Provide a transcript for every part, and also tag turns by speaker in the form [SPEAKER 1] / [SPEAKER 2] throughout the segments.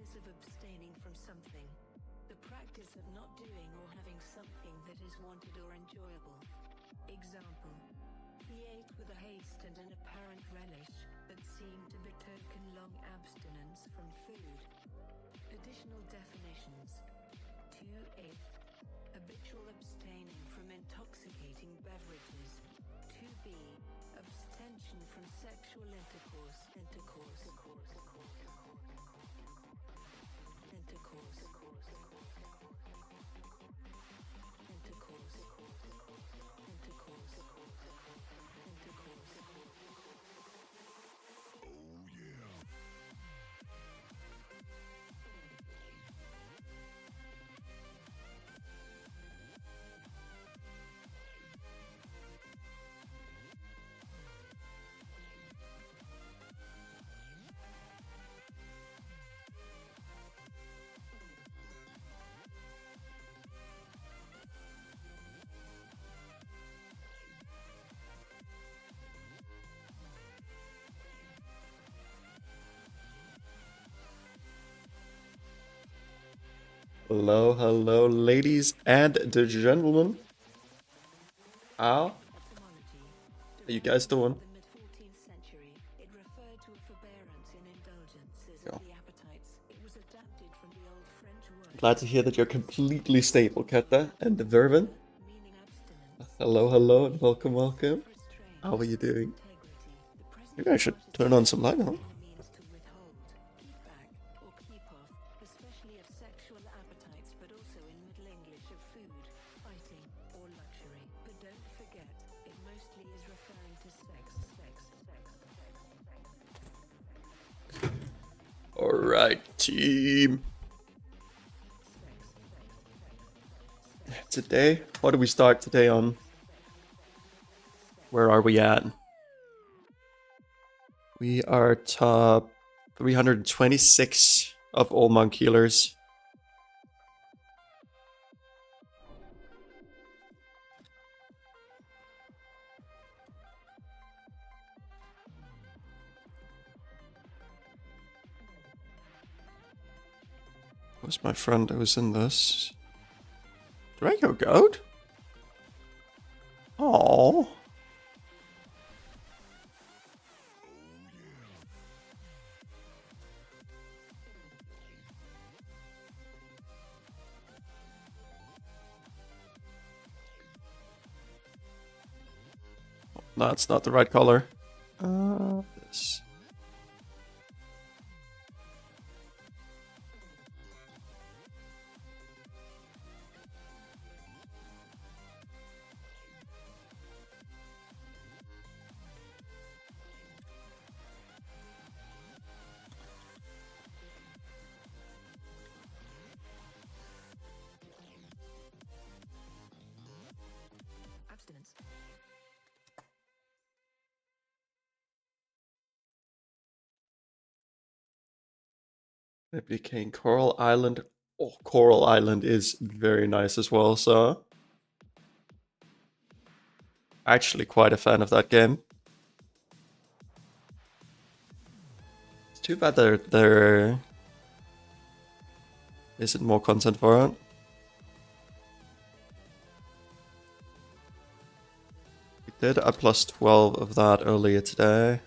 [SPEAKER 1] practice of abstaining from something. The practice of not doing or having something that is wanted or enjoyable. Example. He ate with a haste and an apparent relish, that seemed to betoken long abstinence from food. Additional definitions. 2a. Habitual abstaining from intoxicating beverages. 2b. Abstention from sexual intercourse.
[SPEAKER 2] Hello, hello, ladies and gentlemen. How are you guys doing? Glad to hear that you're completely stable, Ketta and the Vervin. Hello, hello, and welcome, welcome. How are you doing? Maybe I should turn on some light, huh? Alright, team. Today, what do we start today on? Where are we at? We are top 326 of all monk healers. Who's my friend who's in this? Did I go goat? Oh. That's not the right color. This. It became Coral Island. Oh, Coral Island is very nice as well, so actually quite a fan of that game. It's too bad there isn't more content for it. We did a plus 12 of that earlier today.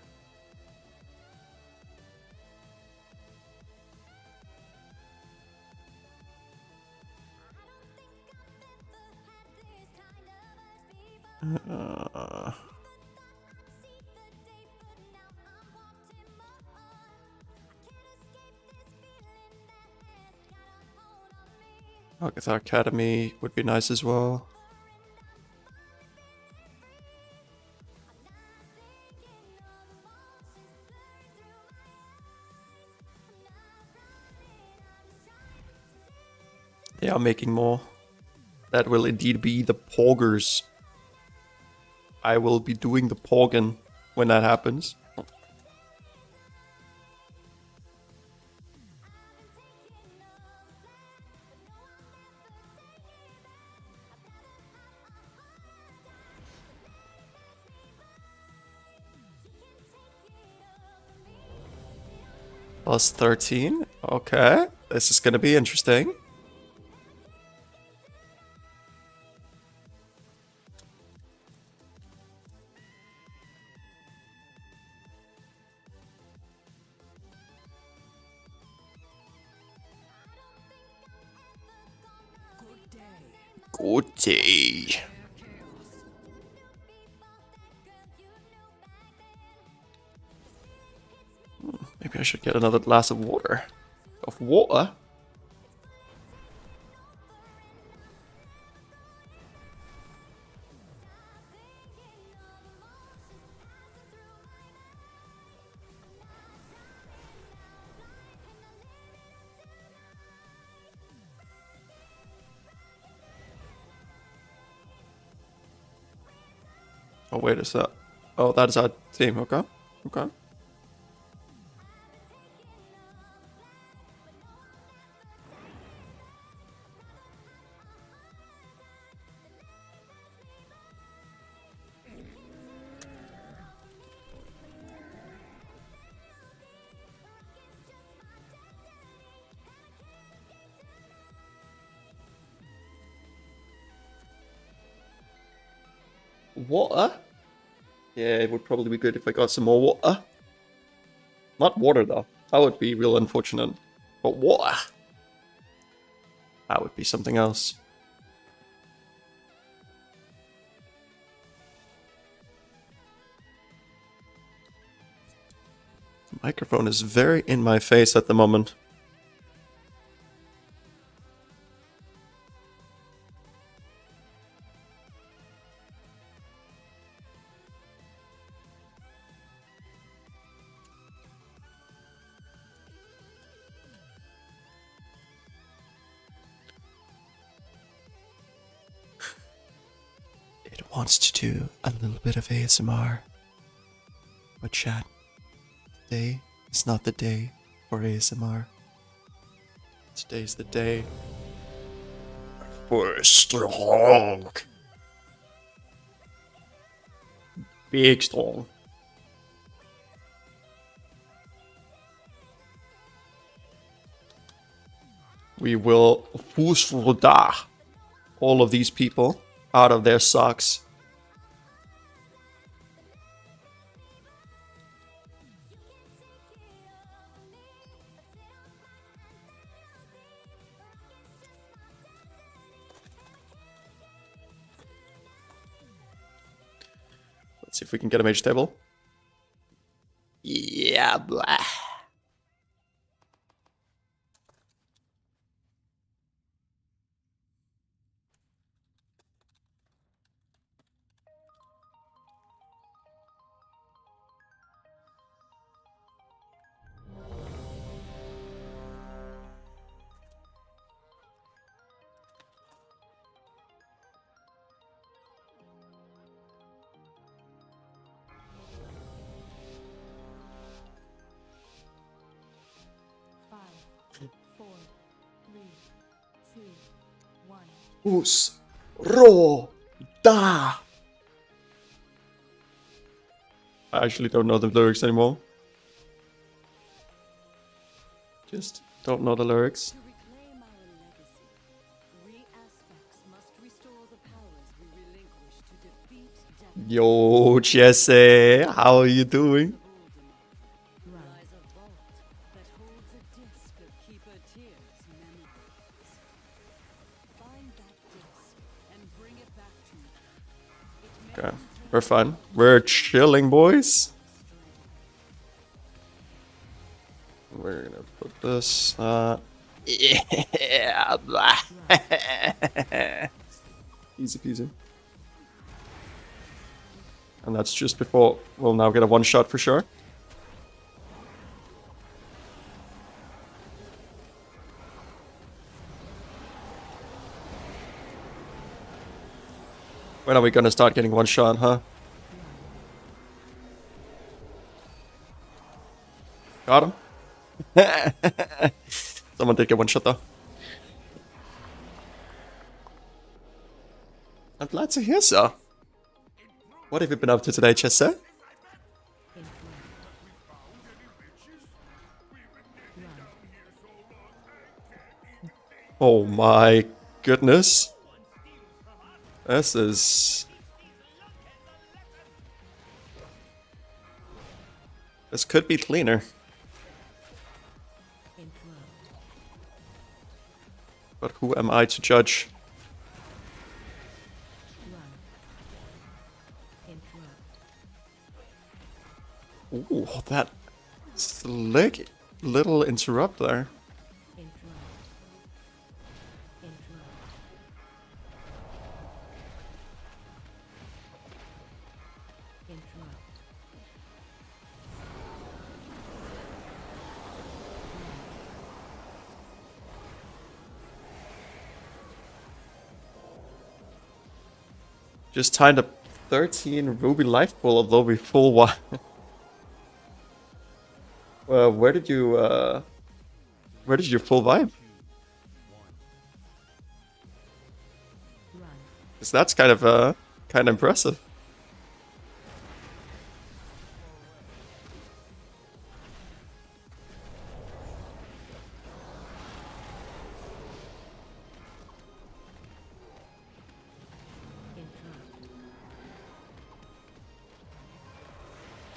[SPEAKER 2] Agatha Academy would be nice as well. They are making more. That will indeed be the Poggers. I will be doing the Poggen when that happens. Plus 13. Okay, this is gonna be interesting. Good day. Maybe I should get another glass of water. Of water? Oh, wait, is that? Oh, that is our team. Okay. Okay. Water? Yeah, it would probably be good if I got some more water. Not water, though. That would be real unfortunate. But water? That would be something else. The microphone is very in my face at the moment. It wants to do a little bit of ASMR. But chat, today is not the day for ASMR. Today's the day for strong. Big strong. We will fusroda all of these people out of their socks. Let's see if we can get a mage table. Yeah, blah. Us ro da. I actually don't know the lyrics anymore. Just don't know the lyrics.
[SPEAKER 3] To reclaim our legacy, we aspects must restore the powers we relinquish to defeat death.
[SPEAKER 2] Yo, Jesse, how are you doing?
[SPEAKER 3] Lies a vault that holds a disc of Keeper Tears memories. Find that disc and bring it back to me. It may
[SPEAKER 2] Okay, we're fine. We're chilling, boys. We're gonna put this. Yeah, blah. Easy peasy. And that's just before we'll now get a one shot for sure. When are we gonna start getting one shot, huh? Got him. Someone did get one shot though. I'm glad to hear so. What have you been up to today, Chester? Oh my goodness. This is... This could be cleaner. But who am I to judge? Ooh, that slick little interrupt there. Just timed up 13 Ruby Life Pool, although we full one. Well, where did you full vibe? Because that's kind of impressive.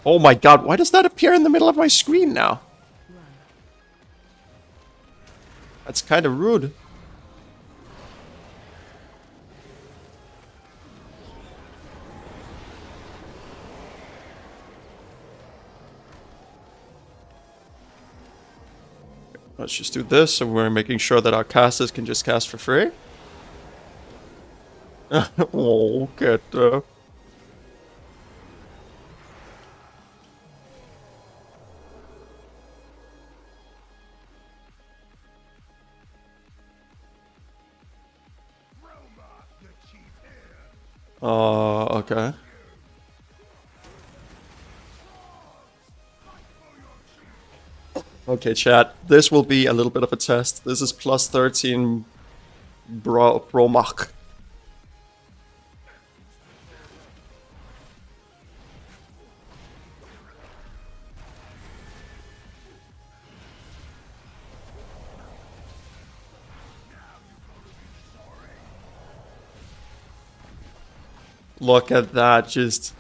[SPEAKER 2] Oh my god, why does that appear in the middle of my screen now? That's kind of rude. Let's just do this, so we're making sure that our casters can just cast for free. Oh, get okay. Okay, chat. This will be a little bit of a test. This is plus 13 Bromach. Look at that, just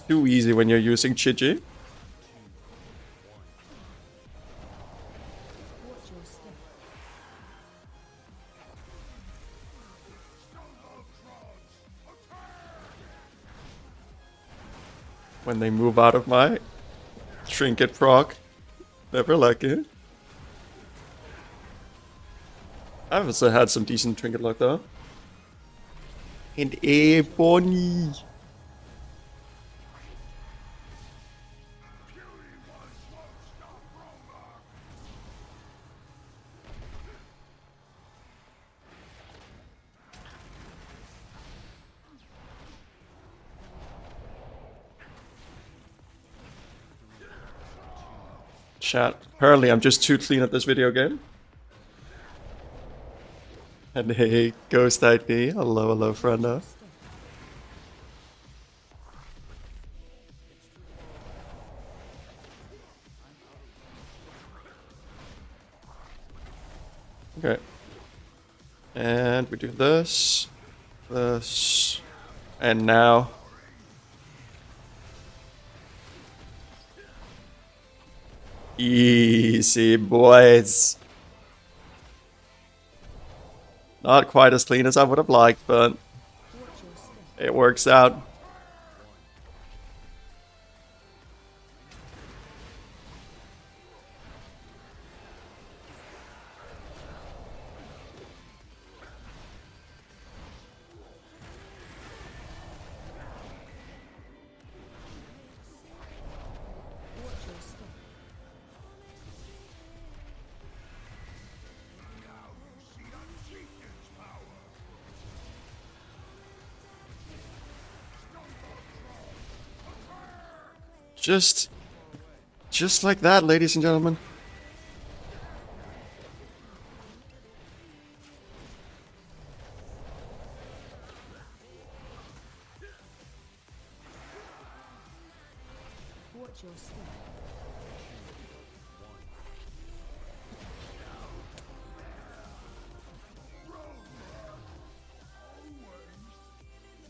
[SPEAKER 2] too easy when you're using Chiji. When they move out of my trinket proc, never like it. I've also had some decent trinket luck though. And Ebony. Chat. Apparently I'm just too clean at this video game. And hey, Ghost ID. Hello, hello, friendo. Okay. And we do this, this, and now. Easy, boys. Not quite as clean as I would have liked, but it works out. Just like that, ladies and gentlemen.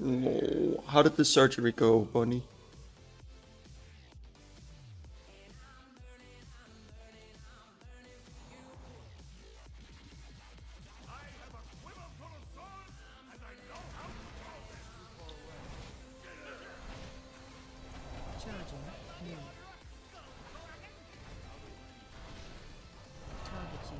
[SPEAKER 2] Oh, how did the surgery go, Bonnie?
[SPEAKER 1] Charging. Move. Target you.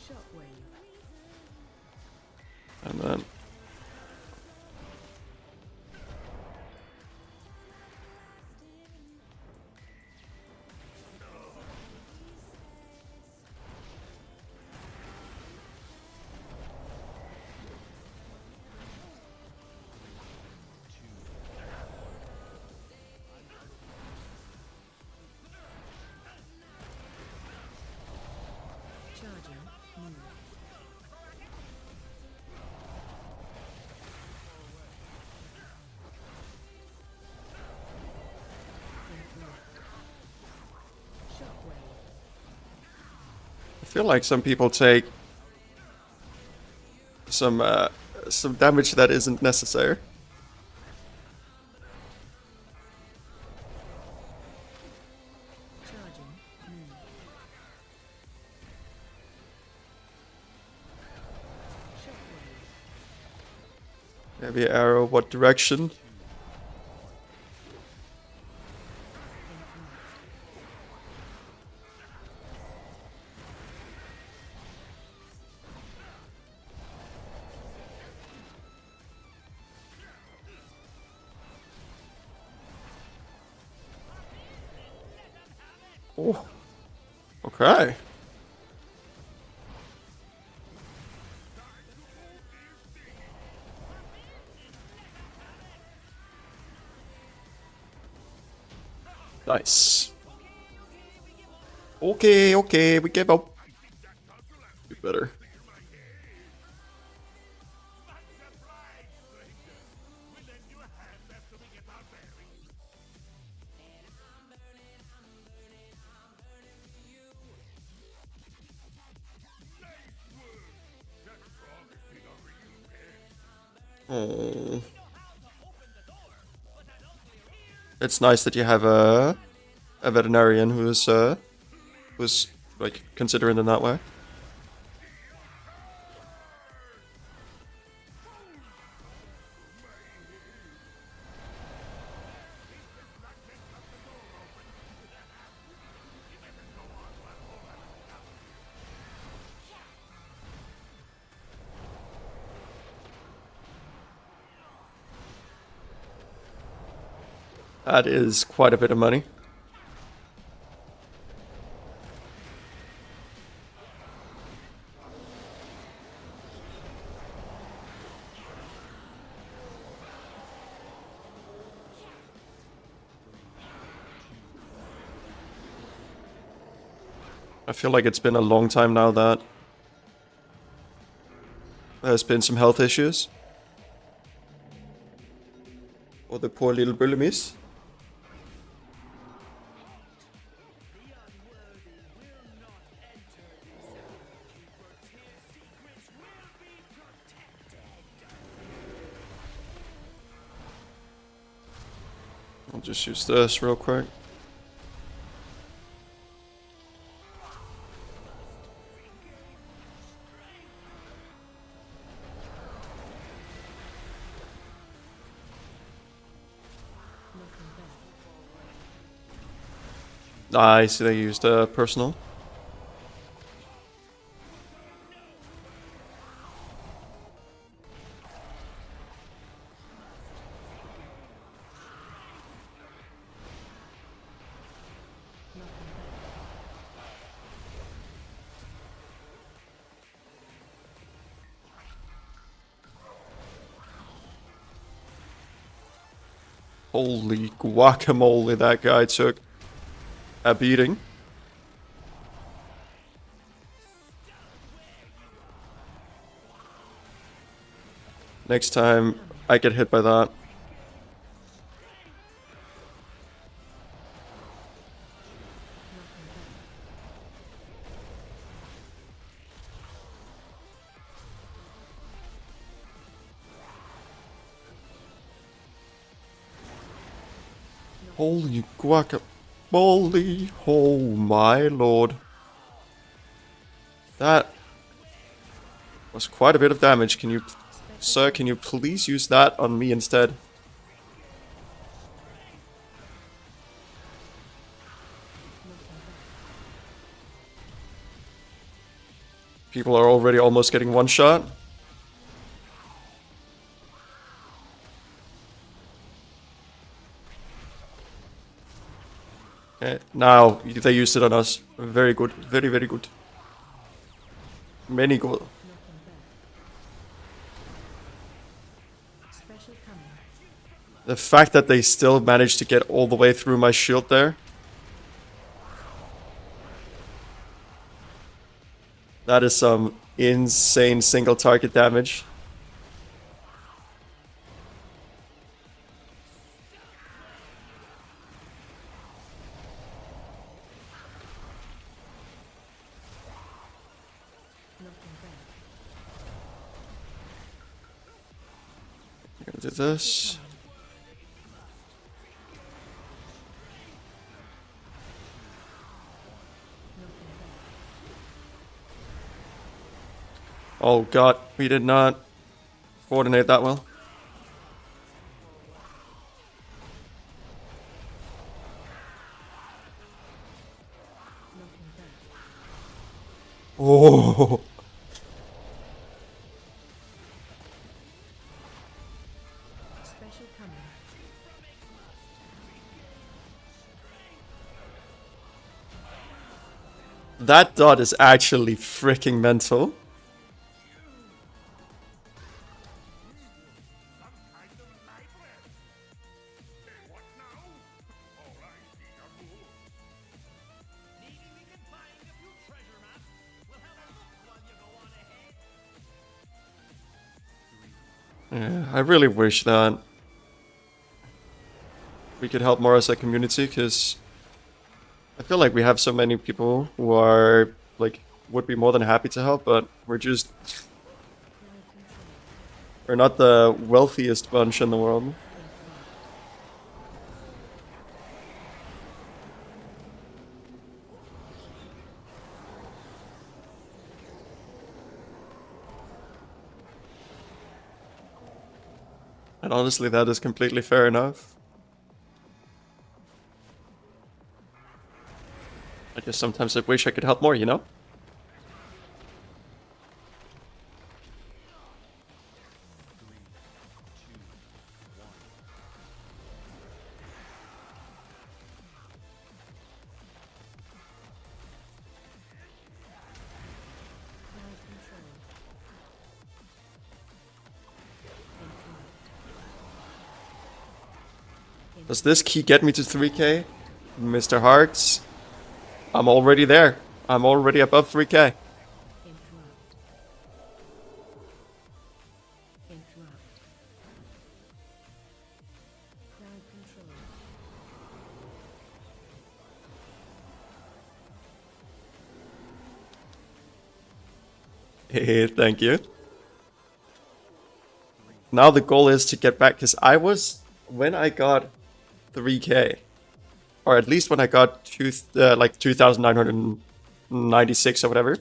[SPEAKER 1] Shockwave.
[SPEAKER 2] And then
[SPEAKER 1] Charging. Move. Shockwave.
[SPEAKER 2] I feel like some people take some damage that isn't necessary.
[SPEAKER 1] Charging. Move. Shockwave.
[SPEAKER 2] Maybe arrow. What direction? Oh, okay. Nice. Okay, okay, we gave up. Do better. Oh. It's nice that you have a veterinarian who's like considering in that way. That is quite a bit of money. I feel like it's been a long time now that there's been some health issues. Or the poor little Bullimies. I'll just use this real quick. I see they used personal. Holy guacamole, that guy took a beating. Next time I get hit by that. Holy guacamole. Oh my lord. That was quite a bit of damage. Can you... Sir, can you please use that on me instead? People are already almost getting one shot. Okay, now they used it on us. Very good. Very, very good. Many good. The fact that they still managed to get all the way through my shield there. That is some insane single target damage. I'm gonna do this. Oh god, we did not coordinate that well. Oh. That dot is actually freaking mental. Yeah, I really wish that we could help more as a community, because I feel like we have so many people who are, like, would be more than happy to help, but we're not the wealthiest bunch in the world. And honestly, that is completely fair enough. I guess sometimes I wish I could help more, you know? Does this key get me to 3k? Mr. Hearts? I'm already there. I'm already above 3k. Hey, thank you. Now the goal is to get back, because when I got 3k, or at least when I got 2,996 or whatever,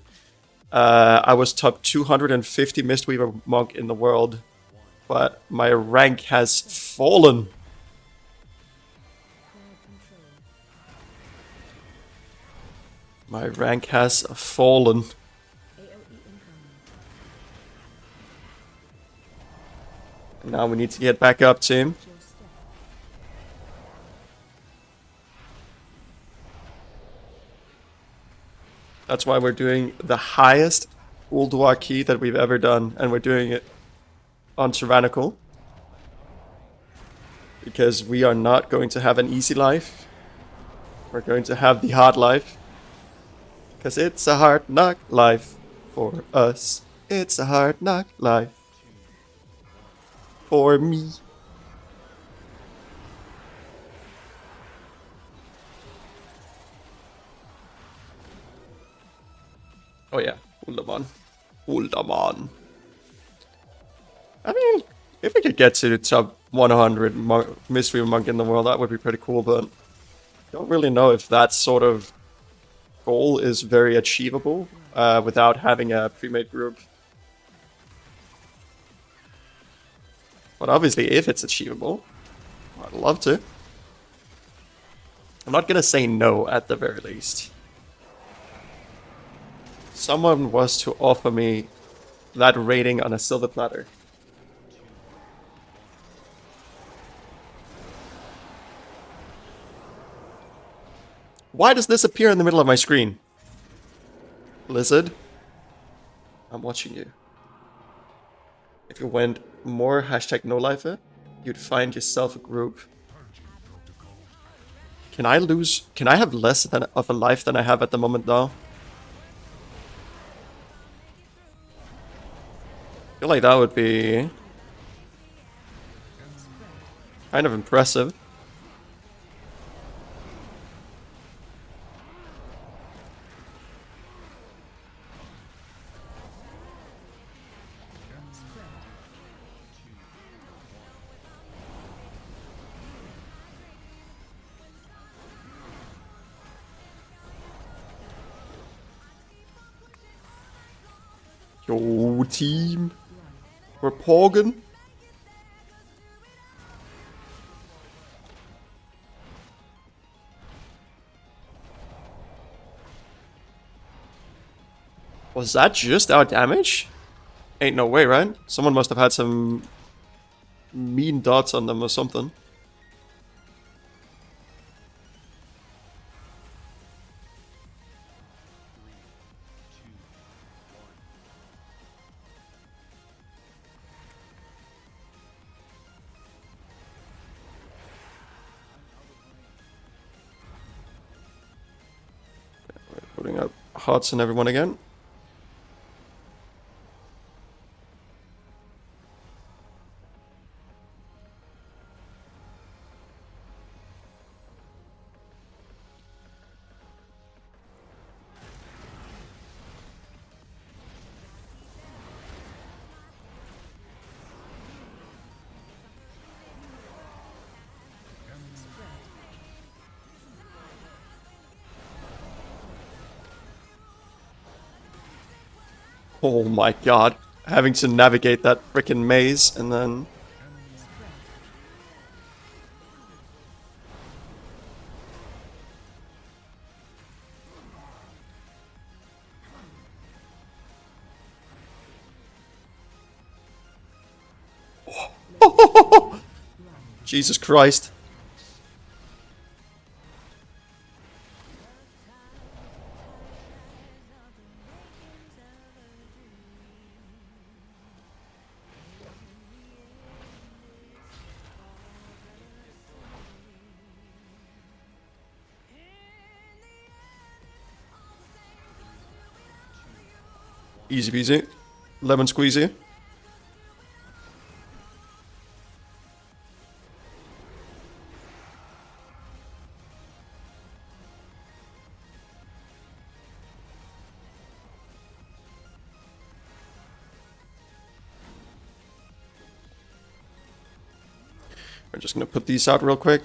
[SPEAKER 2] I was top 250 Mistweaver monk in the world, but my rank has fallen. My rank has fallen. Now we need to get back up, team. That's why we're doing the highest Ulduar key that we've ever done, and we're doing it on Tyrannical. Because we are not going to have an easy life. We're going to have the hard life. Because it's a hard knock life for us. It's a hard knock life for me. Oh yeah, Uldaman. Uldaman. I mean, if we could get to the top 100 Mistweaver monk in the world. That would be pretty cool, but don't really know if that sort of goal is very achievable without having a pre-made group. But obviously, if it's achievable, I'd love to. I'm not gonna say no at the very least. Someone was to offer me that rating on a silver platter. Why does this appear in the middle of my screen? Lizard, I'm watching you. If you went more #NoLifer, you'd find yourself a group. Can I have less of a life than I have at the moment though? I feel like that would be kind of impressive. Yo, team. We're pogging. Was that just our damage? Ain't no way, right? Someone must have had some mean dots on them or something. Putting up hearts on everyone again. Oh my god. Having to navigate that frickin' maze and then... Oh. Jesus Christ. Easy peasy. Lemon squeezy. We're just gonna put these out real quick.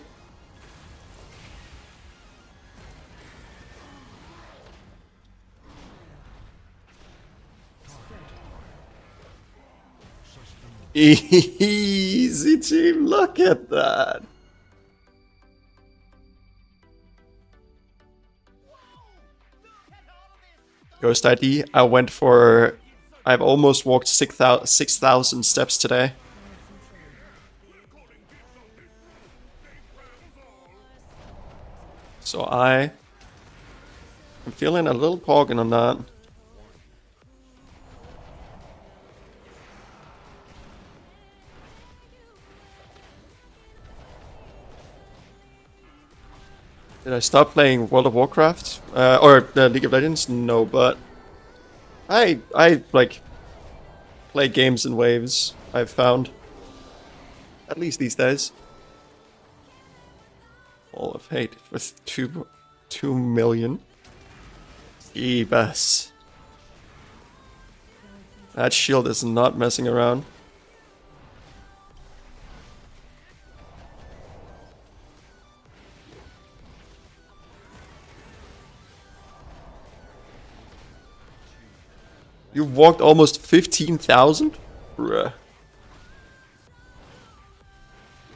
[SPEAKER 2] Easy team, look at that. Ghost ID, I've almost walked 6,000 steps today. So I'm feeling a little pogging on that. Did I stop playing World of Warcraft? Or League of Legends? No, but I like play games in waves, I've found. At least these days. All of hate with 2 million. Ebus. That shield is not messing around. You walked almost 15,000? Bruh.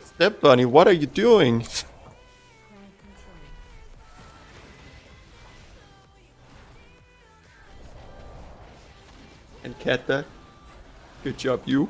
[SPEAKER 2] Step Bunny, what are you doing?
[SPEAKER 1] Crowd control.
[SPEAKER 2] And Kata, good job, you.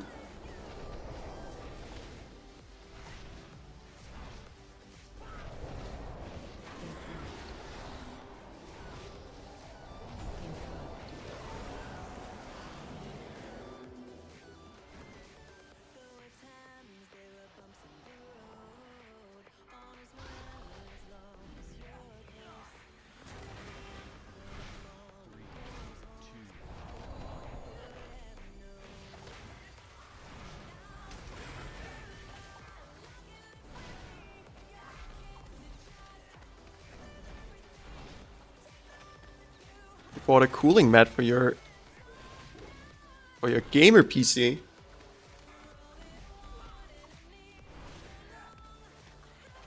[SPEAKER 2] You bought a cooling mat for your gamer PC.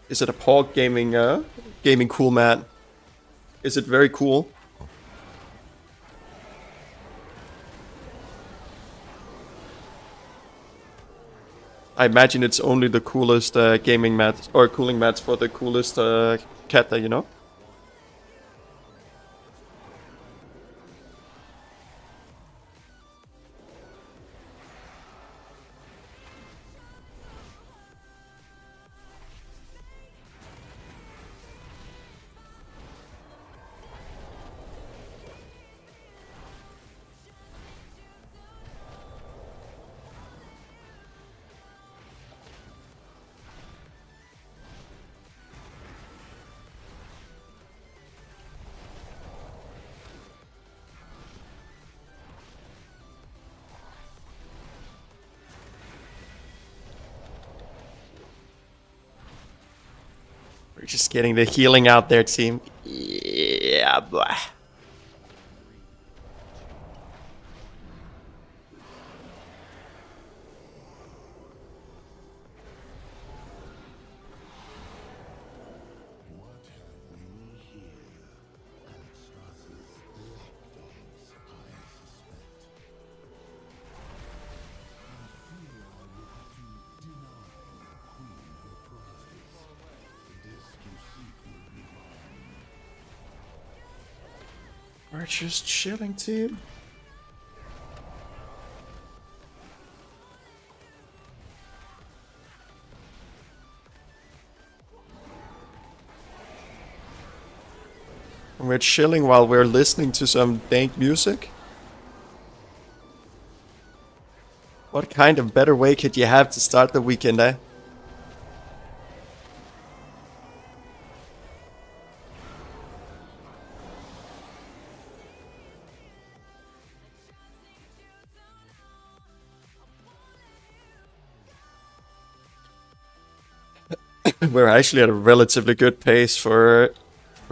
[SPEAKER 2] Is it a Pog gaming cool mat? Is it very cool? I imagine it's only the coolest gaming mats or cooling mats for the coolest kata, you know? We're just getting the healing out there, team. Yeah, boy. We're just chilling, team. We're chilling while we're listening to some dank music. What kind of better way could you have to start the weekend, eh? We're actually at a relatively good pace for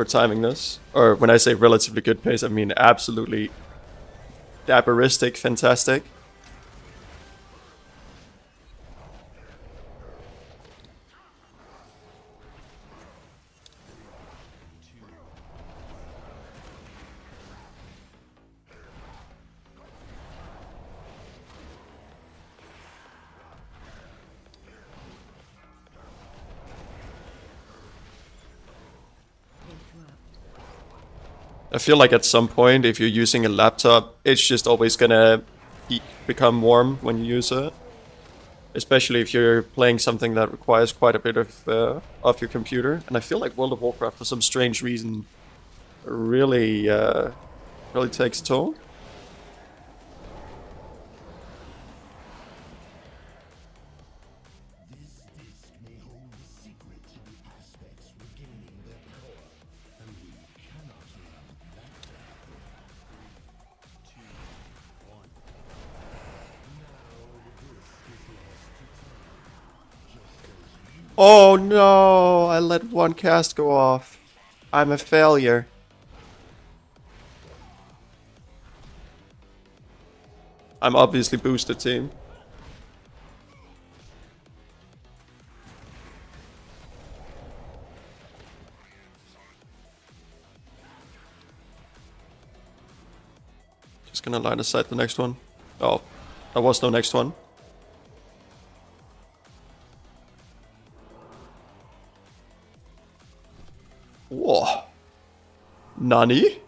[SPEAKER 2] timing this. Or when I say relatively good pace, I mean absolutely dapperistic, fantastic. I feel like at some point, if you're using a laptop, it's just always gonna become warm when you use it. Especially if you're playing something that requires quite a bit of your computer. And I feel like World of Warcraft, for some strange reason, really takes a toll. Oh no, I let one cast go off. I'm a failure. I'm obviously boosted, team. Just gonna line aside the next one. Oh, there was no next one. Whoa. Nani?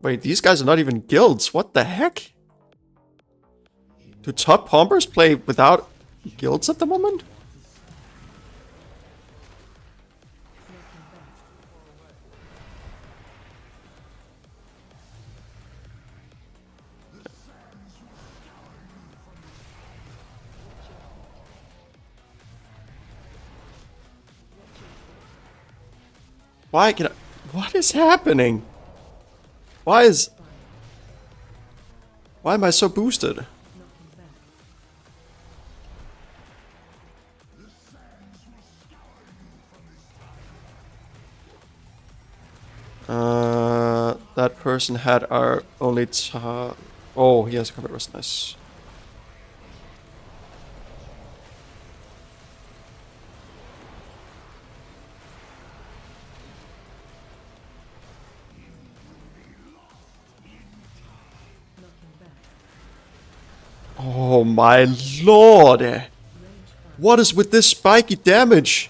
[SPEAKER 2] Wait, these guys are not even guilds. What the heck? Do top pumpers play without guilds at the moment? Why can I... What is happening? Why am I so boosted? That person had our only oh, he has a combat rest, nice. Oh my lord! What is with this spiky damage?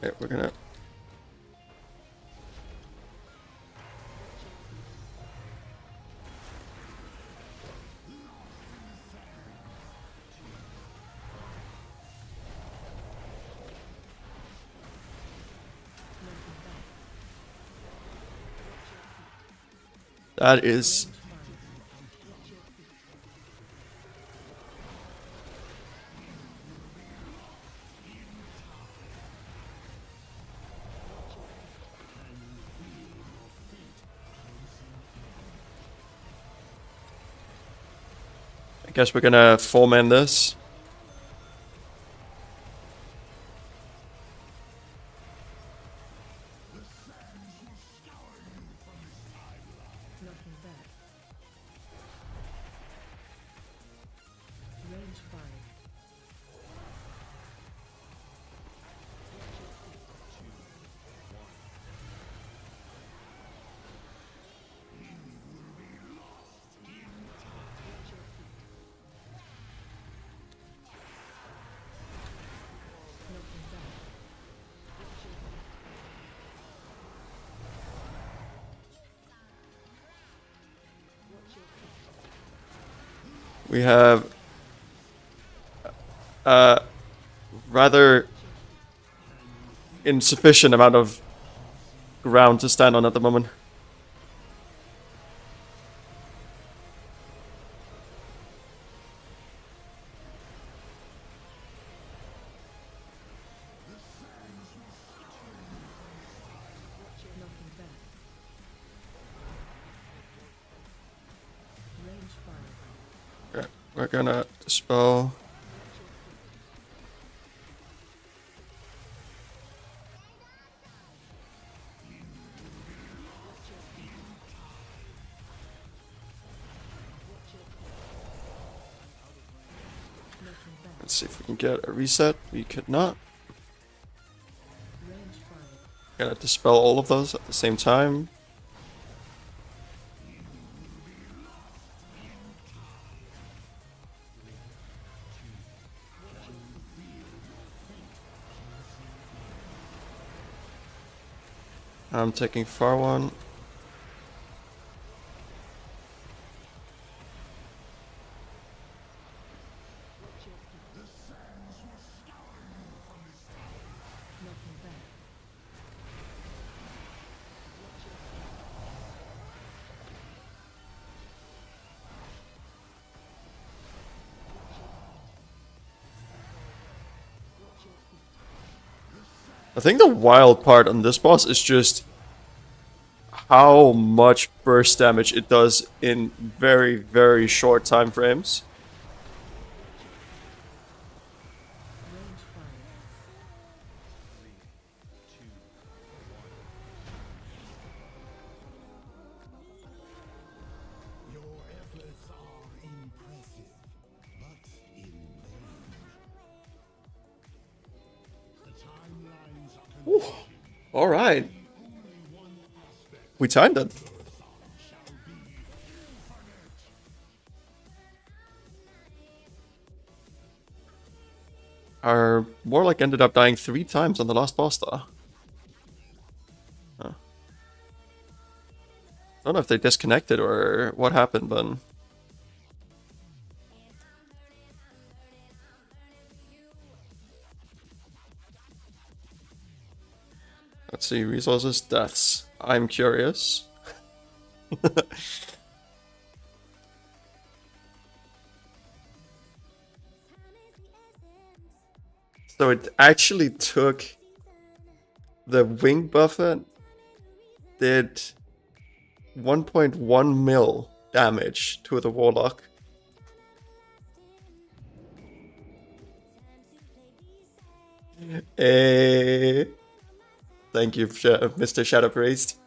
[SPEAKER 2] Okay, we're gonna... That is... I guess we're gonna four-man this. We have a rather insufficient amount of ground to stand on at the moment. Okay, we're gonna dispel. Let's see if we can get a reset. We could not. Gonna dispel all of those at the same time. I'm taking far one. I think the wild part on this boss is just how much burst damage it does in very, very short time frames. All right. We timed it. Our Warlock ended up dying 3 times on the last boss though. Huh. I don't know if they disconnected or what happened, but... Let's see, resources, deaths. I'm curious. So it actually took the wing buffer did 1.1 mil damage to the Warlock. Thank you, Mr. Shadow Priest.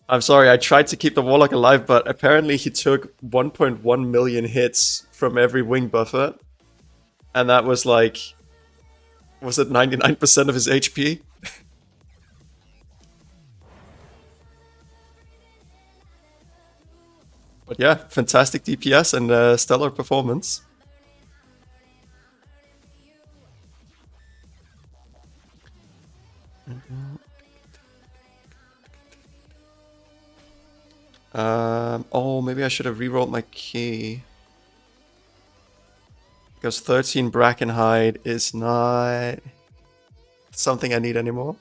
[SPEAKER 2] I'm sorry, I tried to keep the Warlock alive, but apparently he took 1.1 million hits from every wing buffer. And that was like... Was it 99% of his HP? But yeah, fantastic DPS and stellar performance. Oh, maybe I should have rerolled my key. Because 13 Brackenhide is not something I need anymore.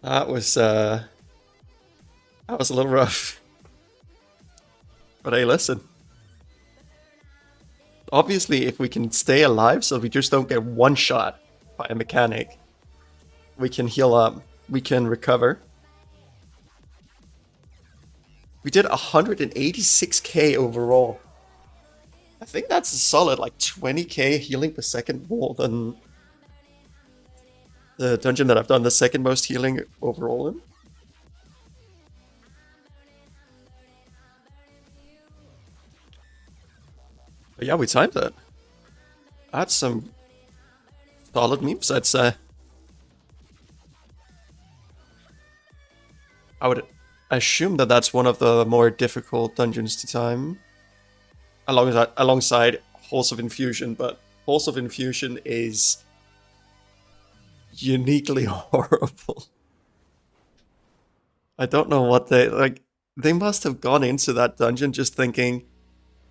[SPEAKER 2] That was a little rough. But hey, listen. Obviously, if we can stay alive so we just don't get one shot by a mechanic, we can heal up, we can recover. We did 186k overall. I think that's a solid like 20k healing per second more than the dungeon that I've done the second most healing overall in. But yeah, we timed it. That's some solid memes, I'd say. I would assume that that's one of the more difficult dungeons to time. Alongside Halls of Infusion, but Halls of Infusion is uniquely horrible. I don't know what they must have gone into that dungeon just thinking,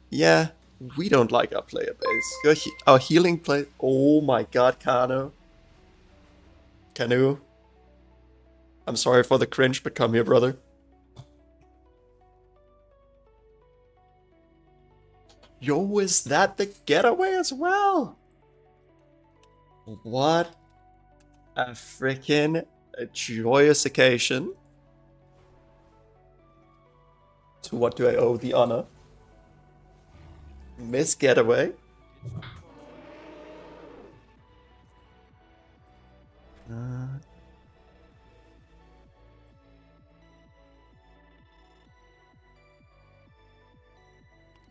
[SPEAKER 2] yeah, we don't like our player base. Our healing play. Oh my god, Kanu. I'm sorry for the cringe, but come here, brother. Yo, is that the getaway as well? What a freaking joyous occasion. To what do I owe the honor? Miss Getaway. I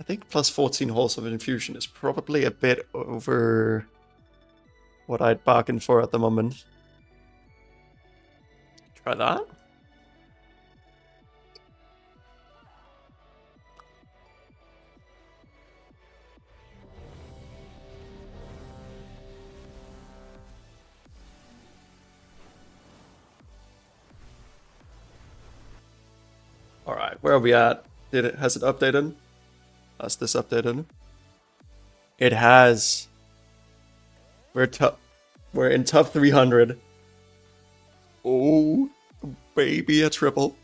[SPEAKER 2] think plus 14 Halls of Infusion is probably a bit over what I'd bargained for at the moment. Try that. Where are we at? Has it updated? Has this updated? It has. We're in top 300. Oh, baby, a triple.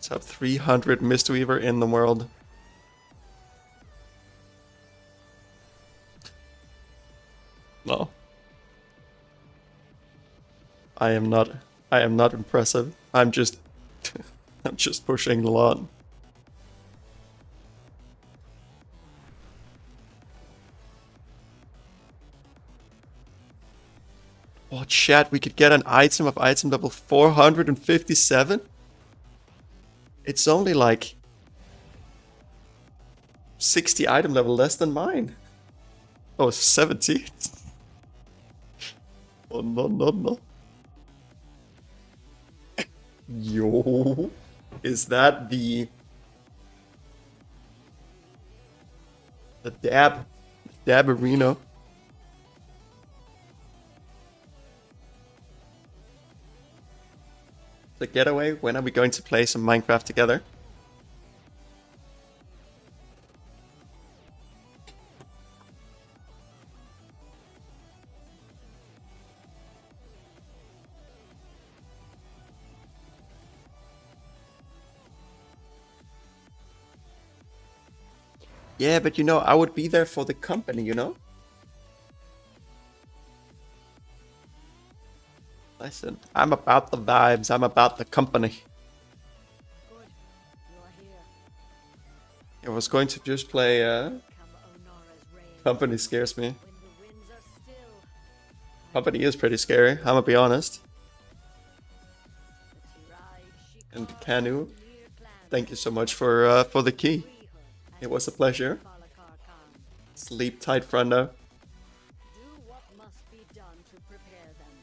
[SPEAKER 2] Top 300 Mistweaver in the world. No. I am not impressive. I'm just I'm just pushing the lot. Oh, chat, we could get an item of item level 457? It's only like 60 item level less than mine. Oh, 70? Oh, no. Yo. Is that the dab arena? The getaway? When are we going to play some Minecraft together? Yeah, but you know, I would be there for the company, you know? Listen, I'm about the vibes, I'm about the company.
[SPEAKER 3] Good. You're here.
[SPEAKER 2] I was going to just play
[SPEAKER 3] Come Onora's reign.
[SPEAKER 2] Company scares me.
[SPEAKER 3] When the winds are still,
[SPEAKER 2] Company is pretty scary, I'm gonna be honest.
[SPEAKER 3] the Tirai, she
[SPEAKER 2] And
[SPEAKER 3] calls
[SPEAKER 2] Canu,
[SPEAKER 3] near clans
[SPEAKER 2] thank you so much for the key.
[SPEAKER 3] free her and
[SPEAKER 2] It was a pleasure.
[SPEAKER 3] Balakar Khan.
[SPEAKER 2] Sleep tight, friendo.
[SPEAKER 3] Do what must be done to prepare them.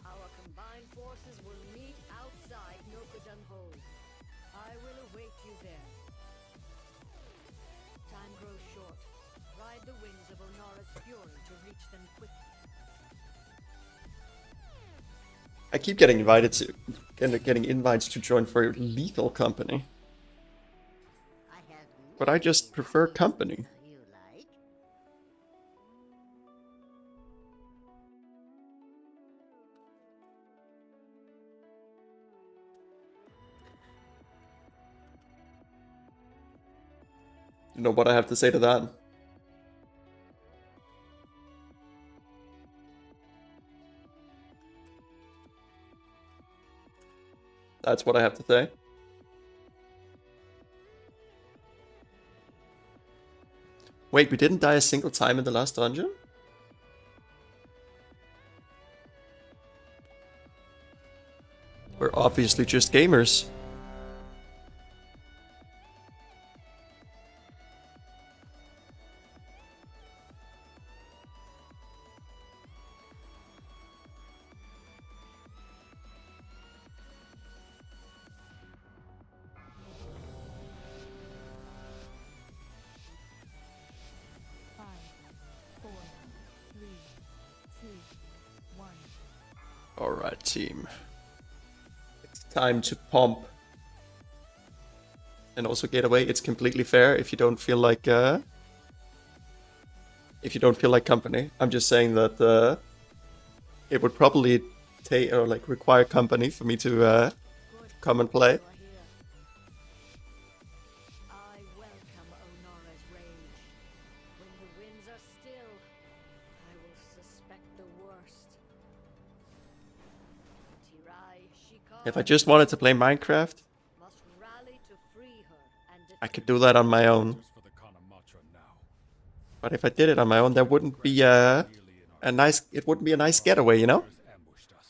[SPEAKER 3] Our combined forces will meet outside Nokodan Hold. I will await you there. Time grows short. Ride the wings of Onora's fury to reach them quickly.
[SPEAKER 2] I keep getting getting invites to join for lethal company. But I just prefer company. You know what I have to say to that? That's what I have to say. Wait, we didn't die a single time in the last dungeon? We're obviously just gamers. Alright, team. It's time to pump. And also getaway, it's completely fair if you don't feel like company. I'm just saying that it would probably take or like require company for me to come and play.
[SPEAKER 3] I welcome Onora's rage. When the winds are still, I will suspect the worst. Tirai, she
[SPEAKER 2] If I just wanted to play Minecraft,
[SPEAKER 3] must rally to free her and
[SPEAKER 2] I could do that on my own. But if I did it on my own, there wouldn't be it wouldn't be a nice getaway, you know?
[SPEAKER 4] Ambushed us.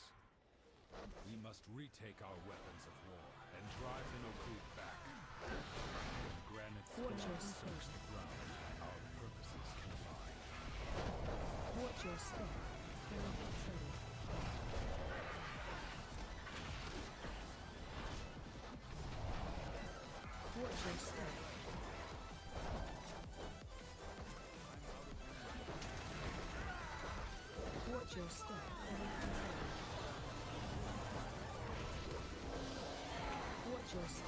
[SPEAKER 4] We must retake our weapons of war and drive the Nokud back. When granite storms search the ground, our purposes can align.
[SPEAKER 5] Watch your step. Watch your step. Watch your step. your step.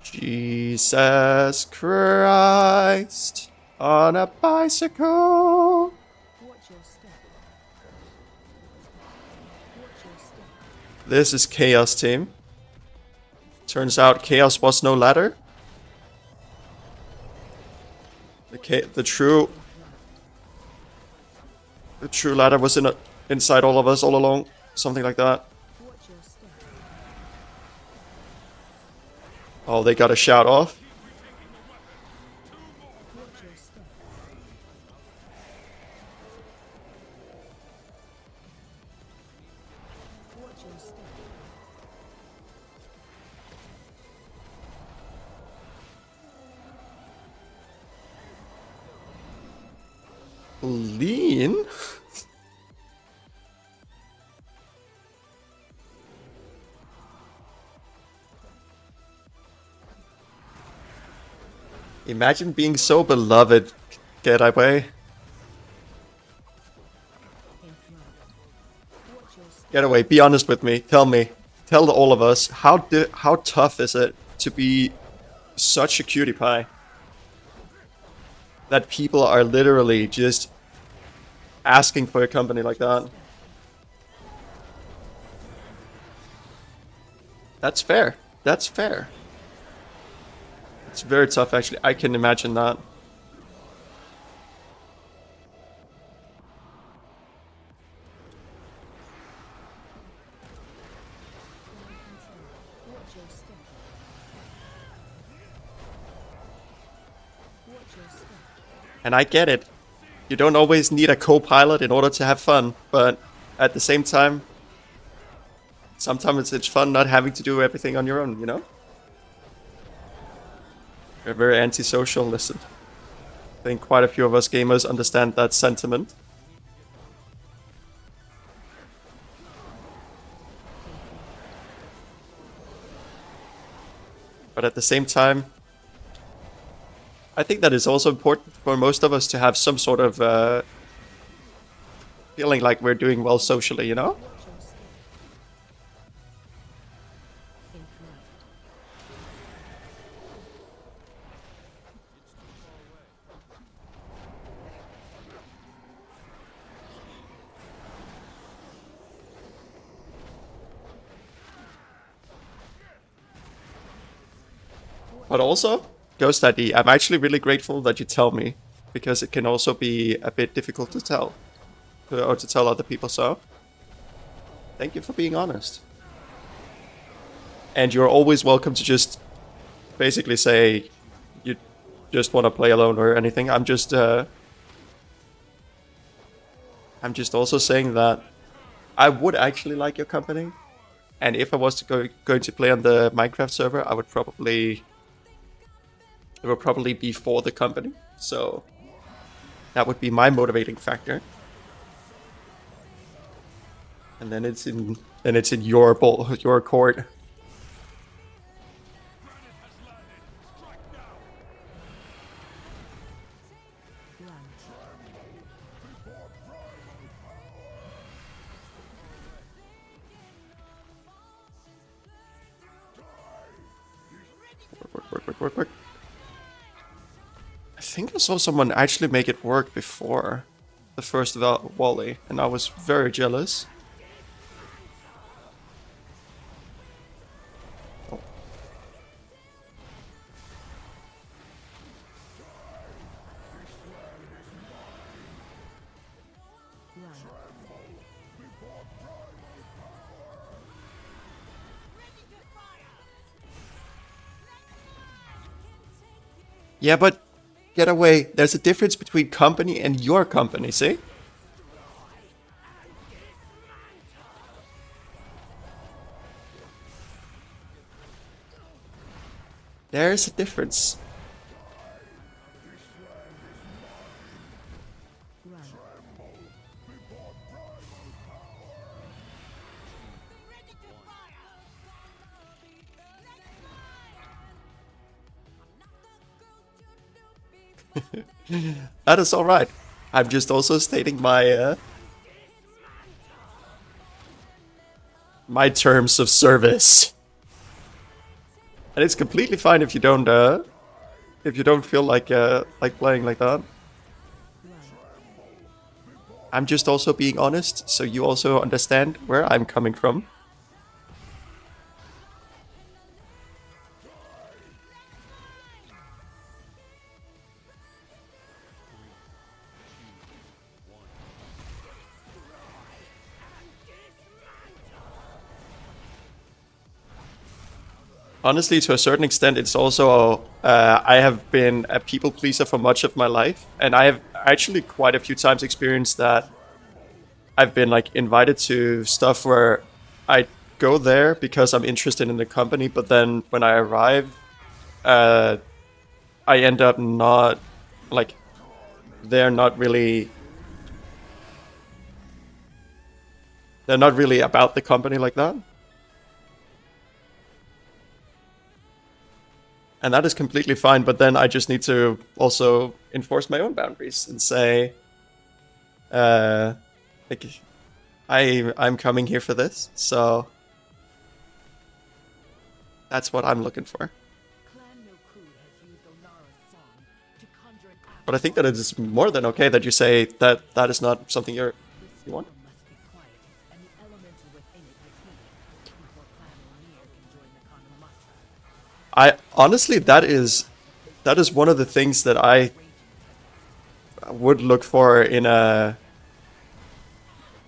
[SPEAKER 2] Jesus Christ on a bicycle.
[SPEAKER 5] Watch your step. Watch your step.
[SPEAKER 2] This is Chaos team. Turns out Chaos was no ladder. The true ladder was inside all of us all along. Something like that.
[SPEAKER 5] Watch your step.
[SPEAKER 2] Oh, they got a shout off.
[SPEAKER 5] Watch your step. Watch your step.
[SPEAKER 2] Lean? Imagine being so beloved, get away.
[SPEAKER 5] Watch your step.
[SPEAKER 2] Get away, be honest with me. Tell me. Tell all of us, how tough is it to be such a cutie pie? That people are literally just asking for a company like that. That's fair. That's fair. It's very tough, actually. I can imagine that.
[SPEAKER 5] Watch your step. Watch your step.
[SPEAKER 2] And I get it. You don't always need a co-pilot in order to have fun, but at the same time, sometimes it's fun not having to do everything on your own, you know? You're very antisocial, listen. I think quite a few of us gamers understand that sentiment. But at the same time, I think that it's also important for most of us to have some sort of feeling like we're doing well socially, you know?
[SPEAKER 5] Watch your step. In flight.
[SPEAKER 2] But also, Ghost ID, I'm actually really grateful that you tell me, because it can also be a bit difficult to tell, or to tell other people, so thank you for being honest. And you're always welcome to just basically say you just want to play alone or anything. I'm just also saying that I would actually like your company, and if I was to going to play on the Minecraft server, it would probably be for the company. So that would be my motivating factor. And then it's in your court.
[SPEAKER 5] Run.
[SPEAKER 2] Work. I think I saw someone actually make it work before the first volley, and I was very jealous. Oh.
[SPEAKER 5] Run.
[SPEAKER 2] Yeah, but get away. There's a difference between company and your company, see? There's a difference.
[SPEAKER 5] Run.
[SPEAKER 2] That is alright. I'm just also stating my my terms of service. And it's completely fine if you don't feel like playing like that. I'm just also being honest, so you also understand where I'm coming from. Honestly, to a certain extent, it's also I have been a people pleaser for much of my life, and I have actually quite a few times experienced that I've been like invited to stuff where I go there because I'm interested in the company, but then when I arrive, I end up not like they're not really about the company like that. And that is completely fine, but then I just need to also enforce my own boundaries and say, like, I'm coming here for this, so that's what I'm looking for. But I think that it is more than okay that you say that that is not something you want. I honestly, that is one of the things that I would look for in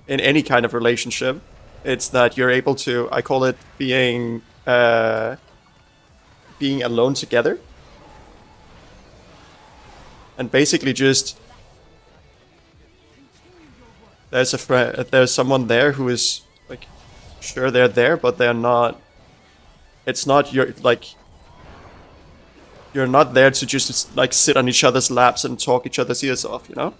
[SPEAKER 2] any kind of relationship. It's that you're able to, I call it being alone together, and basically just there's someone there who is like, sure they're there, but they're not. It's not your like. You're not there to just like sit on each other's laps and talk each other's ears off, you know?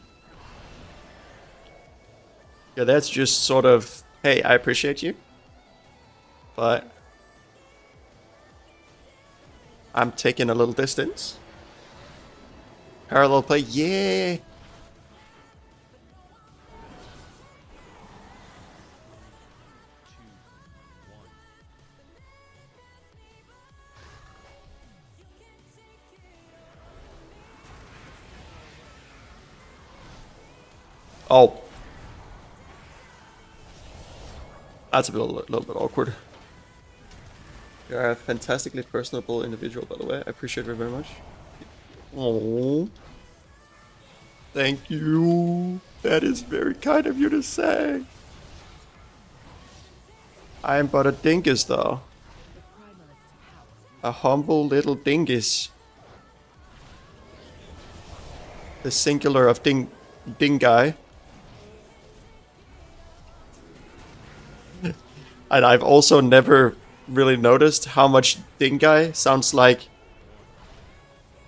[SPEAKER 2] You're there to just sort of, hey, I appreciate you, but I'm taking a little distance. Parallel play, yeah! Oh. That's a little bit awkward. You're a fantastically personable individual, by the way. I appreciate it very much. Oh. Thank you. That is very kind of you to say. I am but a dingus, though. A humble little dingus. The singular of dingai. And I've also never really noticed how much dingai sounds like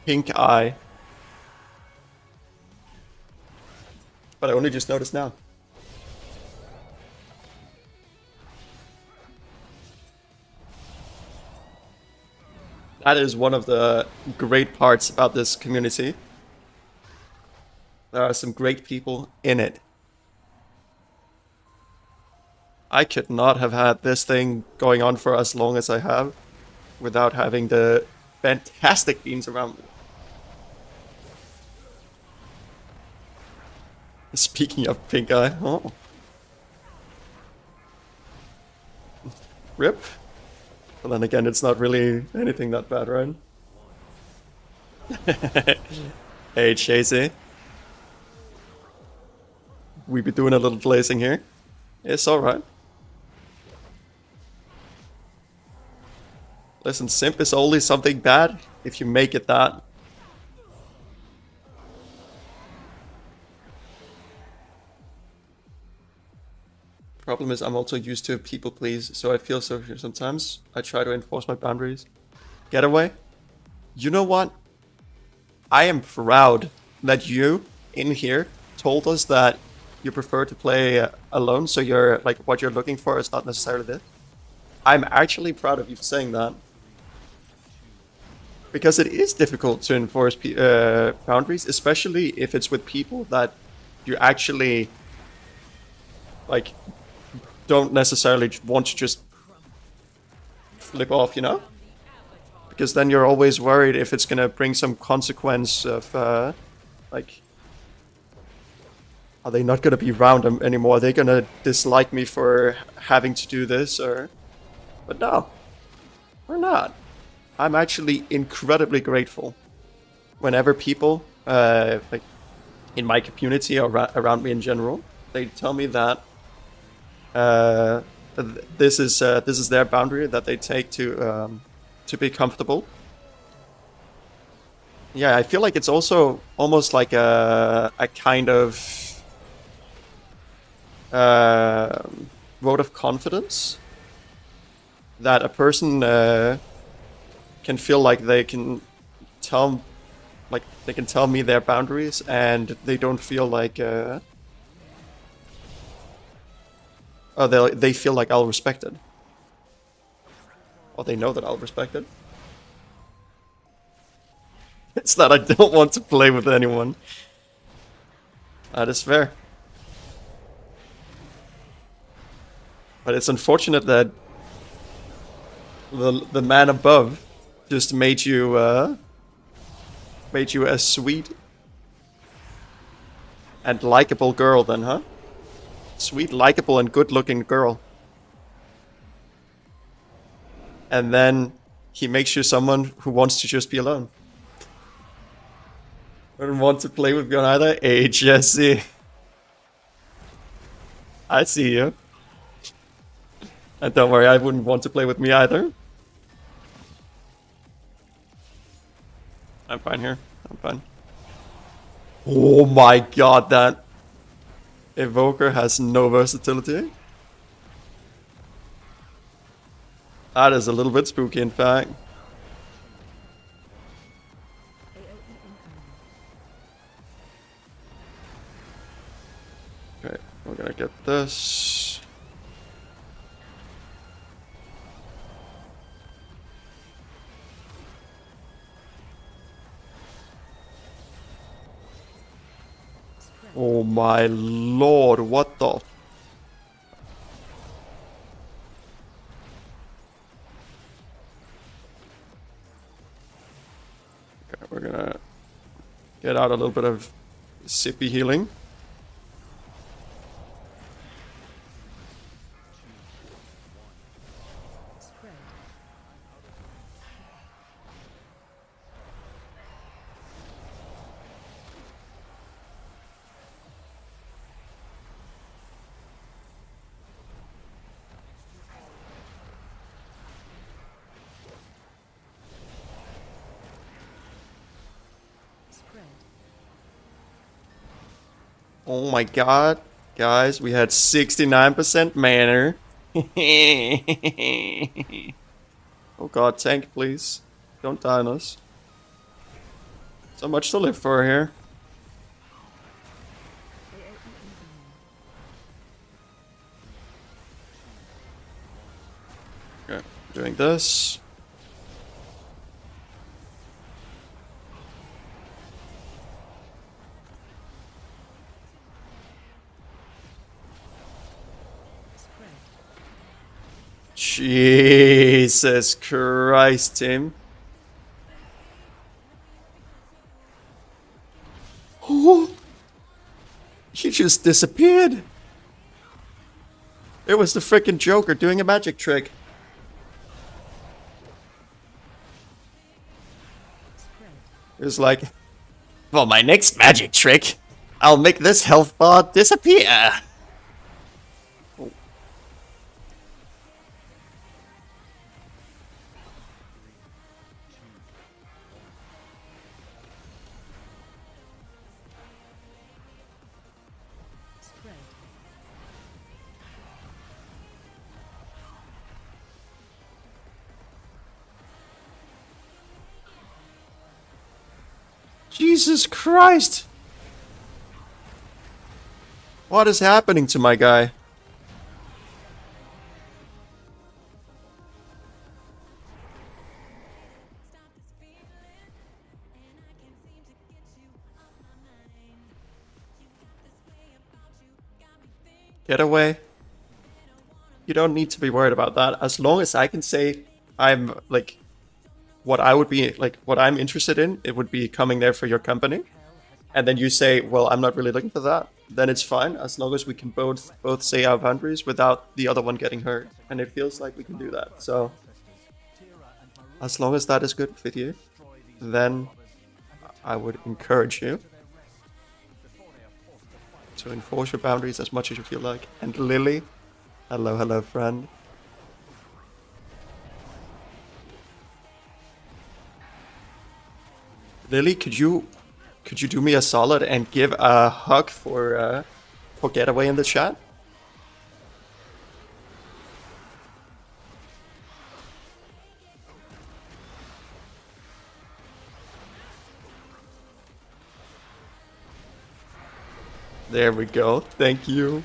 [SPEAKER 2] pink eye. But I only just noticed now. That is one of the great parts about this community. There are some great people in it. I could not have had this thing going on for as long as I have without having the fantastic beans around me. Speaking of pink eye, oh. Rip. But then again, it's not really anything that bad, right? Hey, Chasey. We be doing a little glazing here. It's alright. Listen, simp is only something bad if you make it that. Problem is, I'm also used to people please, so I feel so sometimes. I try to enforce my boundaries. Getaway? You know what? I am proud that you, in here, told us that you prefer to play alone, so you're like what you're looking for is not necessarily this. I'm actually proud of you for saying that. Because it is difficult to enforce boundaries, especially if it's with people that you actually like don't necessarily want to just flip off, you know? Because then you're always worried if it's gonna bring some consequence of, like, are they not gonna be around them anymore? Are they gonna dislike me for having to do this, or... But no, we're not. I'm actually incredibly grateful whenever people, like, in my community or around me in general, they tell me that this is their boundary that they take to be comfortable. Yeah, I feel like it's also almost like a kind of vote of confidence that a person can feel like they can tell me their boundaries, and they don't feel like they feel like I'll respect it, or they know that I'll respect it. It's that I don't want to play with anyone. That is fair. But it's unfortunate that the man above just made you a sweet and likable girl then, huh? Sweet, likable, and good-looking girl. And then he makes you someone who wants to just be alone. I don't want to play with you either. Hey, Jesse. I see you. And don't worry, I wouldn't want to play with me either. I'm fine here. I'm fine. Oh my god, that Evoker has no versatility. That is a little bit spooky, in fact. Okay, we're gonna get this. Oh my lord, what the... Okay, we're gonna get out a little bit of sippy healing. Oh my god, guys, we had 69% mana. Oh god, tank, please. Don't die on us. So much to live for here. Okay, doing this. Jesus Christ, Tim. Oh, he just disappeared. It was the frickin' Joker doing a magic trick. It was like, for my next magic trick, I'll make this health bar disappear. Oh. Jesus Christ! What is happening to my guy? Get away. you don't need to be worried about that. As long as I can say I'm like what I would be like what I'm interested in, it would be coming there for your company. And then you say, well, I'm not really looking for that, then it's fine, as long as we can both say our boundaries without the other one getting hurt. And it feels like we can do that. So as long as that is good with you, then I would encourage you to enforce your boundaries as much as you feel like. And Lily, hello, friend. Lily, could you do me a solid and give a hug for Getaway in the chat? There we go. Thank you.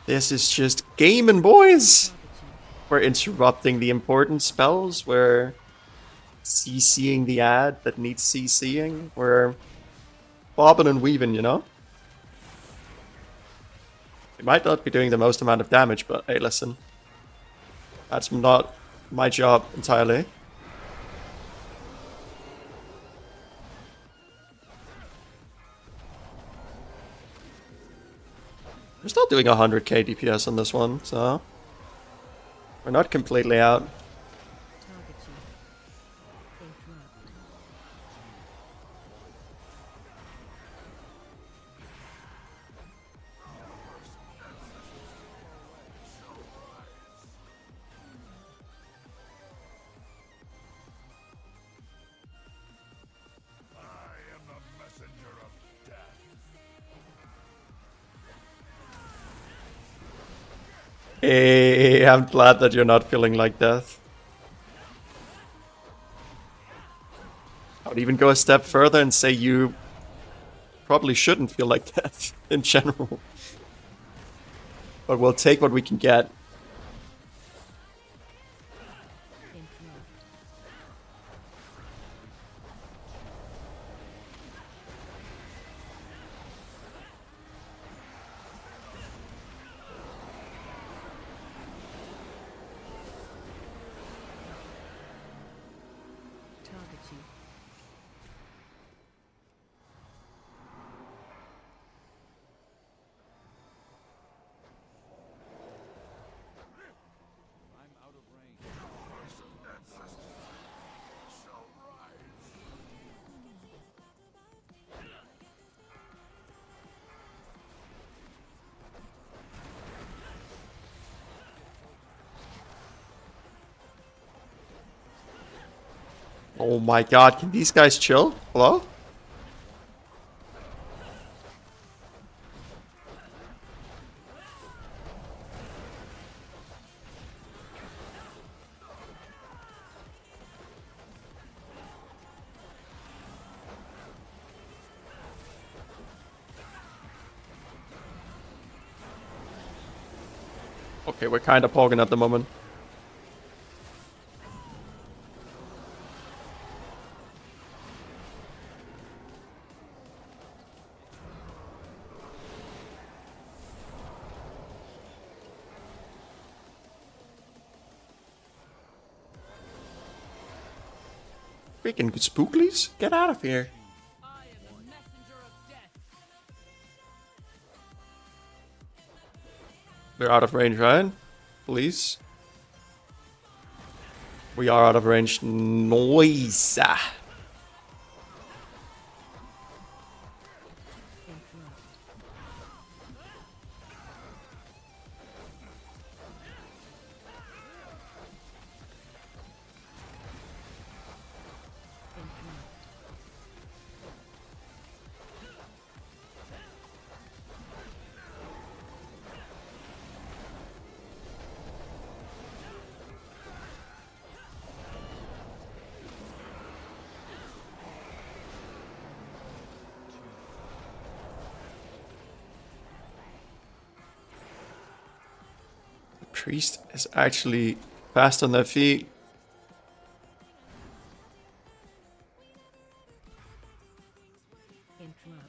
[SPEAKER 2] This is just gaming, boys! We're interrupting the important spells, we're CCing the ad that needs CCing, we're bobbing and weaving, you know? We might not be doing the most amount of damage, but hey, listen. That's not my job entirely. We're still doing 100k DPS on this one, so we're not completely out. Hey, I'm glad that you're not feeling like death. I would even go a step further and say you probably shouldn't feel like death in general. But we'll take what we can get. Oh my god, can these guys chill? Hello? Okay, we're kind of pogging at the moment. Freaking spooklies? Get out of here.
[SPEAKER 3] I am the messenger of death.
[SPEAKER 2] We're out of range, right? Please. We are out of range. Noise. Priest is actually fast on their feet.
[SPEAKER 5] Interrupt.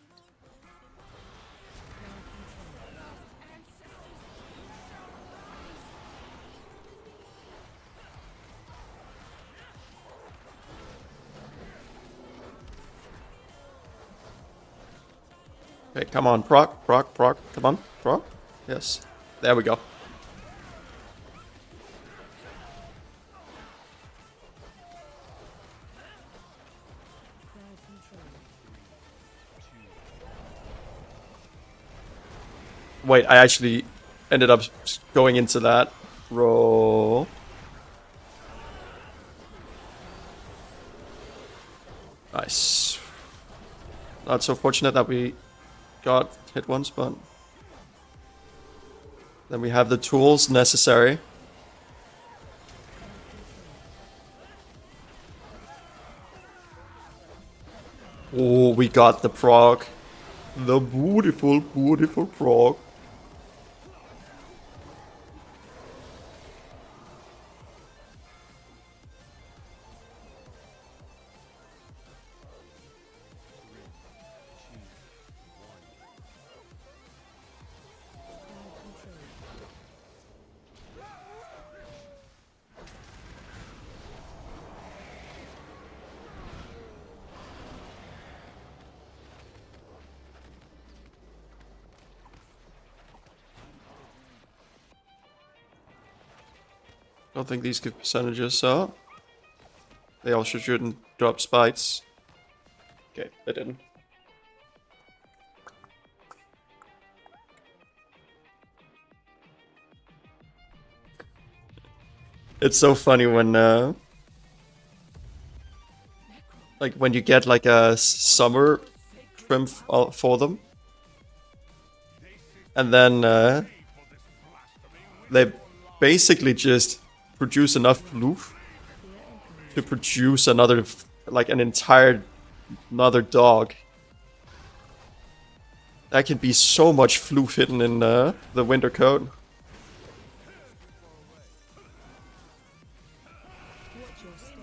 [SPEAKER 2] Okay, come on, proc, proc, proc. Come on, proc. Yes. There we go.
[SPEAKER 5] Crowd control.
[SPEAKER 2] Wait, I actually ended up going into that roll. Nice. Not so fortunate that we got hit once, but then we have the tools necessary. Oh, we got the proc. The beautiful, beautiful proc. Don't think these give percentages, so they also shouldn't drop spites. Okay, they didn't. It's so funny when like when you get like a summer trim for them, and then they basically just produce enough floof to produce another, like an entire another dog. That can be so much floof hidden in the winter coat.
[SPEAKER 5] Watch your step.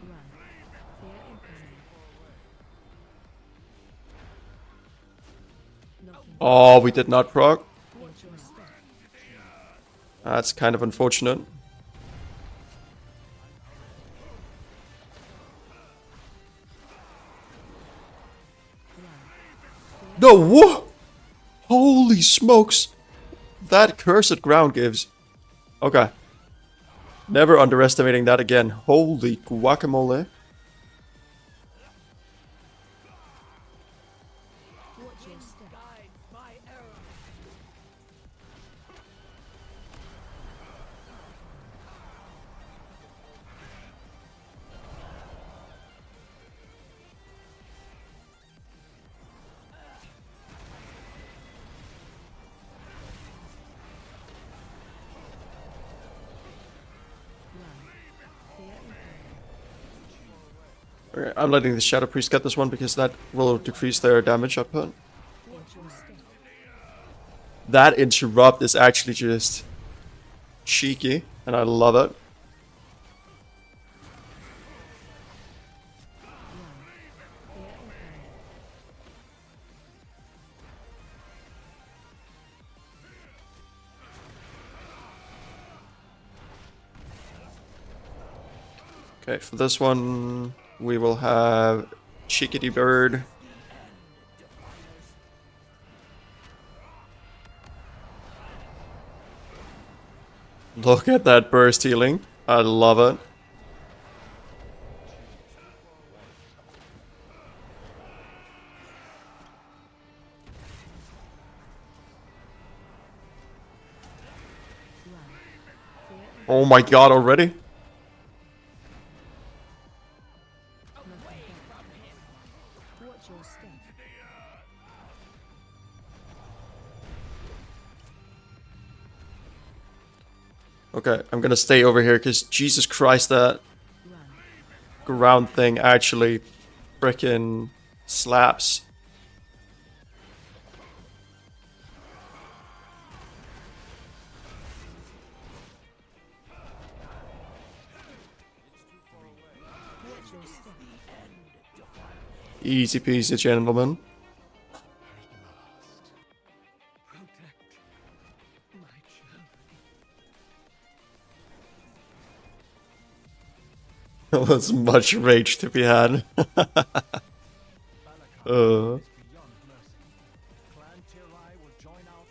[SPEAKER 5] Run. Fear incoming. Knocking.
[SPEAKER 2] Oh, we did not proc.
[SPEAKER 5] Watch your step.
[SPEAKER 2] That's kind of unfortunate. No, whoa! Holy smokes! That cursed ground gives. Okay. Never underestimating that again. Holy guacamole.
[SPEAKER 5] Watch your step. Run. Fear incoming.
[SPEAKER 2] Okay, I'm letting the Shadow Priest get this one because that will decrease their damage output.
[SPEAKER 5] Watch your step.
[SPEAKER 2] That interrupt is actually just cheeky, and I love it.
[SPEAKER 5] Fear incoming.
[SPEAKER 2] Okay, for this one, we will have Chickadee Bird. Look at that burst healing. I love it.
[SPEAKER 5] Run. Fear incoming.
[SPEAKER 2] Oh my god, already?
[SPEAKER 5] Knocking back. Watch your step.
[SPEAKER 2] Okay, I'm gonna stay over here because Jesus Christ, that
[SPEAKER 5] Run.
[SPEAKER 2] ground thing actually frickin' slaps.
[SPEAKER 5] Watch your step.
[SPEAKER 2] Easy peasy, gentlemen. There was much rage to be had.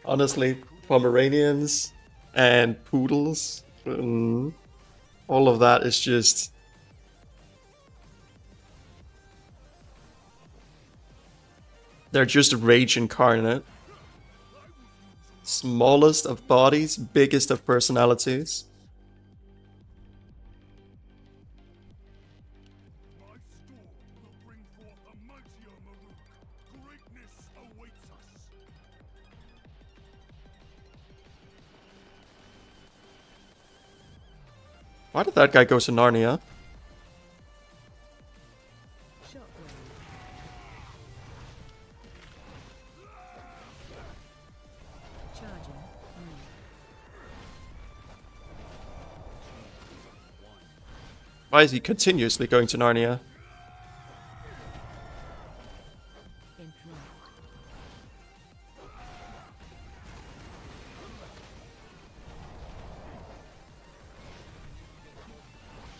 [SPEAKER 2] Honestly, Pomeranians and Poodles, all of that is just... They're just rage incarnate. Smallest of bodies, biggest of personalities.
[SPEAKER 4] My storm will bring forth a mightier Maruk. Greatness awaits us.
[SPEAKER 2] Why did that guy go to Narnia?
[SPEAKER 5] Shockwave. Charging. Move.
[SPEAKER 2] Why is he continuously going to Narnia?
[SPEAKER 5] Interrupt.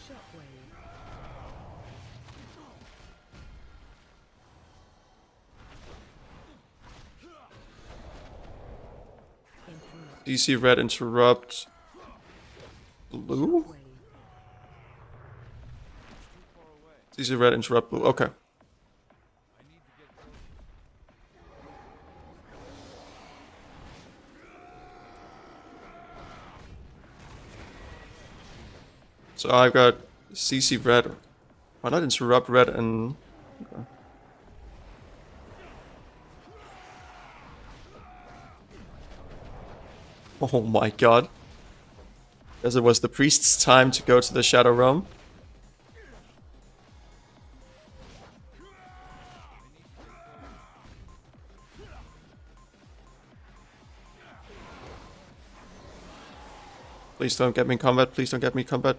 [SPEAKER 5] Shockwave. Interrupt.
[SPEAKER 2] DC red interrupt. Blue?
[SPEAKER 5] Wave.
[SPEAKER 2] DC red interrupt blue. Okay. So I've got CC red. Why not interrupt red and... Okay. Oh my god. As it was the priest's time to go to the Shadow Realm. Please don't get me in combat, please don't get me in combat.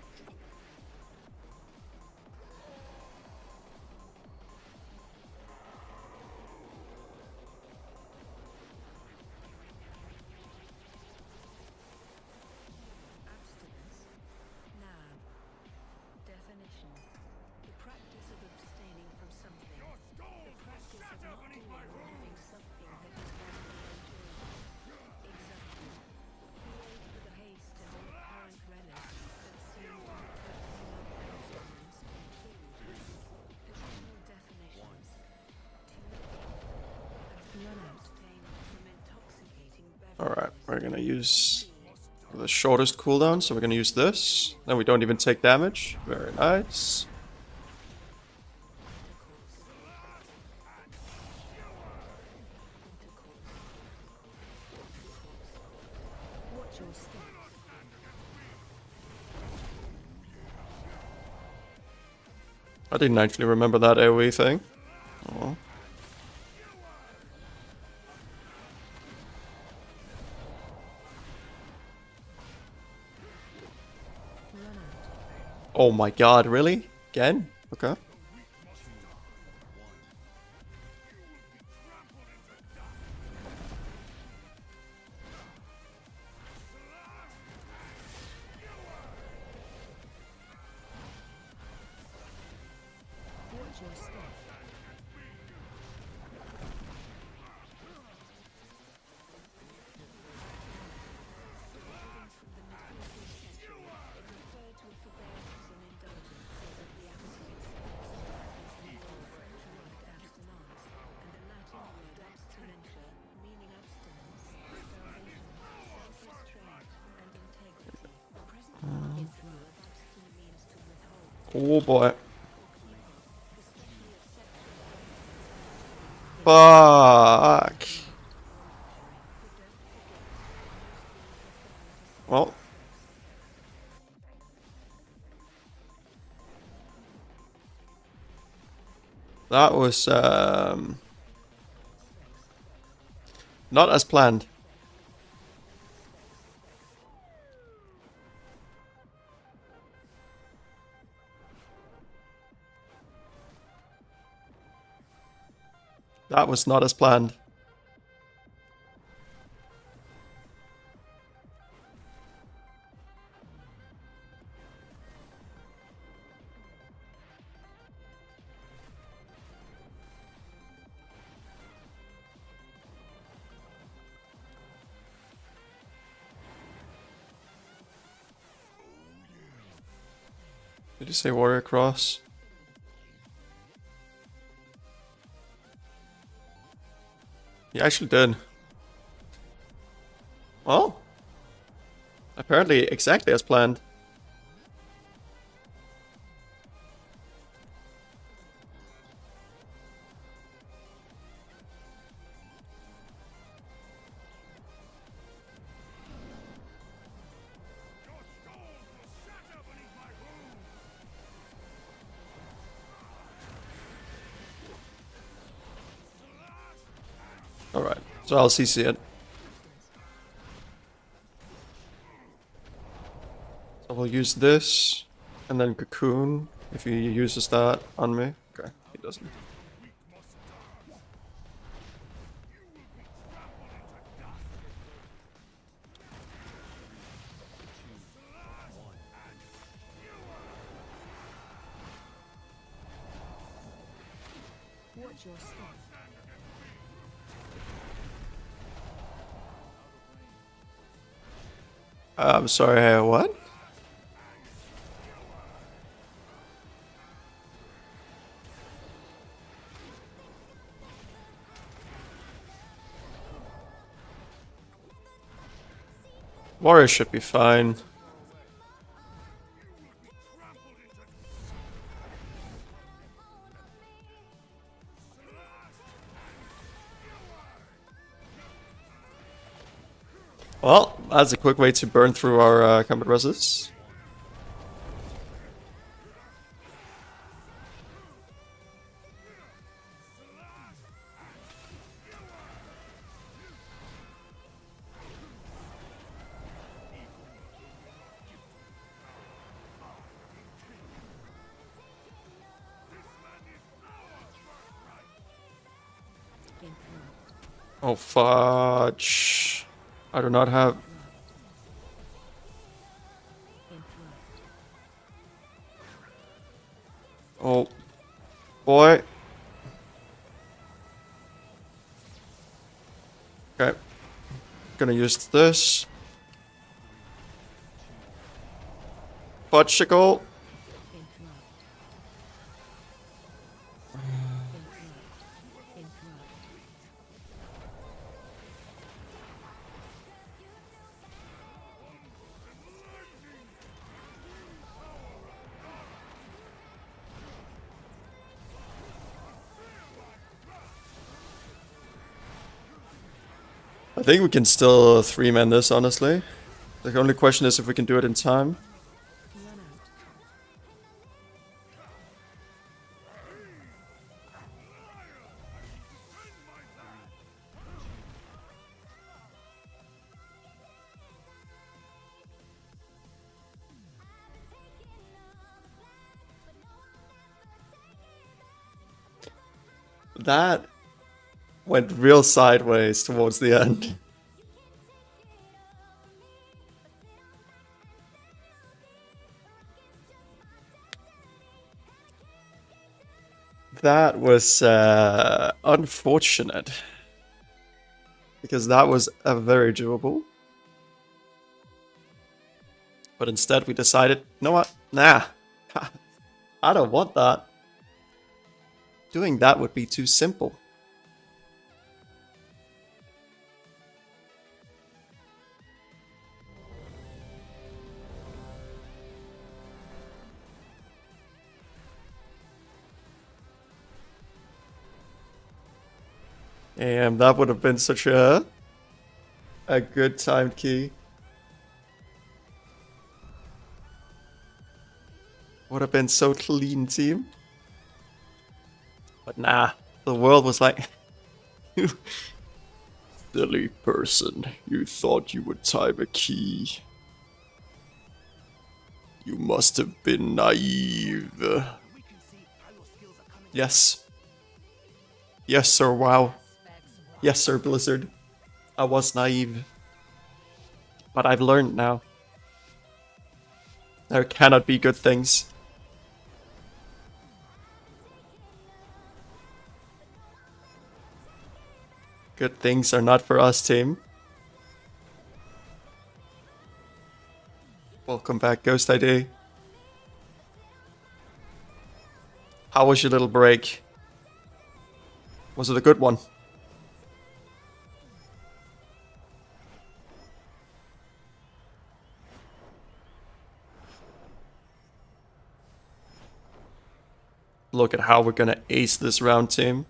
[SPEAKER 1] Abstinence. Noun. Definition. The practice of abstaining from something. The practice of not doing or having something that is wanted or enjoyable. Example. Create with a haste and an apparent relish that seems to be purposing out abstinence include. Additional definitions.
[SPEAKER 5] Run out.
[SPEAKER 1] Abstain from intoxicating
[SPEAKER 2] Alright,
[SPEAKER 1] beverages.
[SPEAKER 2] we're gonna use the shortest cooldown, so we're gonna use this. Then we don't even take damage. Very nice.
[SPEAKER 5] Watch your step.
[SPEAKER 2] I didn't actually remember that AoE thing. Oh.
[SPEAKER 5] Run out.
[SPEAKER 2] Oh my god, really? Again? Okay.
[SPEAKER 5] Watch your step.
[SPEAKER 2] Oh boy. Fuck. Well, That was not as planned. That was not as planned. Did you say warrior cross? He actually did. Well, apparently exactly as planned. Alright, so I'll CC it. So we'll use this, and then Cocoon, if he uses that on me. Okay, he doesn't.
[SPEAKER 5] Watch your step.
[SPEAKER 2] I'm sorry, what? Warrior should be fine. Well, that's a quick way to burn through our combat resist. Oh fudge. I do not have... Oh boy. Okay. Gonna use this. Fudgicle. I think we can still 3-man this, honestly. The only question is if we can do it in time.
[SPEAKER 5] Run out.
[SPEAKER 2] That went real sideways towards the end. That was unfortunate. Because that was a very doable. But instead we decided, you know what? Nah. I don't want that. Doing that would be too simple. And that would have been such a good timed key. Would have been so clean, team. But nah, the world was like, you silly person, you thought you would time a key. You must have been naive. Yes. Yes, sir, wow. Yes, sir, Blizzard. I was naive. But I've learned now. There cannot be good things. Good things are not for us, team. Welcome back, Ghost ID. How was your little break? Was it a good one? Look at how we're gonna ace this round, team.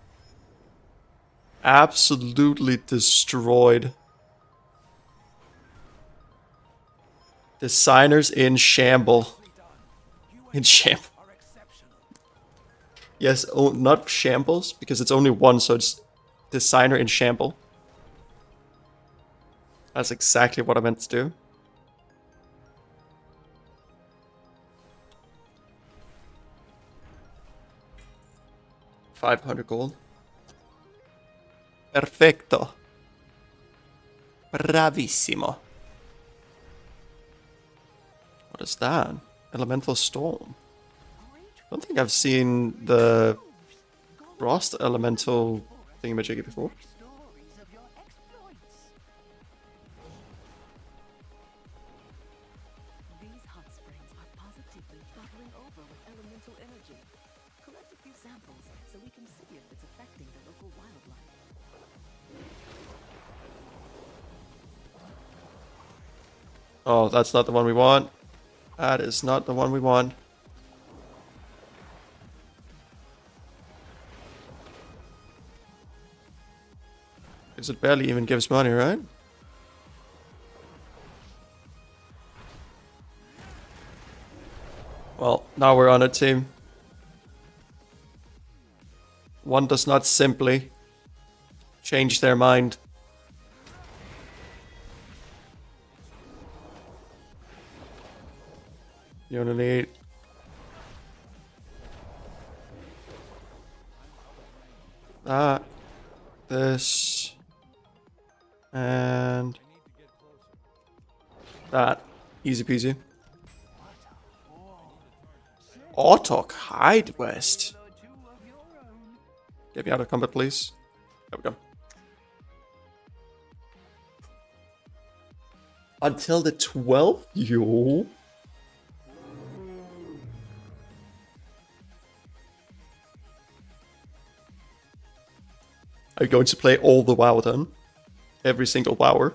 [SPEAKER 2] Absolutely destroyed. Designers in shamble. In shamble. Yes, oh, not shambles, because it's only one, so it's designer in shamble. That's exactly what I meant to do. $500 gold. Perfecto. Bravissimo. What is that? Elemental Storm. I don't think I've seen the Frost Elemental thingamajiggy before.
[SPEAKER 3] These hot springs are positively bubbling over with elemental energy. Collect a few samples so we can see if it's affecting the local wildlife.
[SPEAKER 2] Oh, that's not the one we want. That is not the one we want. Because it barely even gives money, right? Well, now we're on a team. One does not simply change their mind. You only need that, this, and that. Easy peasy. Autok Hide West. Get me out of combat, please. There we go. Until the 12th? Yo. Are you going to play all the WoW then? Every single WoWer?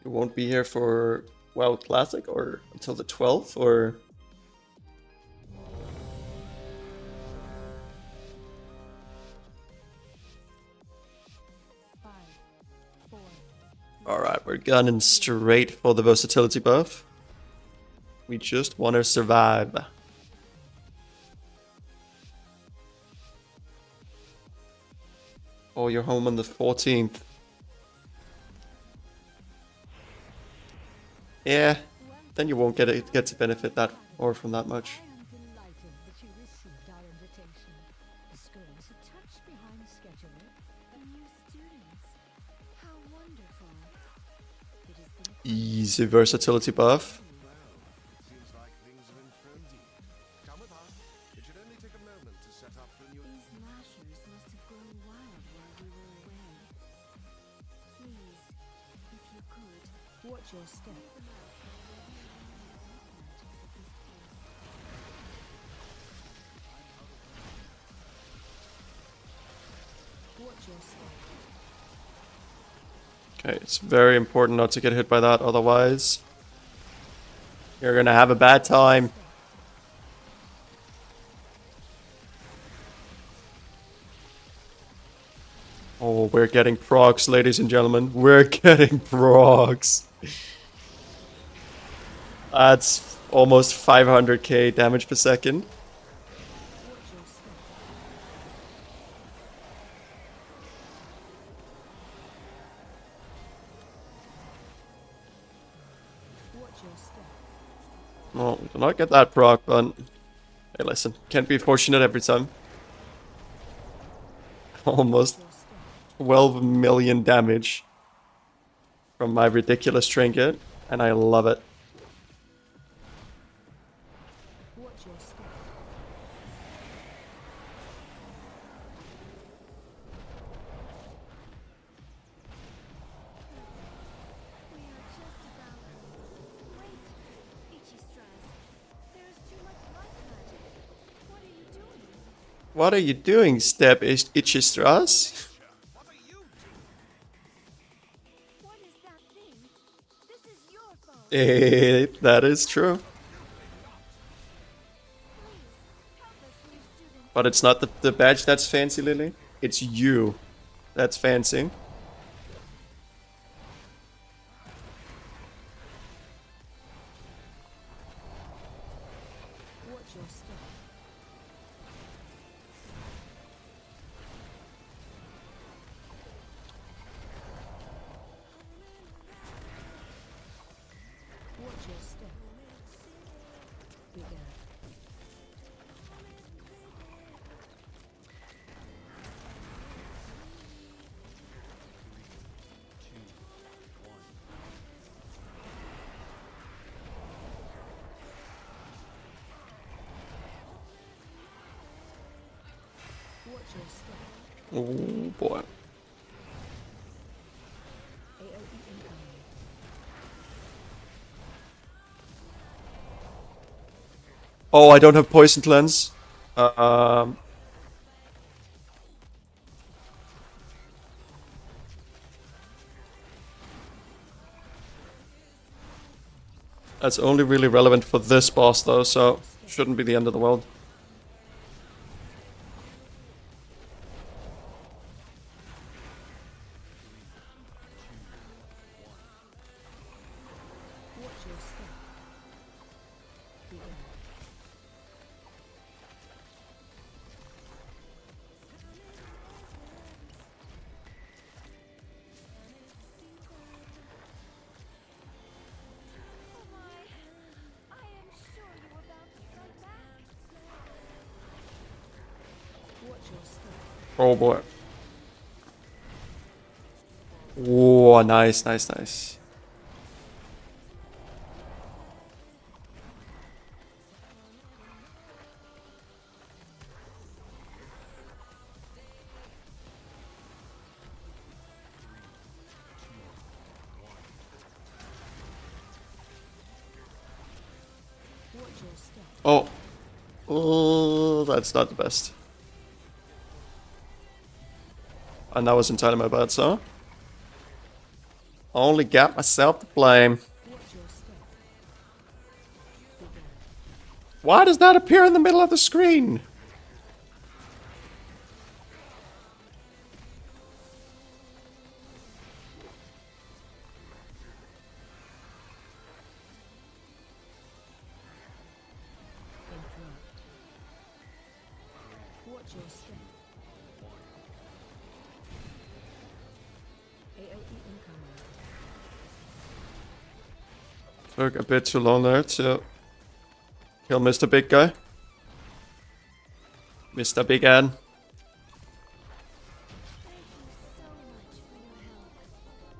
[SPEAKER 2] You won't be here for WoW Classic or until the 12th, or? Alright, we're gunning straight for the versatility buff. We just want to survive. Oh, you're home on the 14th. Yeah, then you won't get to benefit that or from that much.
[SPEAKER 5] I am delighted that you received our invitation. The school is a touch behind schedule. And new students. How
[SPEAKER 2] Easy versatility buff.
[SPEAKER 6] Seems like things have infirmed deep. Come with us. It should only take a moment to set up for a new...
[SPEAKER 7] These lashers must have grown wild while we were away. Please, if you could.
[SPEAKER 5] Watch your step. Watch your step.
[SPEAKER 2] Okay, it's very important not to get hit by that, otherwise you're gonna have a bad time. Oh, we're getting procs, ladies and gentlemen. We're getting procs. That's almost 500k damage per second. No, we do not get that proc, but hey, listen, can't be fortunate every time. Almost 12 million damage from my ridiculous trinket, and I love it.
[SPEAKER 5] Watch your step.
[SPEAKER 7] We are just about... Wait, Ichistra's. There is too much life magic. What are you doing?
[SPEAKER 2] What are you doing, Step Ichistras?
[SPEAKER 7] What is that thing? This is your fault.
[SPEAKER 2] That is true.
[SPEAKER 7] Please, help us, new student.
[SPEAKER 2] But it's not the badge that's fancy, Lily. It's you that's fancy.
[SPEAKER 5] Watch your step. Watch your step. Bigger. Watch your step.
[SPEAKER 2] Oh boy.
[SPEAKER 5] AoE incoming.
[SPEAKER 2] Oh, I don't have poison cleanse. That's only really relevant for this boss though, so shouldn't be the end of the world.
[SPEAKER 5] Watch your step. Bigger.
[SPEAKER 7] Oh my. I am sure you were about to strike back.
[SPEAKER 5] Watch your step.
[SPEAKER 2] Oh boy. Oh, nice, nice, nice.
[SPEAKER 5] Watch your step.
[SPEAKER 2] Oh. Oh, that's not the best. And that was entirely my bad, so. Only got myself to blame.
[SPEAKER 5] Watch your step. Bigger.
[SPEAKER 2] Why does that appear in the middle of the screen?
[SPEAKER 5] Interrupt. Watch your step. AoE incoming.
[SPEAKER 2] Took a bit too long there to kill Mr. Big Guy. Mr. Big Ad.
[SPEAKER 7] Thank you so much for your help.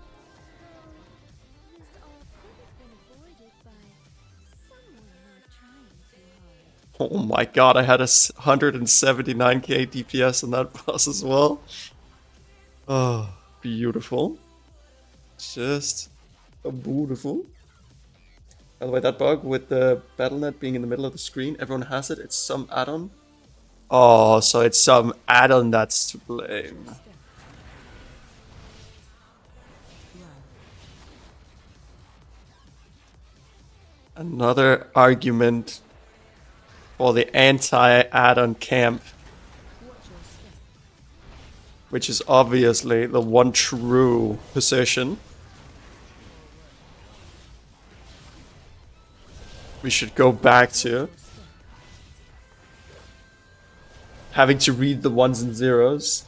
[SPEAKER 2] my god, I had a 179k DPS on that boss as well. Oh, beautiful. Just beautiful. By the way, that bug with the BattleNet being in the middle of the screen, everyone has it. It's some add-on. Oh, so it's some add-on that's to blame. Another argument for the anti-add-on camp. Which is obviously the one true position. We should go back to having to read the ones and zeros.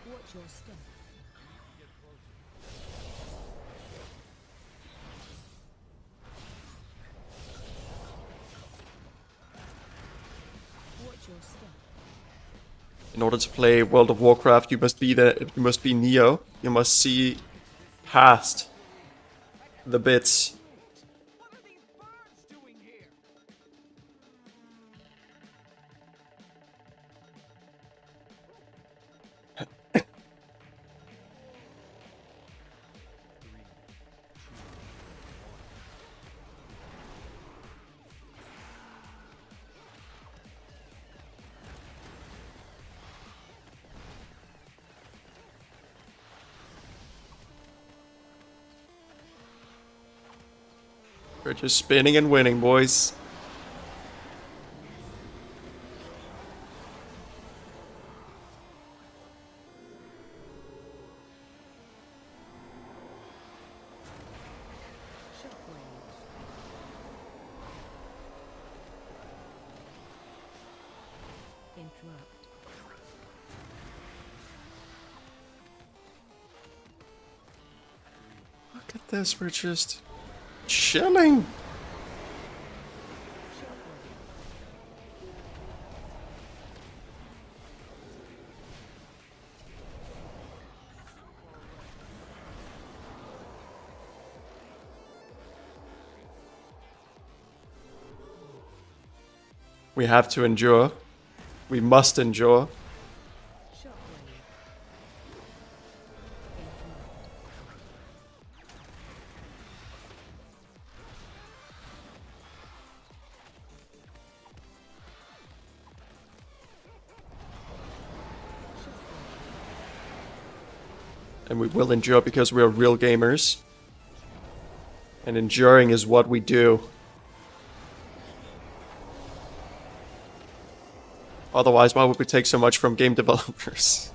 [SPEAKER 5] Watch your step. Watch your step.
[SPEAKER 2] In order to play World of Warcraft, you must be Neo. You must see past the bits.
[SPEAKER 6] What are these birds doing here?
[SPEAKER 2] We're just spinning and winning, boys.
[SPEAKER 5] Interrupt.
[SPEAKER 2] Look at this, we're just chilling. We have to endure. We must endure. And we will endure because we are real gamers. And enduring is what we do. Otherwise, why would we take so much from game developers?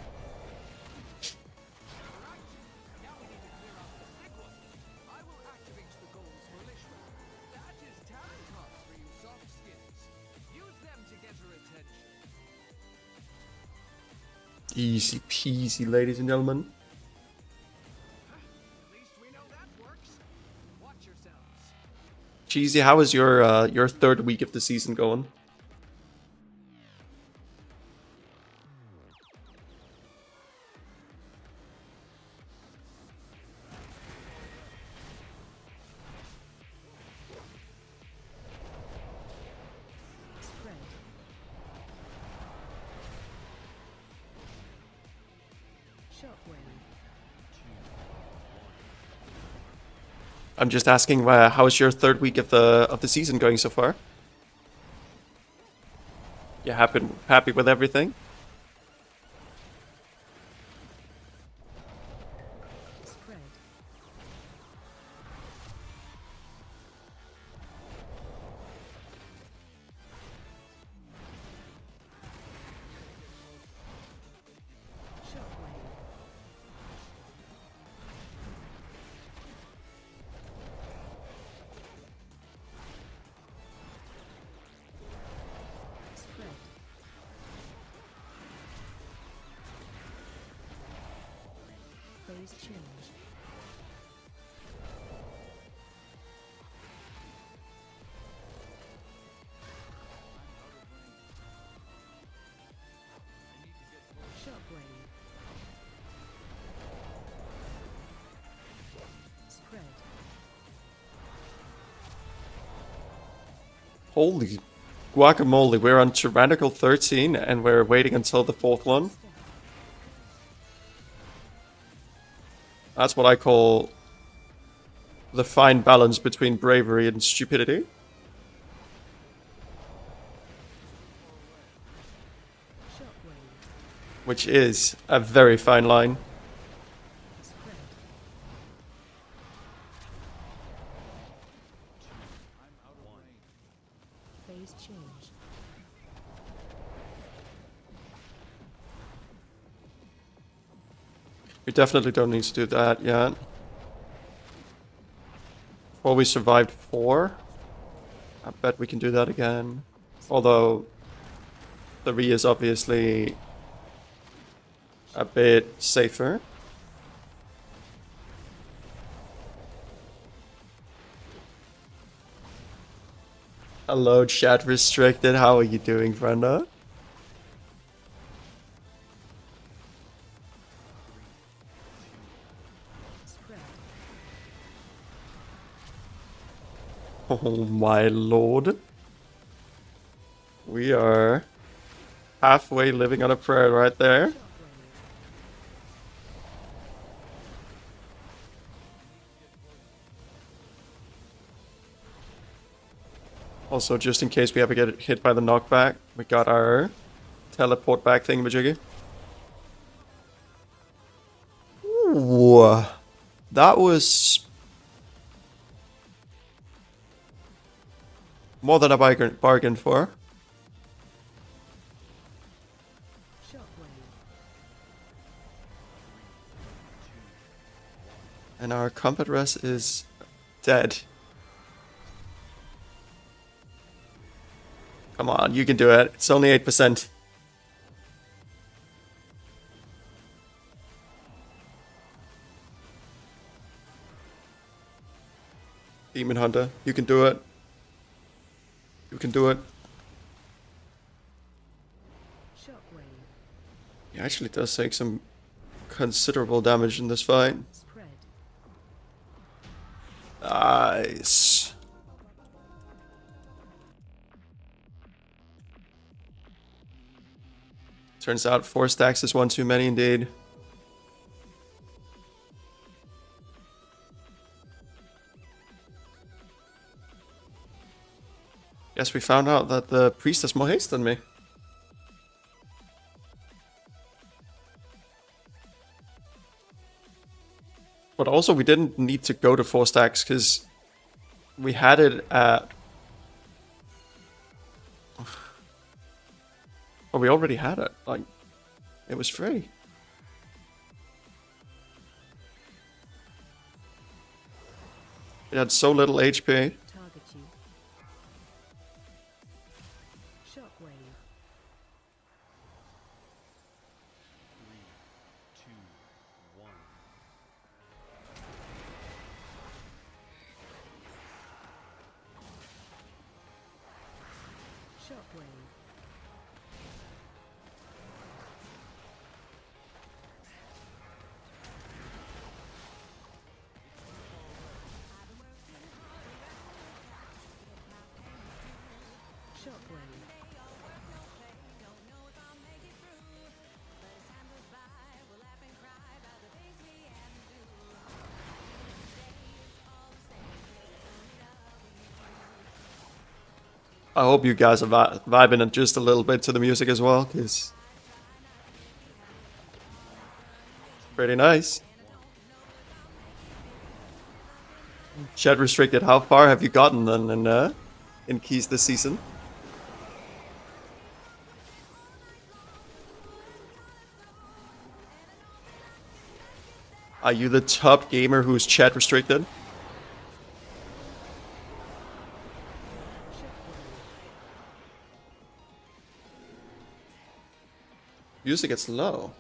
[SPEAKER 6] I will activate the goals militia. That is talent cards for you soft skins. Use them to get her attention.
[SPEAKER 2] Easy peasy, ladies and gentlemen.
[SPEAKER 6] At least we know that works. Watch yourselves.
[SPEAKER 2] Cheesy, how is your third week of the season going?
[SPEAKER 5] Spread. Shockwave.
[SPEAKER 2] I'm just asking, how is your third week of the season going so far? You happy with everything?
[SPEAKER 5] Spread. Shockwave. Spread. Phase change. Shockwave. Spread.
[SPEAKER 2] Holy guacamole, we're on Tyrannical 13 and we're waiting until the 4th one. That's what I call the fine balance between bravery and stupidity.
[SPEAKER 5] Shockwave.
[SPEAKER 2] Which is a very fine line.
[SPEAKER 5] Spread. Phase change.
[SPEAKER 2] We definitely don't need to do that yet. Before we survived 4, I bet we can do that again. Although 3 is obviously a bit safer. Hello, chat restricted. How are you doing, Brenda?
[SPEAKER 5] Spread.
[SPEAKER 2] Oh my lord. We are halfway living on a prayer right there.
[SPEAKER 5] Shockwave.
[SPEAKER 2] Also, just in case we ever get hit by the knockback, we got our teleport back thingamajiggy. Ooh, that was more than I bargained for.
[SPEAKER 5] Shockwave.
[SPEAKER 2] And our combat rest is dead. Come on, you can do it. It's only 8%. Demon Hunter, you can do it. You can do it.
[SPEAKER 5] Shockwave.
[SPEAKER 2] He actually does take some considerable damage in this fight.
[SPEAKER 5] Spread.
[SPEAKER 2] Nice. Turns out 4 stacks is one too many indeed. Guess we found out that the priest has more haste than me. But also we didn't need to go to 4 stacks because we had it at... Oh, we already had it. Like, it was free. It had so little HP.
[SPEAKER 5] Target you. Shockwave. Shockwave. Shockwave.
[SPEAKER 2] I hope you guys are vibing it just a little bit to the music as well, because pretty nice. Chat restricted, how far have you gotten then in keys this season? Are you the top gamer who's chat restricted? Music gets low.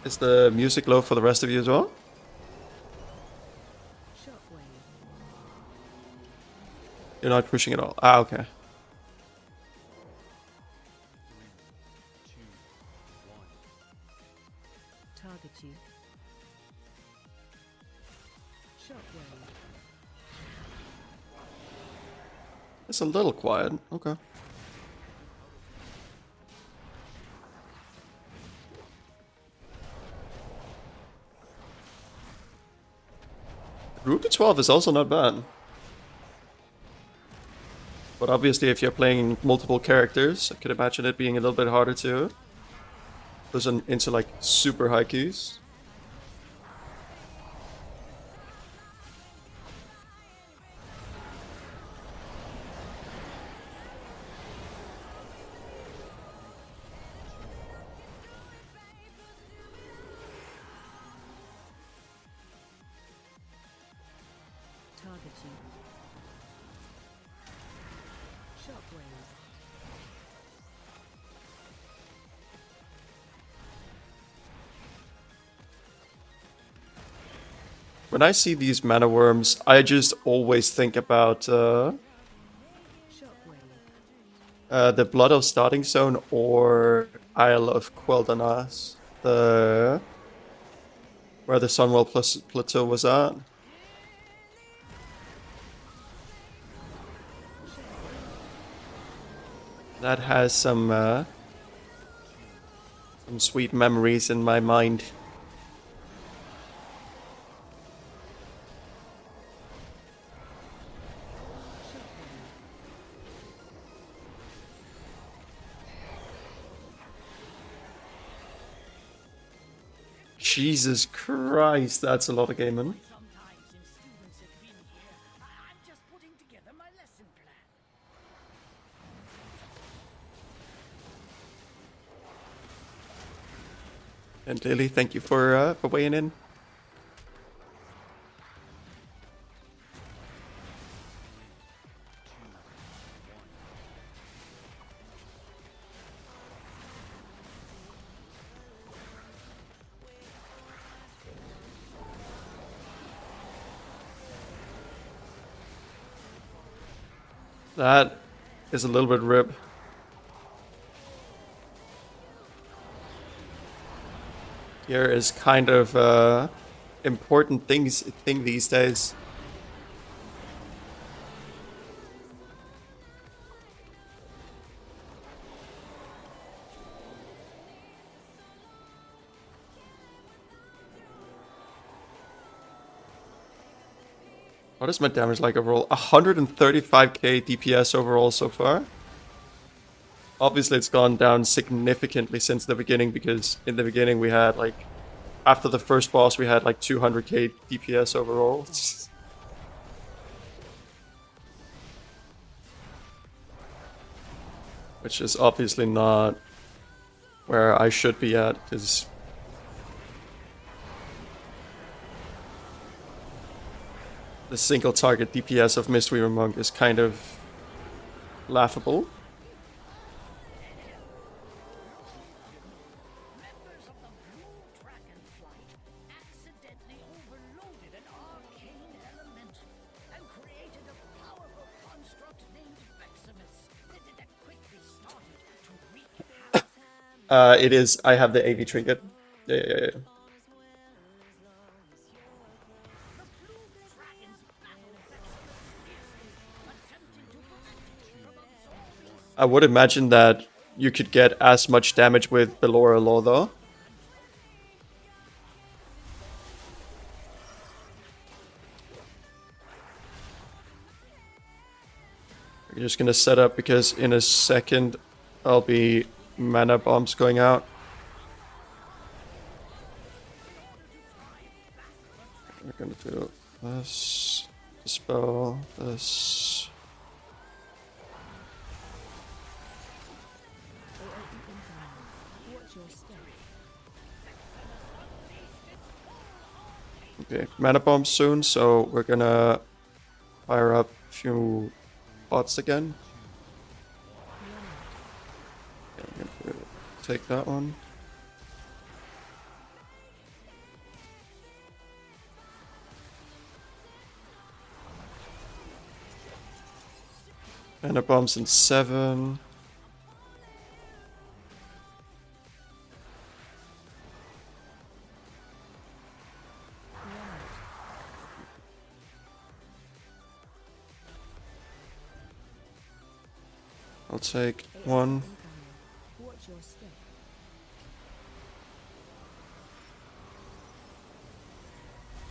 [SPEAKER 2] Is the music low for the rest of you as well?
[SPEAKER 5] Shockwave.
[SPEAKER 2] You're not pushing it all. Ah, okay.
[SPEAKER 5] Target you. Shockwave.
[SPEAKER 2] It's a little quiet. Okay. Rupee 12 is also not bad. But obviously if you're playing multiple characters, I could imagine it being a little bit harder to push into like super high keys.
[SPEAKER 5] Target you. Shockwave.
[SPEAKER 2] When I see these mana worms, I just always think about
[SPEAKER 5] Shockwave.
[SPEAKER 2] the Blood of Starting Zone or Isle of Quel'Danas, the where the Sunwell plus Plateau was at. That has some sweet memories in my mind. Jesus Christ, that's a lot of gaming.
[SPEAKER 3] Sometimes in students have been here. I'm just putting together my lesson plan.
[SPEAKER 2] And Lily, thank you for weighing in. That is a little bit rip. Here is kind of important thing these days. What is my damage like overall? 135k DPS overall so far. Obviously it's gone down significantly since the beginning, because in the beginning we had like, after the first boss we had like 200k DPS overall. Which is obviously not where I should be at, because the single target DPS of Mistweaver Monk is kind of laughable.
[SPEAKER 3] Members of the Blue Dragon Flight accidentally overloaded an arcane elemental and created a powerful construct named Veximus that quickly started to wreak havoc.
[SPEAKER 2] It is. I have the AV trinket. Yeah.
[SPEAKER 3] The Blue Dragons battled Veximus fiercely, attempting to prevent it from absorbing
[SPEAKER 2] I would imagine that you could get as much damage with Belora Law though. We're just gonna set up because in a second I'll be mana bombs going out. We're gonna do this, dispel this.
[SPEAKER 5] Watch your step.
[SPEAKER 2] Okay, mana bomb soon, so we're gonna fire up a few bots again. Okay, I'm gonna take that one. Mana bombs in 7. I'll take one.
[SPEAKER 5] Watch your step.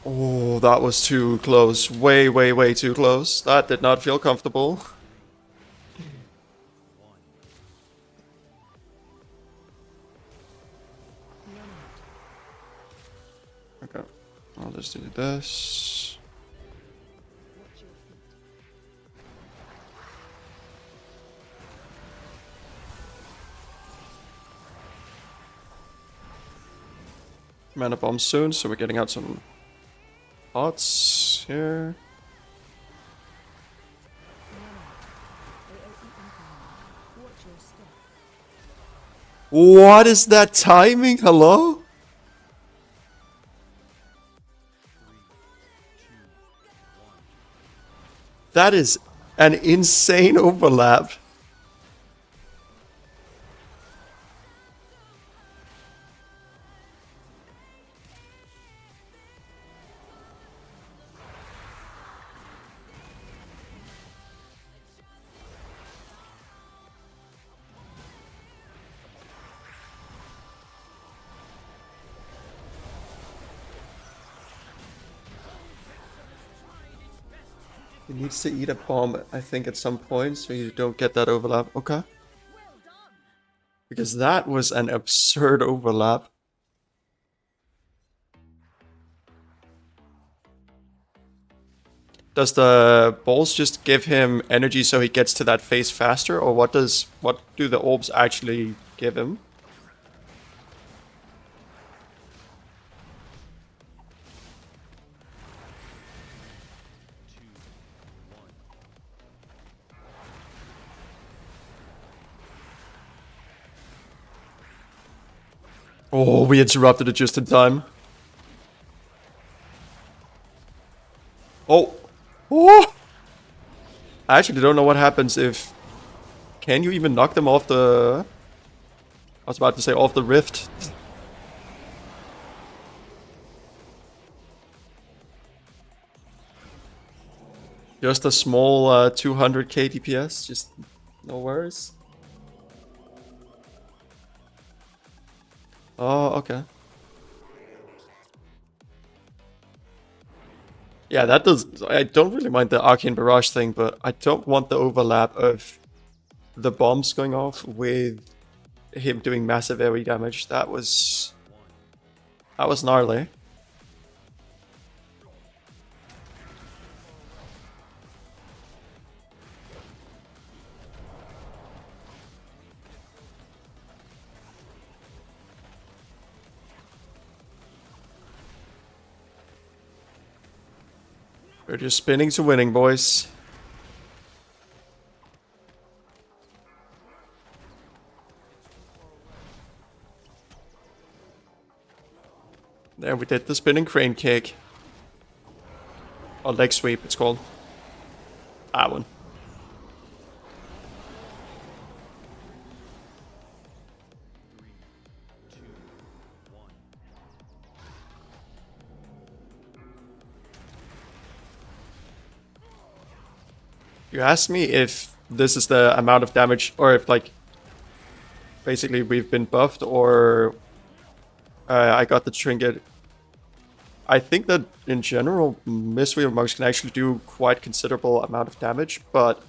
[SPEAKER 2] Oh, that was too close. Way, way, way too close. That did not feel comfortable. Okay, I'll just do this.
[SPEAKER 5] Watch your feet.
[SPEAKER 2] Mana bomb soon, so we're getting out some pots here.
[SPEAKER 5] Watch your step.
[SPEAKER 2] What is that timing? Hello? That is an insane overlap. He needs to eat a bomb, I think, at some point, so you don't get that overlap. Okay. Because that was an absurd overlap. Does the balls just give him energy so he gets to that phase faster, or what do the orbs actually give him? Oh, we interrupted it just in time. Oh! Oh! I actually don't know what happens if... Can you even knock them off the... I was about to say off the rift. Just a small 200k DPS, just no worries. Oh, okay. Yeah, that does... I don't really mind the Arcane Barrage thing, but I don't want the overlap of the bombs going off with him doing massive AoE damage. That was gnarly. We're just spinning to winning, boys. There we did the spinning crane kick. Or leg sweep, it's called. That one. You asked me if this is the amount of damage, or if, like, basically we've been buffed, or I got the trinket. I think that in general, Mistweaver monks can actually do quite considerable amount of damage, but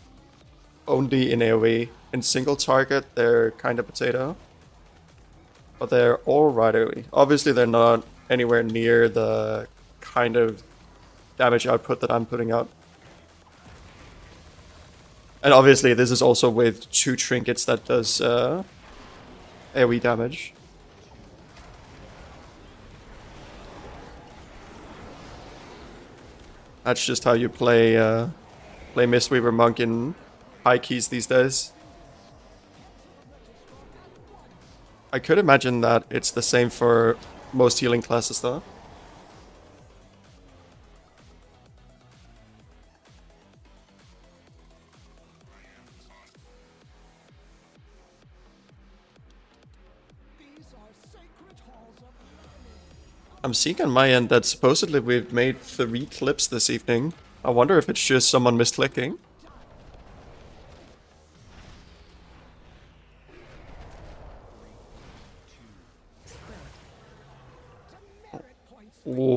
[SPEAKER 2] only in AoE. In single target, they're kind of potato. But they're alright AoE. Obviously, they're not anywhere near the kind of damage output that I'm putting out. And obviously, this is also with 2 trinkets that does AoE damage. That's just how you play Mistweaver Monk in high keys these days. I could imagine that it's the same for most healing classes though. I'm seeing on my end that supposedly we've made 3 clips this evening. I wonder if it's just someone misclicking.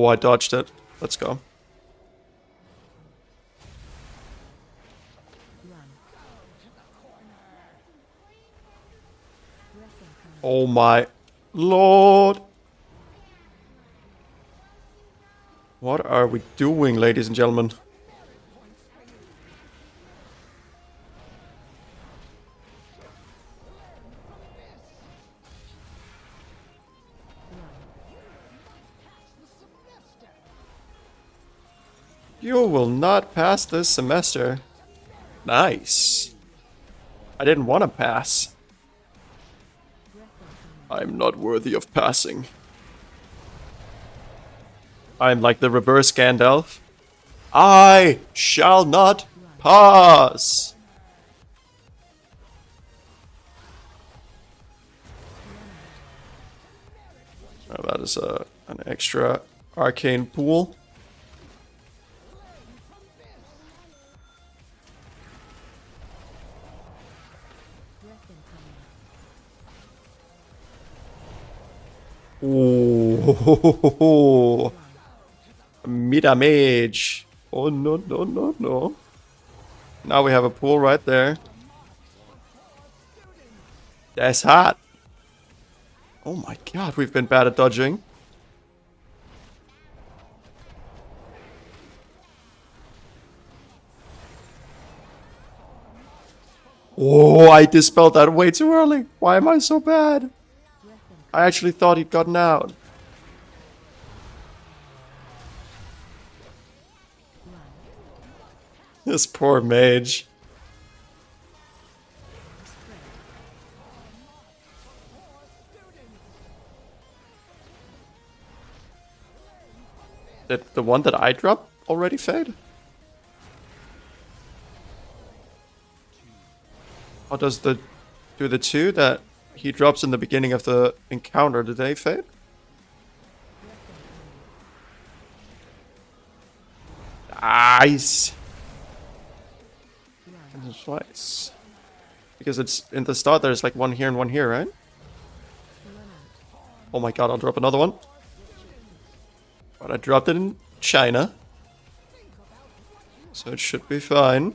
[SPEAKER 2] Oh, I dodged it. Let's go.
[SPEAKER 5] Run. Breath incoming.
[SPEAKER 2] Oh my lord. What are we doing, ladies and gentlemen? You will not pass this semester. Nice. I didn't want to pass. I'm not worthy of passing. I'm like the reverse Gandalf. I shall not pass. Oh, that is an extra arcane pool.
[SPEAKER 5] Breath incoming.
[SPEAKER 2] Ooh. Meta mage. Oh no no no no. Now we have a pool right there. That's hot. Oh my god, we've been bad at dodging. Oh, I dispelled that way too early. Why am I so bad? I actually thought he'd gotten out. This poor mage. Did the one that I dropped already fade? Or do the two that he drops in the beginning of the encounter, do they fade? Nice. Twice. Because it's in the start there's like one here and one here, right? Oh my god, I'll drop another one. But I dropped it in China. So it should be fine.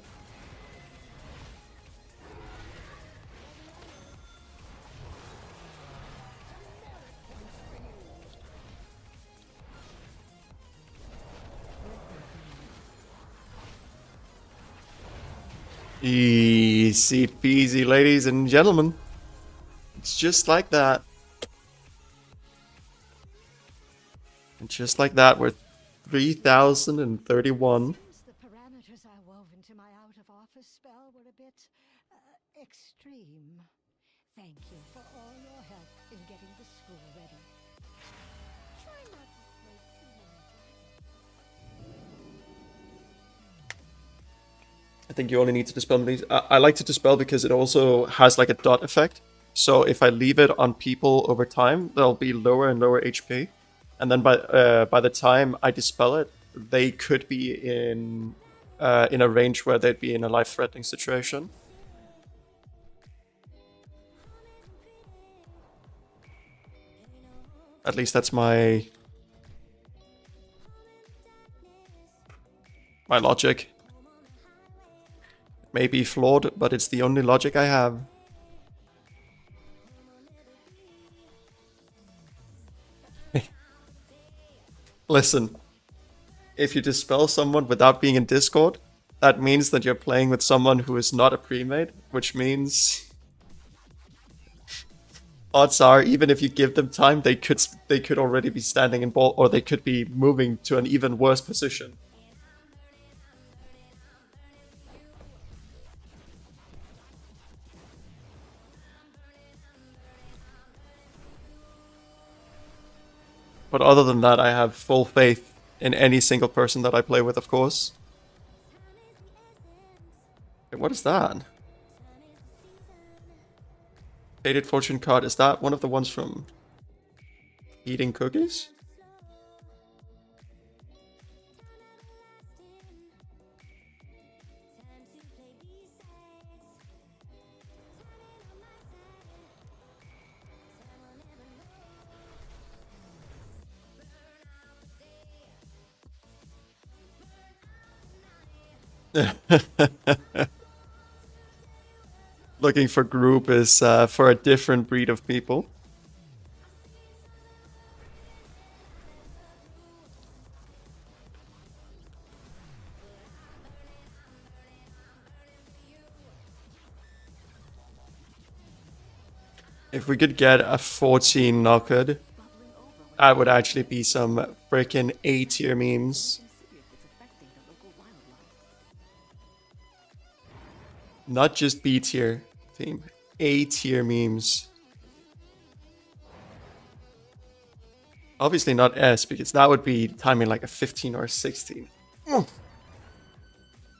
[SPEAKER 2] Easy peasy, ladies and gentlemen. It's just like that. And just like that, we're 3,031.
[SPEAKER 8] The parameters I wove into my out-of-office spell were a bit extreme. Thank you for all your help in getting the school ready. Try not to slay too many dragons.
[SPEAKER 2] I think you only need to dispel these. I like to dispel because it also has like a dot effect. So if I leave it on people over time, they'll be lower and lower HP. And then by the time I dispel it, they could be in a range where they'd be in a life-threatening situation. At least that's my logic. May be flawed, but it's the only logic I have. Listen, if you dispel someone without being in Discord, that means that you're playing with someone who is not a pre-made, which means odds are, even if you give them time, they could already be standing in ball, or they could be moving to an even worse position. But other than that, I have full faith in any single person that I play with, of course. Wait, what is that? Faded Fortune card, is that one of the ones from eating cookies? Looking for group is for a different breed of people. If we could get a 14 knockout, that would actually be some freaking A tier memes. Not just B tier theme, A tier memes. Obviously not S, because that would be timing like a 15 or a 16.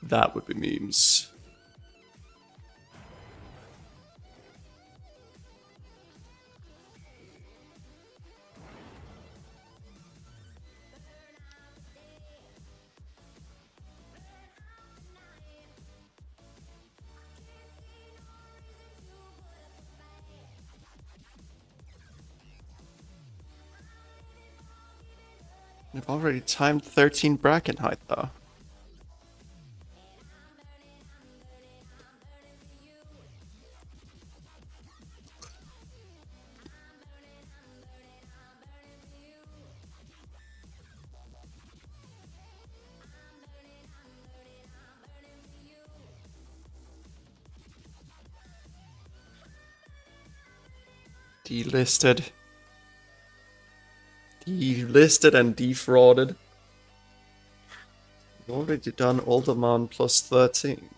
[SPEAKER 2] That would be memes. I've already timed 13 bracket height though. Delisted. Delisted and defrauded. We've already done Alderman plus 13.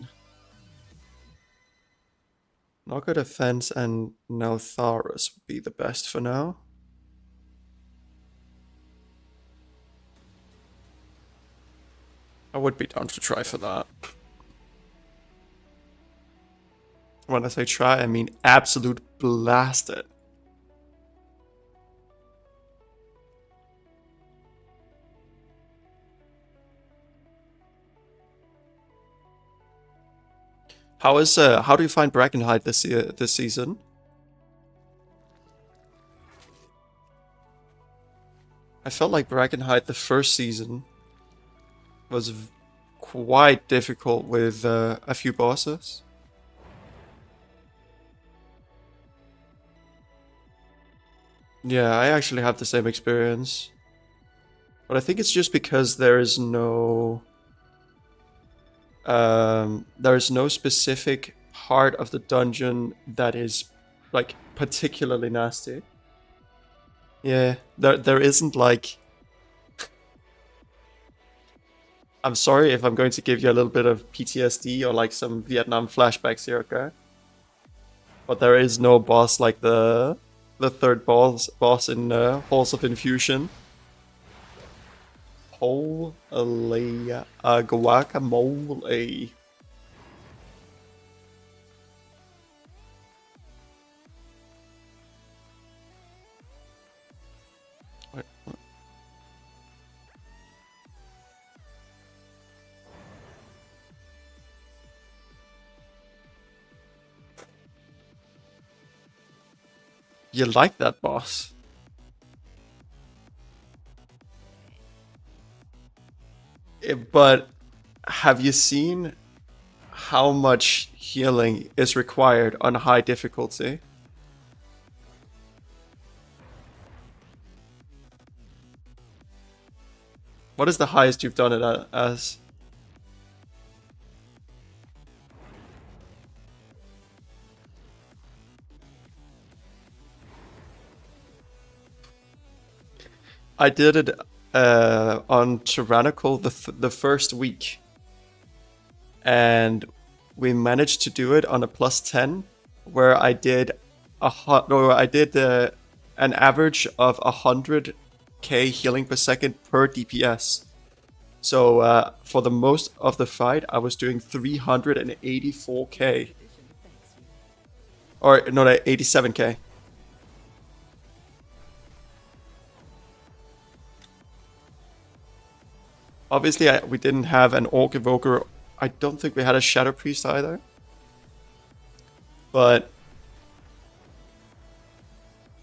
[SPEAKER 2] Naga Defense and Neltharus would be the best for now. I would be down to try for that. When I say try, I mean absolute blast it. How do you find Brackenhide this season? I felt like Brackenhide the first season was quite difficult with a few bosses. Yeah, I actually have the same experience. But I think it's just because there is no specific part of the dungeon that is like particularly nasty. Yeah, there isn't like I'm sorry if I'm going to give you a little bit of PTSD or like some Vietnam flashbacks here, okay? But there is no boss like the third boss in Halls of Infusion. Holy guacamole. Wait, what? You like that boss? But have you seen how much healing is required on high difficulty? What is the highest you've done it as? I did it on Tyrannical the first week, and we managed to do it on a plus 10, where I did an average of 100k healing per second per DPS. So for the most of the fight, I was doing 384k, or no, 87k. Obviously, we didn't have an Orc Evoker. I don't think we had a Shadow Priest either. But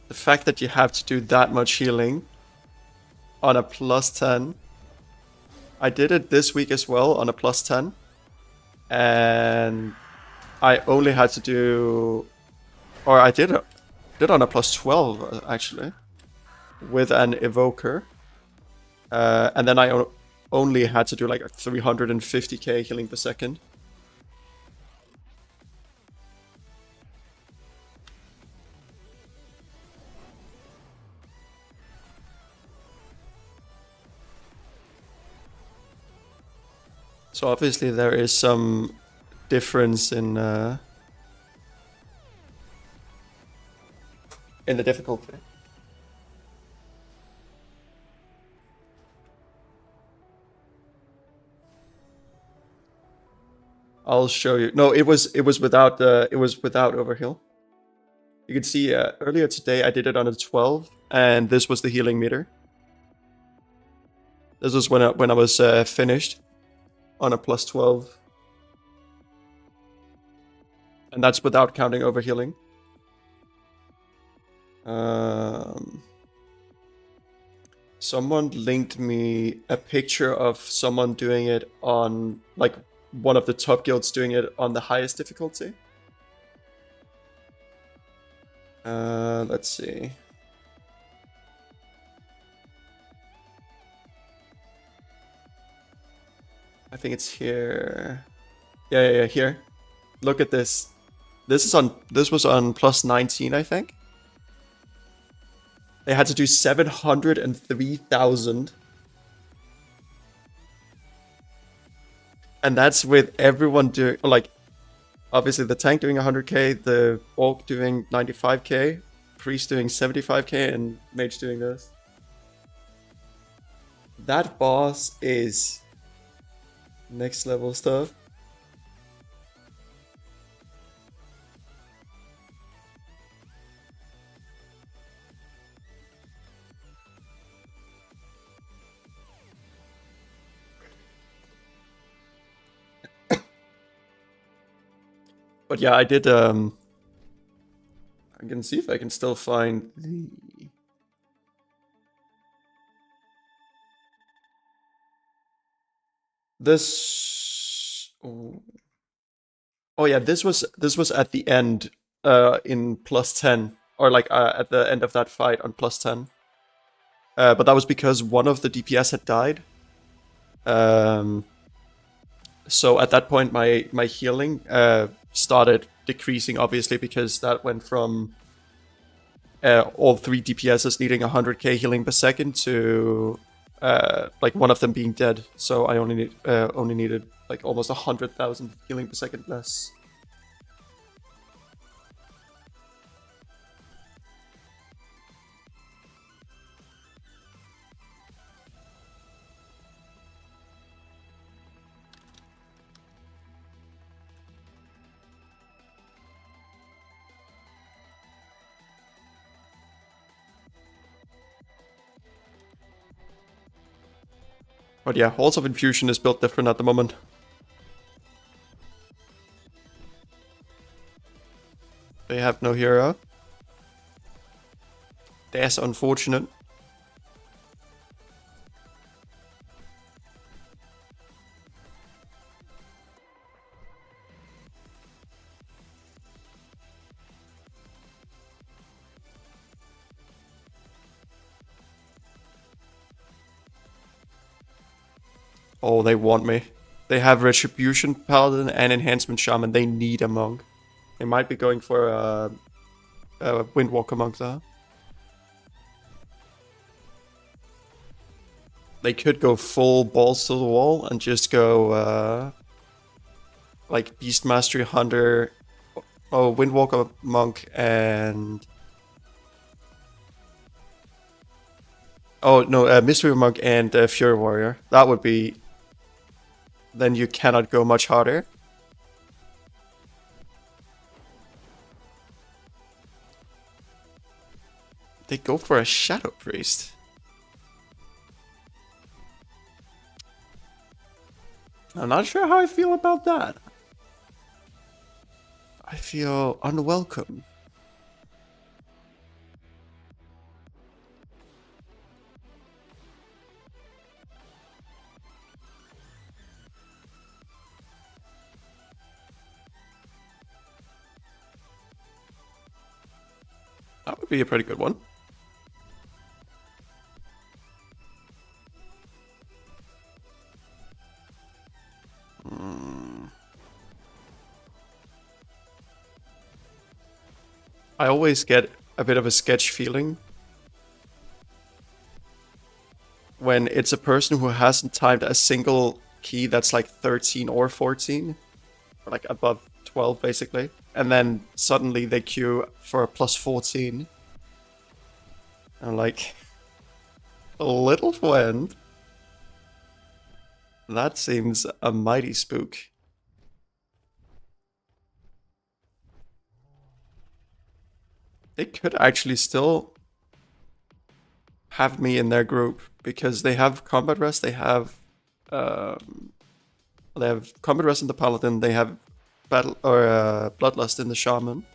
[SPEAKER 2] the fact that you have to do that much healing on a plus 10. I did it this week as well on a plus 10. and I only had to do, or I did on a plus 12 actually, with an evoker, and then I only had to do like 350k healing per second. So obviously there is some difference in the difficulty. I'll show you. No, it was without overheal. You can see earlier today I did it on a 12, and this was the healing meter. This was when I was finished on a plus 12, and that's without counting overhealing. Someone linked me a picture of someone doing it on, like, one of the top guilds doing it on the highest difficulty. Let's see. I think it's here. Yeah, here. Look at this. This was on plus 19, I think. They had to do 703,000. And that's with everyone doing, like, obviously the tank doing 100k, the orc doing 95k, priest doing 75k, and mage doing this. That boss is next level stuff. But yeah, I did, I can see if I can still find the... This... Oh yeah, this was at the end, in plus 10. Or like, at the end of that fight on plus 10. But that was because one of the DPS had died. So at that point, my healing started decreasing, obviously, because that went from all 3 DPSs needing 100k healing per second to like one of them being dead. So I only needed like almost 100,000 healing per second less. But yeah, Halls of Infusion is built different at the moment. They have no hero. That's unfortunate. Oh, they want me. They have Retribution Paladin and Enhancement Shaman. They need a monk. They might be going for a Windwalker monk though. They could go full balls to the wall and just go like Beast Mastery Hunter, Windwalker monk, and Mistweaver monk and Fury Warrior. That would be. Then you cannot go much harder. They go for a Shadow Priest. I'm not sure how I feel about that. I feel unwelcome. Could be a pretty good one. I always get a bit of a sketch feeling when it's a person who hasn't timed a single key that's like 13 or 14, or like above 12 basically, and then suddenly they queue for a plus 14. I'm like, little friend, that seems a mighty spook. They could actually still have me in their group because they have combat rest. They have combat rest in the paladin. They have battle or bloodlust in the shaman.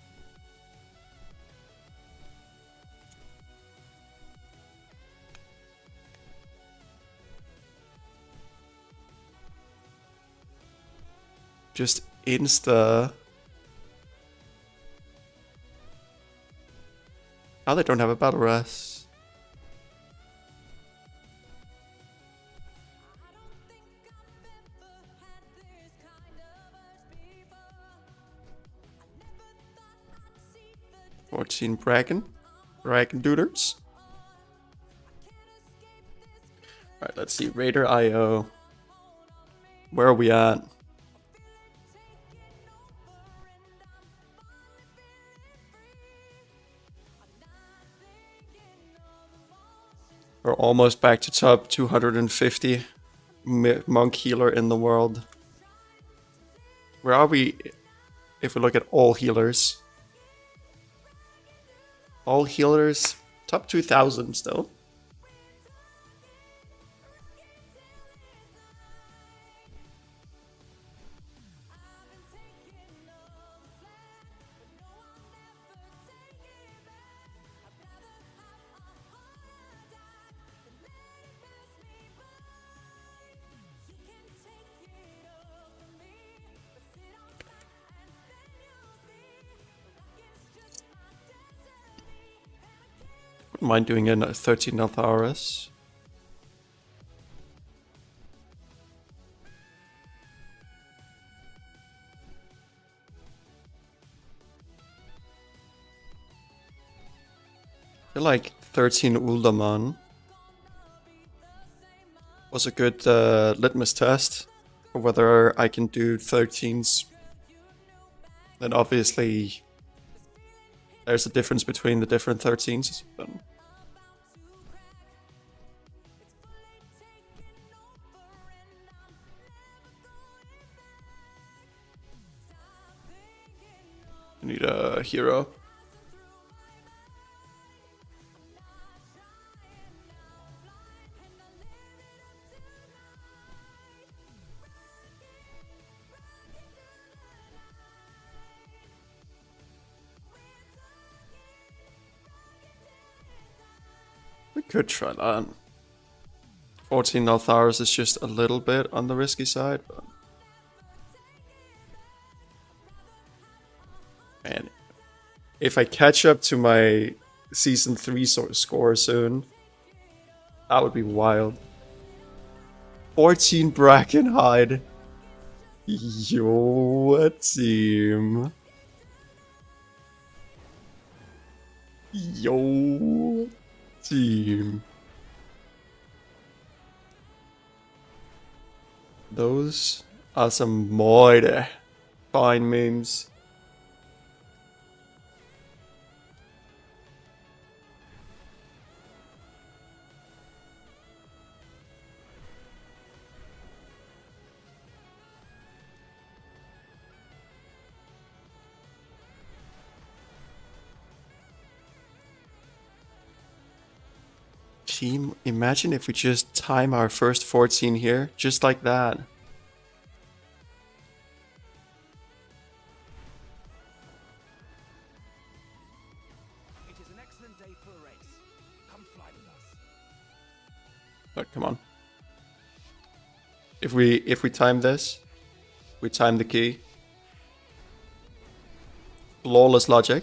[SPEAKER 2] Just insta. Oh, they don't have a battle rest. "14 Bracken Dooders." Alright, let's see. Raider IO. Where are we at? We're almost back to top 250 monk healer in the world. Where are we if we look at all healers? All healers, top 2000 still. Wouldn't mind doing a 13 Althaurus. I feel like 13 Uldaman was a good litmus test for whether I can do 13s. Then obviously there's a difference between the different 13s. But I need a hero. We could try that. 14 Althaurus is just a little bit on the risky side, but... Man, if I catch up to my Season 3 score soon, that would be wild. 14 Brackenhide. Yo, team. Yo, team. Those are some moide fine memes. Team, imagine if we just time our first 14 here, just like that.
[SPEAKER 6] It is an excellent day for a race. Come fly with us.
[SPEAKER 2] But come on. If we time this, we time the key. Flawless logic.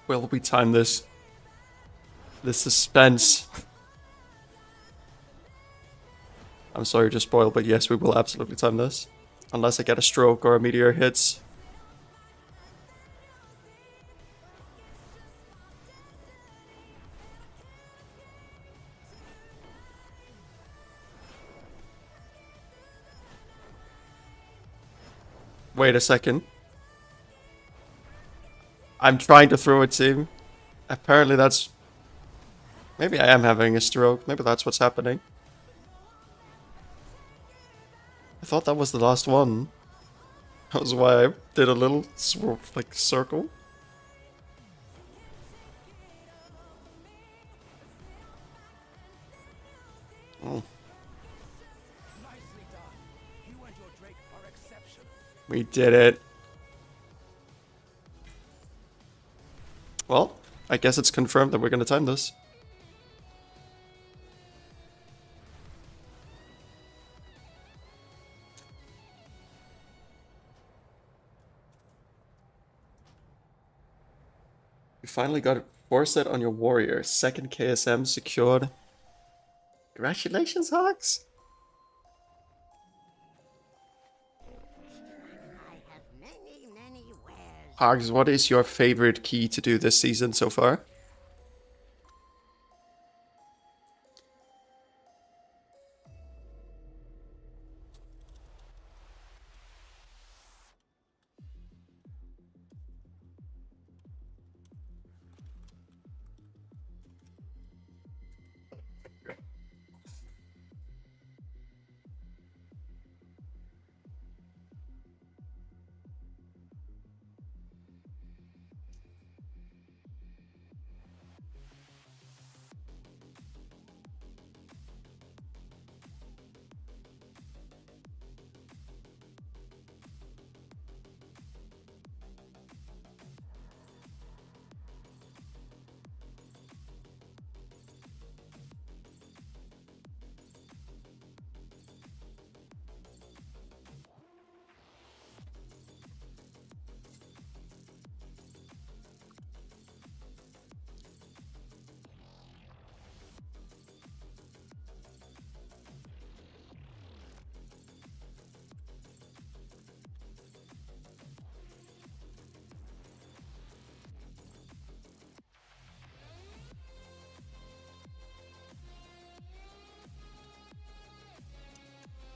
[SPEAKER 2] Will we time this? The suspense. I'm sorry to spoil, but yes, we will absolutely time this. Unless I get a stroke or a meteor hits. Wait a second. I'm trying to throw a team. Apparently that's... Maybe I am having a stroke. Maybe that's what's happening. I thought that was the last one. That was why I did a little like circle. Oh.
[SPEAKER 6] Nicely done. You and your Drake are exceptional.
[SPEAKER 2] We did it. Well, I guess it's confirmed that we're gonna time this. You finally got a 4-set on your warrior. Second KSM secured. Congratulations, Hawks! Hogs, what is your favorite key to do this season so far?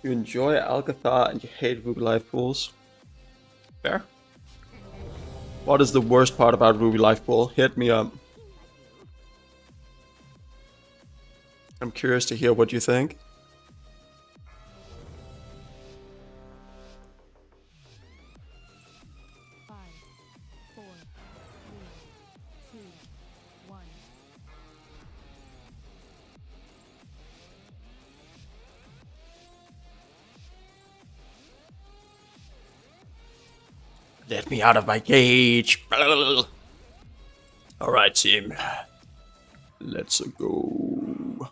[SPEAKER 2] You enjoy Alcatha and you hate Ruby Life Pools. Fair. What is the worst part about Ruby Life Pool? Hit me up. I'm curious to hear what you think.
[SPEAKER 5] Five, four, three, two, one.
[SPEAKER 2] Let me out of my cage. Alright, team. Let's go.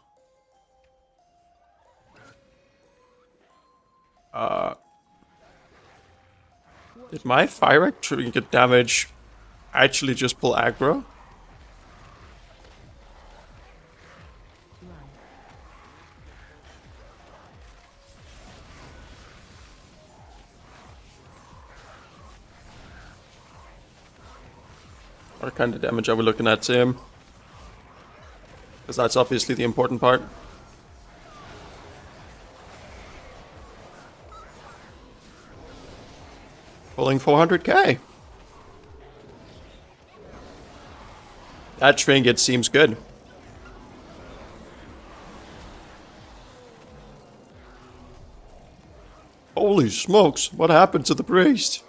[SPEAKER 2] Did my fire trinket damage actually just pull aggro? What kind of damage are we looking at, Tim? Because that's obviously the important part. Pulling 400k. That trinket seems good. Holy smokes, what happened to the priest?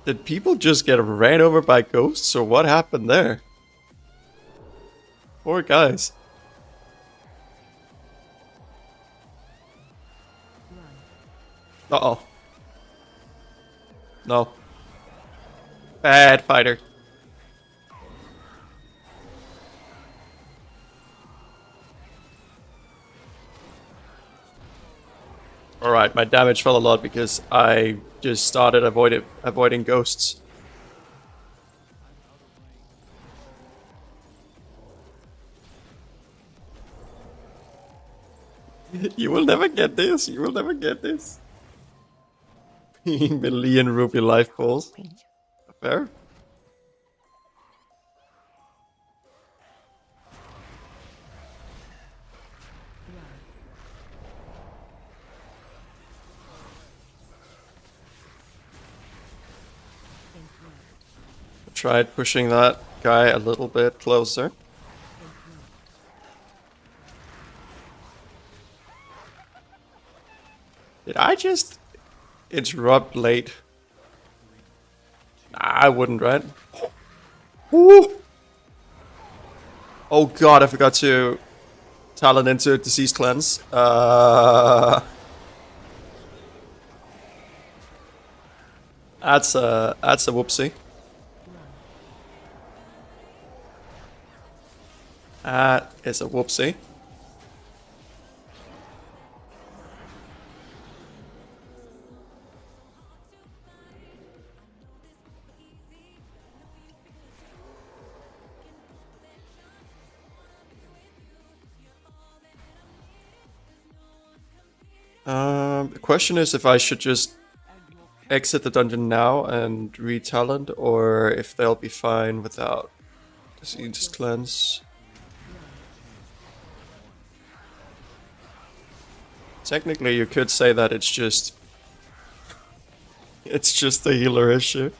[SPEAKER 2] Did people just get ran over by ghosts, or what happened there? Poor guys. Uh-oh. No. Bad fighter. Alright, my damage fell a lot because I just started avoiding ghosts. You will never get this, you will never get this. Million rupee life balls. Fair? Tried pushing that guy a little bit closer. Did I just interrupt late? Nah, I wouldn't, right? Woo! Oh god, I forgot to talent into disease cleanse. That's a whoopsie. That is a whoopsie. The question is if I should just exit the dungeon now and re-talent, or if they'll be fine without disease cleanse. Technically, you could say that it's just a healer issue.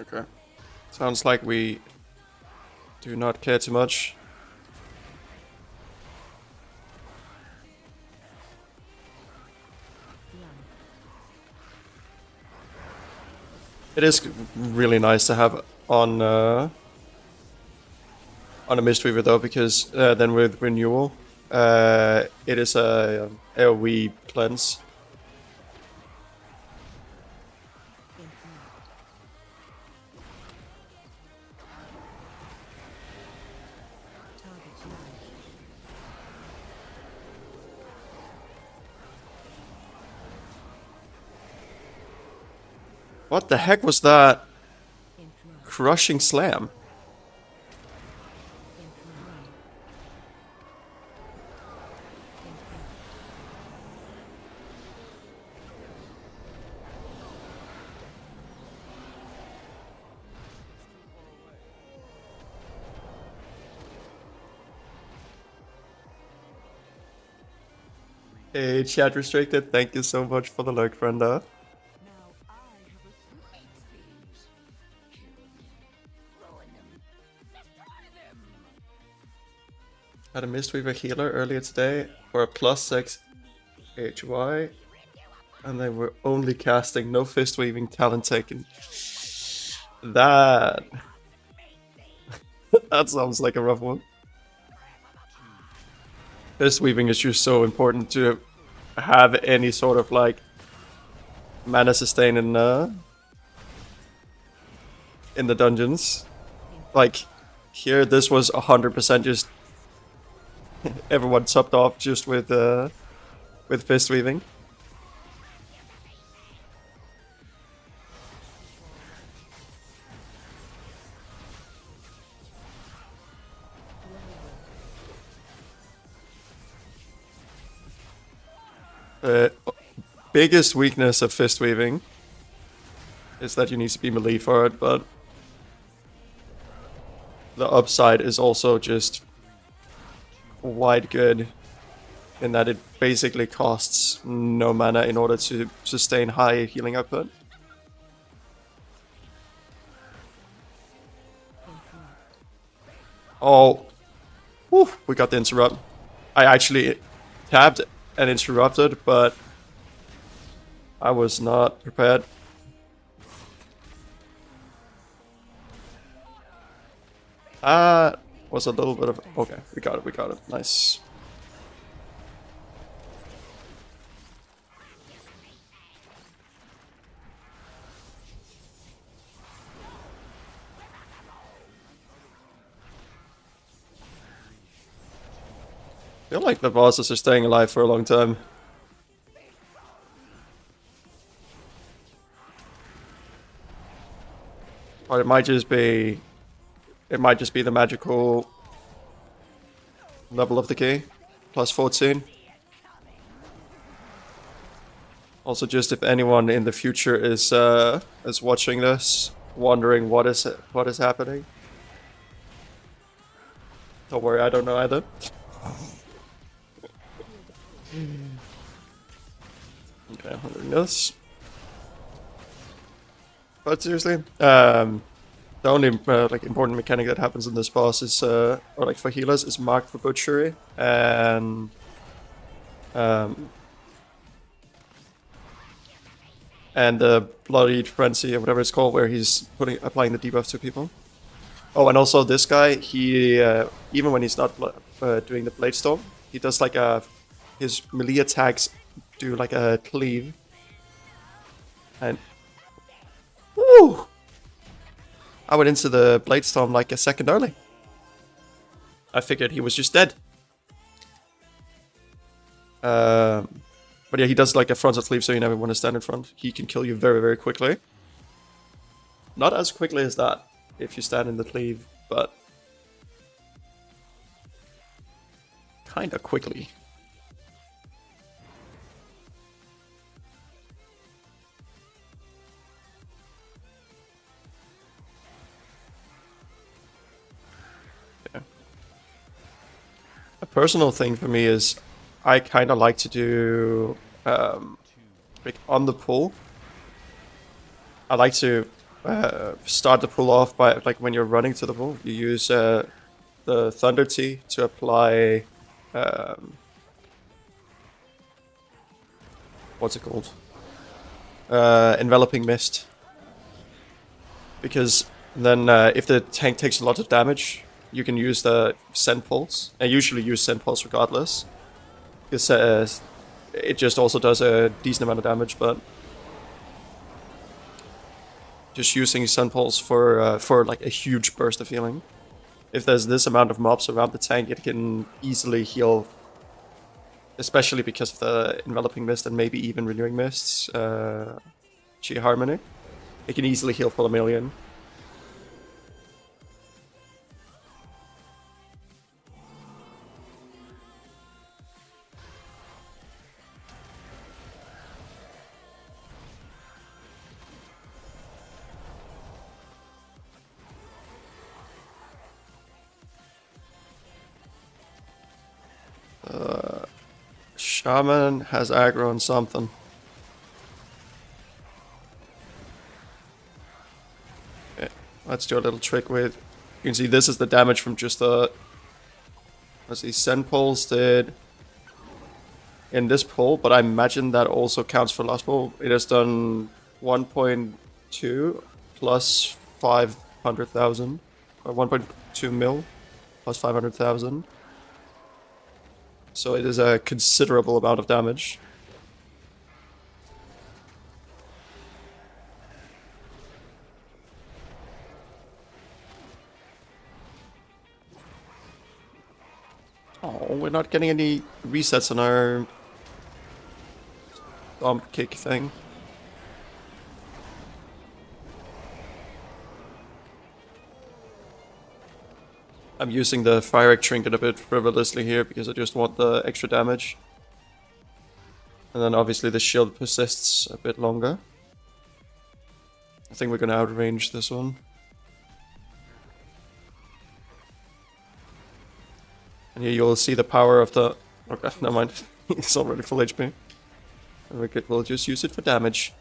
[SPEAKER 2] Okay. Sounds like we do not care too much. It is really nice to have on a Mistweaver though, because then with renewal, it is a AoE cleanse. What the heck was that? Crushing slam. Hey, chat restricted, thank you so much for the lurk, Brenda. Had a Mistweaver healer earlier today for a +6 HY, and they were only casting, no fist weaving, talent taken. That sounds like a rough one. Fist weaving is just so important to have any sort of like mana sustain in the dungeons. Like here, this was 100% just everyone topped off just with fist weaving. Biggest weakness of fist weaving is that you need to be melee for it, but the upside is also just quite good in that it basically costs no mana in order to sustain high healing output. Oh, whew, we got the interrupt. I actually tapped and interrupted, but I was not prepared. Was a little bit of... Okay, we got it, nice. I feel like the bosses are staying alive for a long time. Or it might just be... It might just be the magical level of the key. Plus 14. Also, just if anyone in the future is watching this, wondering what is happening. Don't worry, I don't know either. Okay, I'm doing this. But seriously, the only like important mechanic that happens in this boss is, or like for healers, is marked for butchery and the bloodied frenzy or whatever it's called, where he's applying the debuff to people. Oh, and also this guy, he even when he's not doing the blade storm, he does like his melee attacks do like a cleave. And woo! I went into the blade storm like a second early. I figured he was just dead. But yeah, he does like a frontal cleave, so you never want to stand in front. He can kill you very, very quickly. Not as quickly as that if you stand in the cleave, but kinda quickly. Yeah. A personal thing for me is I kind of like to do like on the pull. I like to start the pull off by like when you're running to the pull, you use the Thunder Tea to apply what's it called? Enveloping Mist. Because then if the tank takes a lot of damage, you can use the Send Pulse. I usually use Send Pulse regardless. Because it just also does a decent amount of damage, but just using Send Pulse for like a huge burst of healing. If there's this amount of mobs around the tank, it can easily heal, especially because of the Enveloping Mist and maybe even Renewing Mists, Chi Harmony. It can easily heal for a million. Shaman has aggro on something. Okay, let's do a little trick with... You can see this is the damage from just the... Let's see, Send Pulse did... In this pull, but I imagine that also counts for last pull. It has done 1.2 plus 500,000. Or 1.2 mil plus 500,000. So it is a considerable amount of damage. Oh, we're not getting any resets on our stomp kick thing. I'm using the Fire Egg Trinket a bit frivolously here because I just want the extra damage. And then obviously the shield persists a bit longer. I think we're gonna outrange this one. And here you'll see the power of the... Okay, never mind. It's already full HP. And we'll just use it for damage.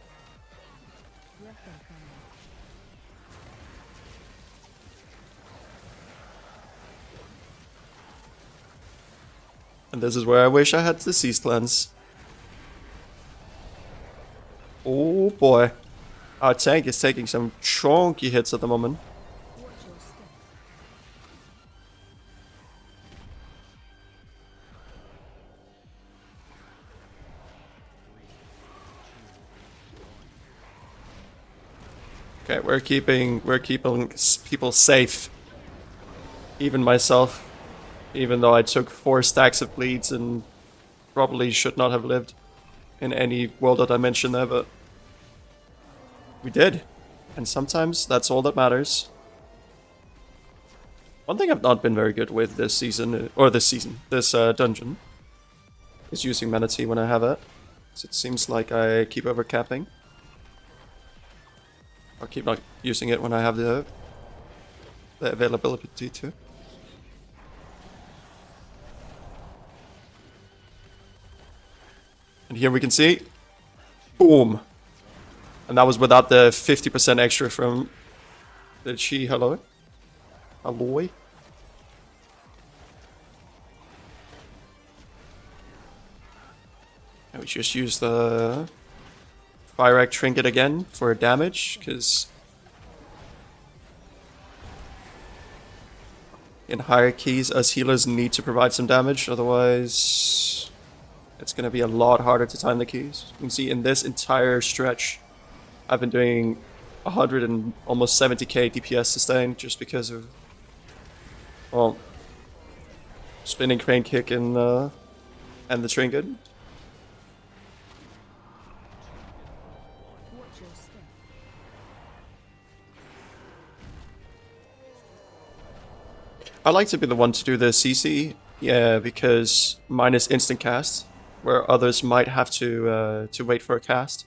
[SPEAKER 2] And this is where I wish I had Disease Cleanse. Oh boy. Our tank is taking some chunky hits at the moment. Okay, we're keeping people safe. Even myself. Even though I took 4 stacks of bleeds and probably should not have lived in any world or dimension there, but we did. And sometimes that's all that matters. One thing I've not been very good with this season, this dungeon, is using Mana Tea when I have it. So it seems like I keep overcapping. Or keep not using it when I have the availability to. And here we can see, boom! And that was without the 50% extra from the Chi Alloy. Alloy? And we just use the Fire Act Trinket again for damage, because in hierarchies, us healers need to provide some damage, otherwise it's going to be a lot harder to time the keys. You can see in this entire stretch, I've been doing 100 and almost 70k DPS sustain just because of, well, spinning crane kick and the trinket. I like to be the one to do the CC, yeah, because mine is instant cast, where others might have to wait for a cast.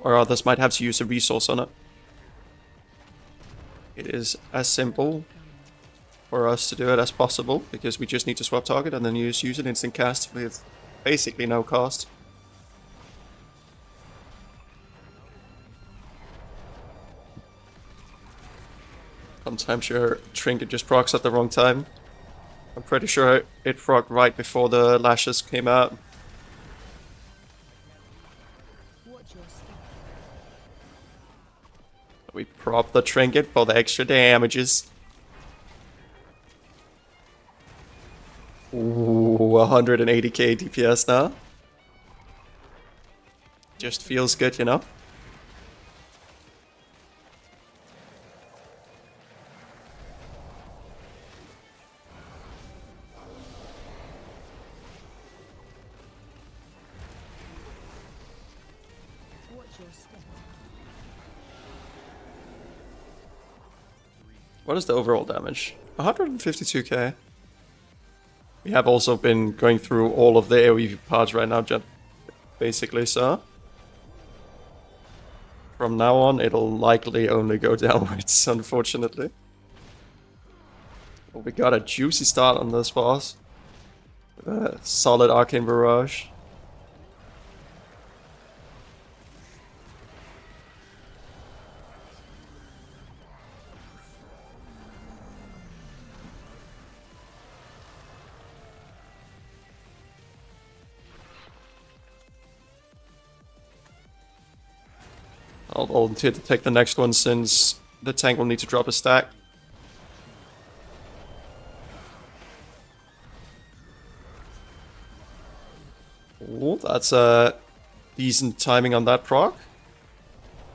[SPEAKER 2] Or others might have to use a resource on it. It is as simple for us to do it as possible, because we just need to swap target and then use an instant cast with basically no cost. Sometimes your trinket just procs at the wrong time. I'm pretty sure it procced right before the lashes came out. We prop the trinket for the extra damages. Ooh, 180k DPS now. Just feels good, you know? What is the overall damage? 152k. We have also been going through all of the AoE parts right now, basically, so from now on it'll likely only go downwards, unfortunately. Well, we got a juicy start on this boss. Solid Arcane Barrage. I'll volunteer to take the next one since the tank will need to drop a stack. Oh, that's decent timing on that proc.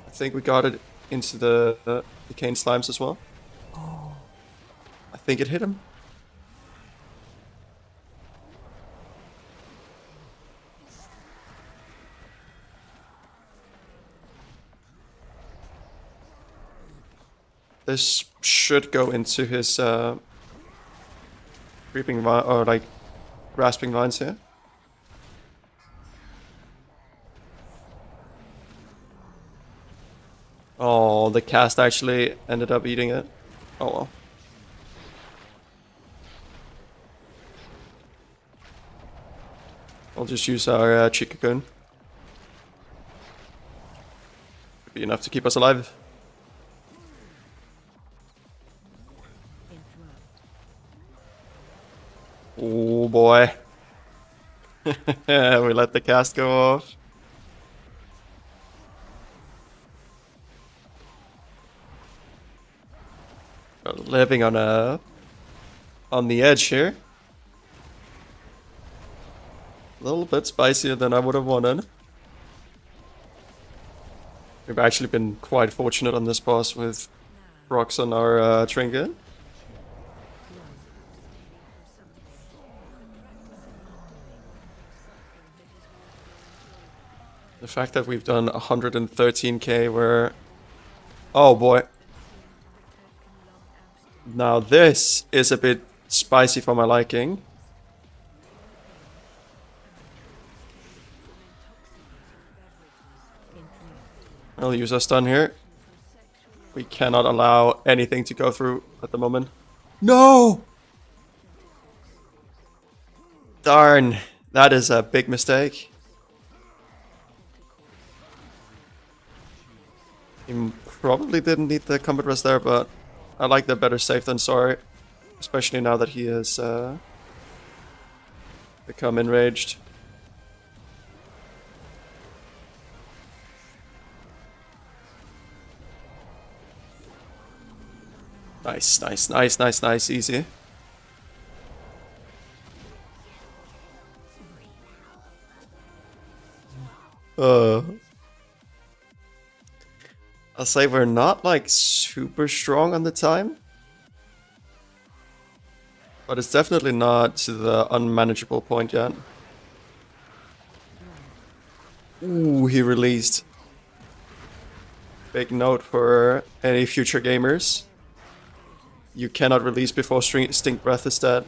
[SPEAKER 2] I think we got it into the Decaying Slimes as well. I think it hit him. This should go into his Creeping vine, or like grasping vines here. Oh, the cast actually ended up eating it. Oh well. I'll just use our Chikakun. Should be enough to keep us alive. Oh boy. We let the cast go off. We're living on the edge here. A little bit spicier than I would have wanted. We've actually been quite fortunate on this boss with rocks on our trinket. The fact that we've done 113k where... Oh boy. Now this is a bit spicy for my liking. I'll use our stun here. We cannot allow anything to go through at the moment. No! Darn, that is a big mistake. He probably didn't need the combat rest there, but I like the better safe than sorry. Especially now that he has become enraged. Nice, nice, nice, nice, nice, easy. I'll say we're not like super strong on the time. But it's definitely not to the unmanageable point yet. Ooh, he released. Big note for any future gamers. You cannot release before Stink Breath is dead.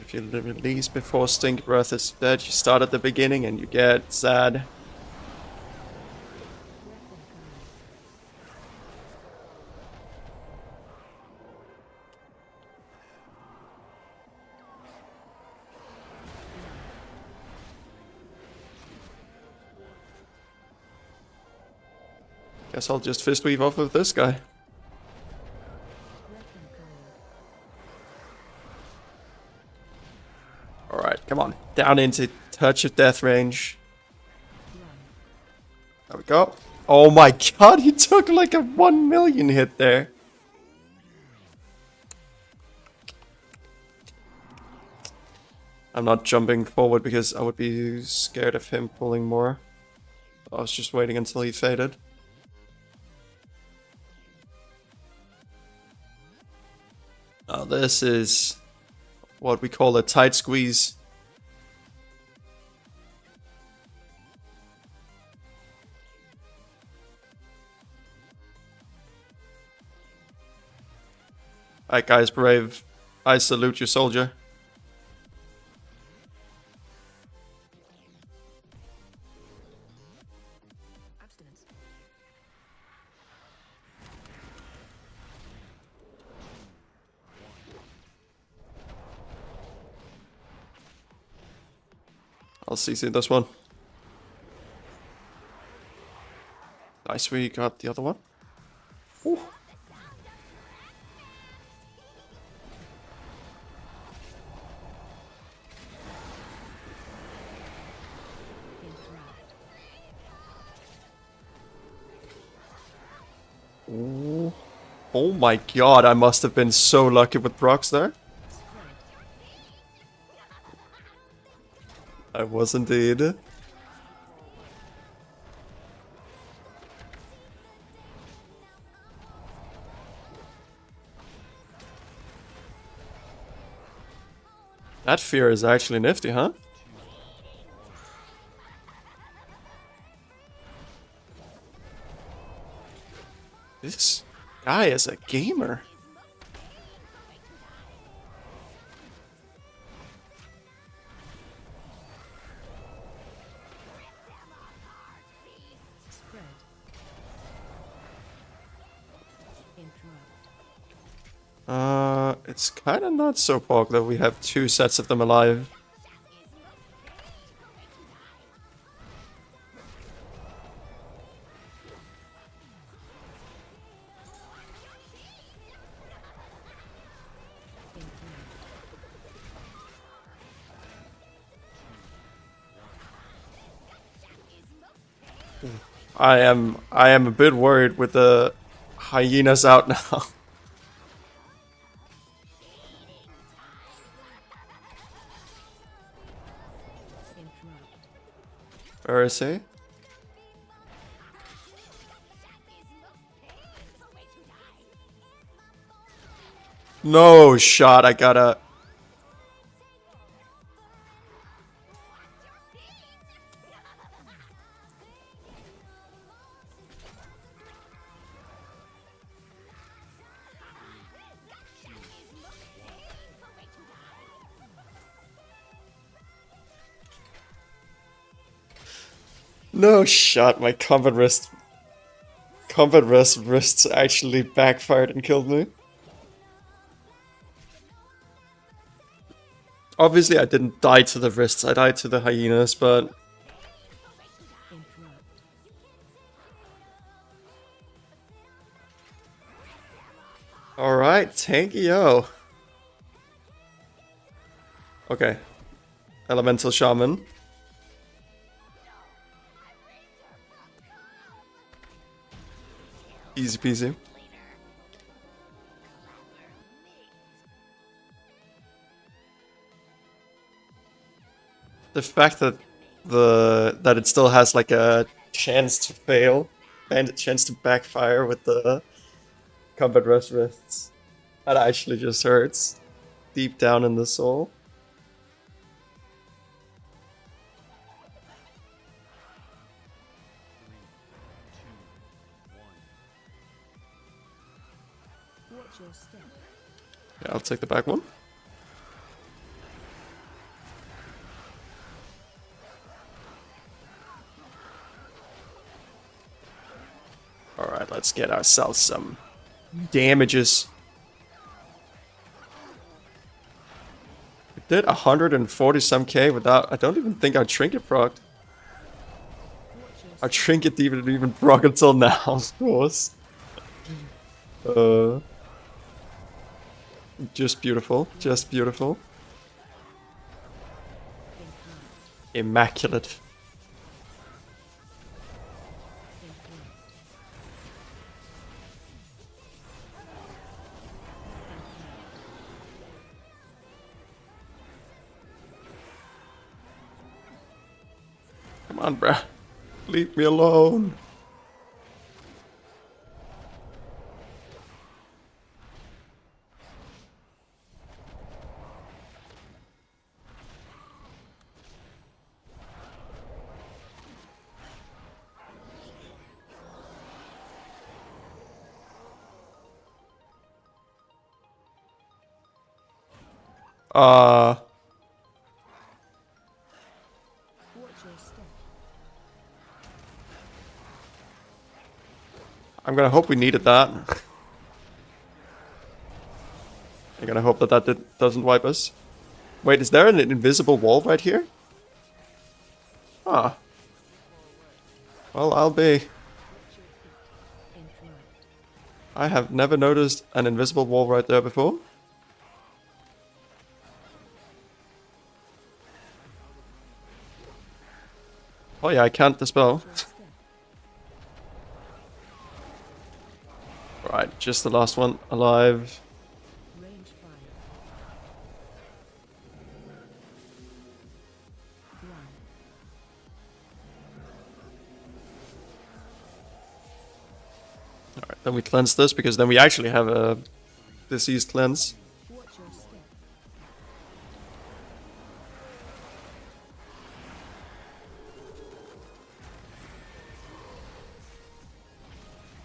[SPEAKER 2] If you release before Stink Breath is dead, you start at the beginning and you get sad. Guess I'll just fist weave off of this guy. Alright, come on. Down into touch of death range. There we go. Oh my god, he took like a 1 million hit there. I'm not jumping forward because I would be scared of him pulling more. I was just waiting until he faded. Now this is what we call a tight squeeze. That guy's brave. I salute you, soldier. I'll CC this one. Nice, we got the other one. Ooh. Ooh. Oh my god, I must have been so lucky with procs there. I was indeed. That fear is actually nifty, huh? This guy is a gamer.
[SPEAKER 3] Spread. Interrupt.
[SPEAKER 2] It's kind of not so pog that we have 2 sets of them alive. I am a bit worried with the hyenas out now. Where is he? No shot, I gotta... No shot, my combat wrists actually backfired and killed me. Obviously I didn't die to the wrists, I died to the hyenas, but... Alright, thank-yo. Okay. Elemental Shaman. Easy peasy. The fact that it still has like a chance to fail and a chance to backfire with the combat wrists, that actually just hurts deep down in the soul. Yeah, I'll take the back one. Alright, let's get ourselves some damages. We did 140 some K without... I don't even think our trinket procced. Our trinket didn't even proc until now, of course. Just beautiful, just beautiful. Immaculate. Come on, bruh. Leave me alone. I'm gonna hope we needed that. I'm gonna hope that doesn't wipe us. Wait, is there an invisible wall right here? Ah. Well, I'll be. I have never noticed an invisible wall right there before. Oh yeah, I can't dispel. Right, just the last one alive.
[SPEAKER 3] Range fire. One.
[SPEAKER 2] Alright, then we cleanse this, because then we actually have a disease cleanse.
[SPEAKER 8] Watch your step.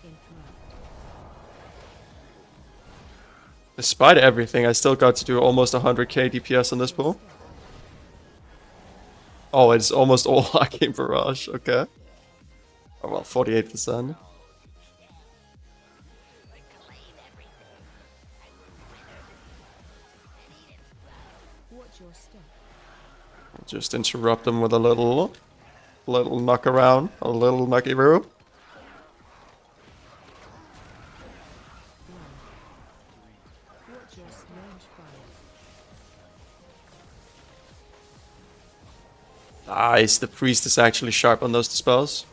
[SPEAKER 8] Interrupt.
[SPEAKER 2] Despite everything, I still got to do almost 100k DPS on this pool. Oh, it's almost all Arcane Barrage, okay. Oh well, 48%.
[SPEAKER 8] Watch your step.
[SPEAKER 2] Just interrupt them with a little knock around, a little knocky roo.
[SPEAKER 8] Watch your range fire.
[SPEAKER 2] Nice, the priest is actually sharp on those dispels.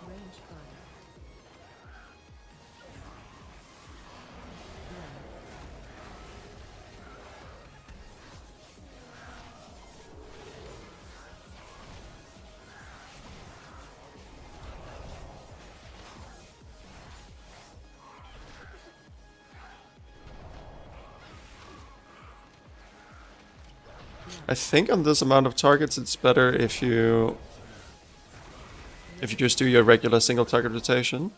[SPEAKER 8] Range fire.
[SPEAKER 2] I think on this amount of targets, it's better if you just do your regular single target rotation.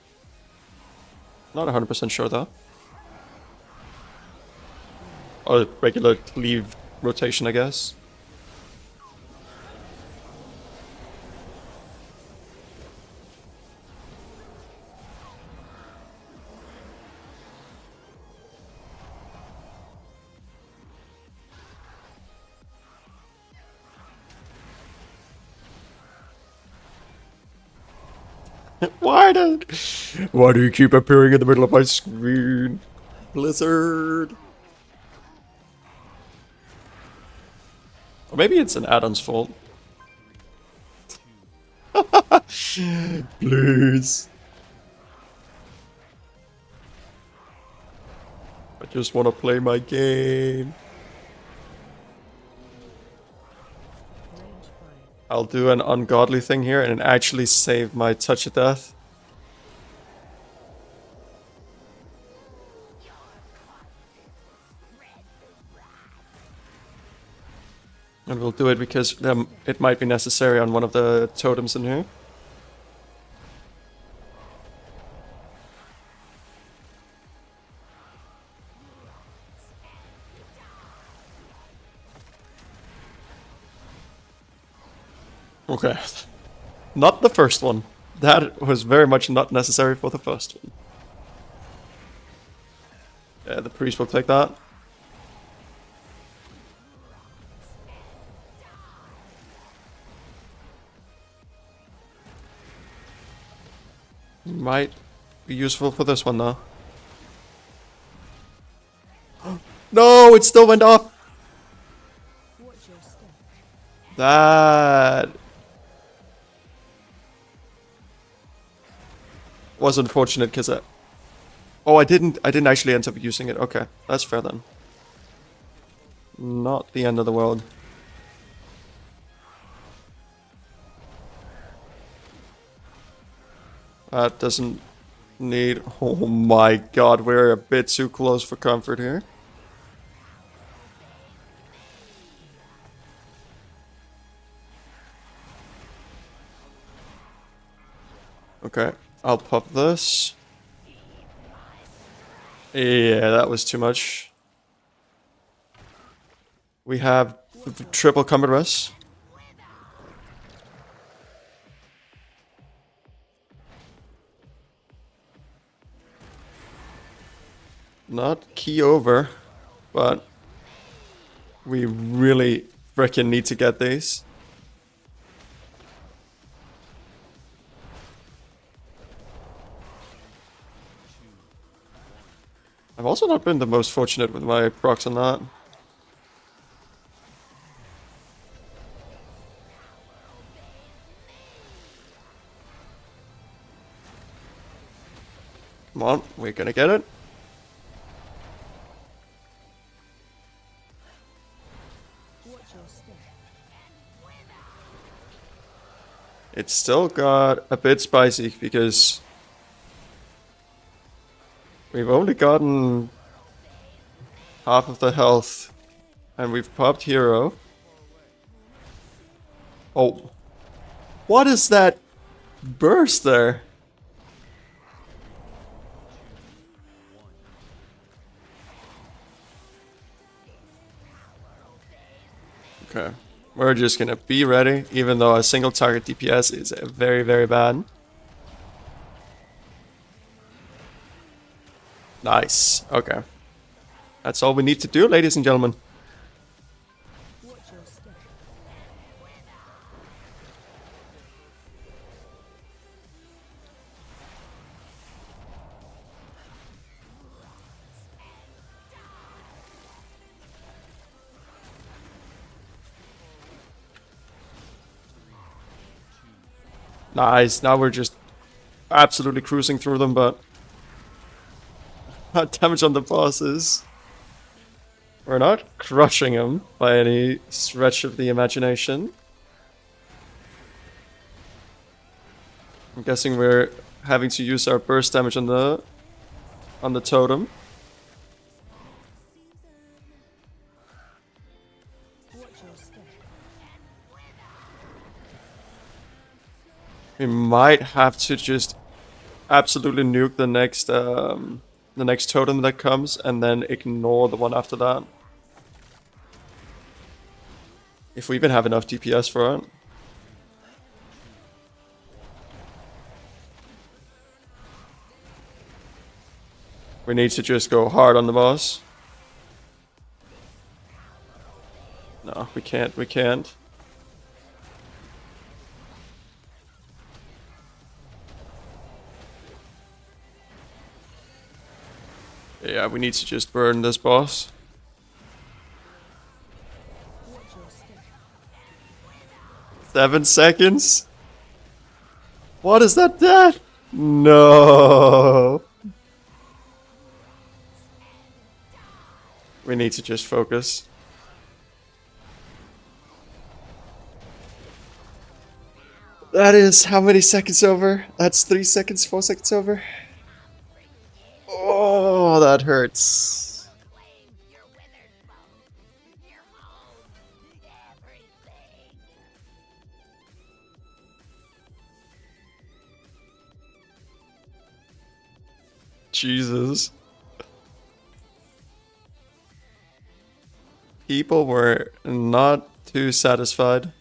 [SPEAKER 2] Not 100% sure though. Or regular cleave rotation, I guess. Why do you keep appearing in the middle of my screen? Blizzard. Or maybe it's an add-on's fault. Please. I just want to play my game.
[SPEAKER 8] Range fire.
[SPEAKER 2] I'll do an ungodly thing here and actually save my touch of death. And we'll do it because it might be necessary on one of the totems in here. Okay. Not the first one. That was very much not necessary for the first one. Yeah, the priest will take that. Might be useful for this one though. No, it still went off.
[SPEAKER 8] Watch your step.
[SPEAKER 2] That was unfortunate because I didn't actually end up using it. Okay, that's fair then. Not the end of the world. That doesn't need... Oh my god, we're a bit too close for comfort here. Okay, I'll pop this. Yeah, that was too much. We have triple combat rest. Not key over, but we really freaking need to get these. I've also not been the most fortunate with my procs on that. Come on, we're gonna get it. It still got a bit spicy because we've only gotten half of the health and we've popped hero. Oh, what is that burst there? Okay, we're just gonna be ready, even though a single target DPS is very, very bad. Nice, okay. That's all we need to do, ladies and gentlemen. Nice, now we're just absolutely cruising through them, but not damage on the bosses. We're not crushing them by any stretch of the imagination. I'm guessing we're having to use our burst damage on the totem. We might have to just absolutely nuke the next totem that comes and then ignore the one after that. If we even have enough DPS for it. We need to just go hard on the boss. No, we can't, we can't. Yeah, we need to just burn this boss. Seven seconds? What is that death? No. We need to just focus. That is how many seconds over? That's 3 seconds, 4 seconds over. Oh, that hurts. Jesus. People were not too satisfied.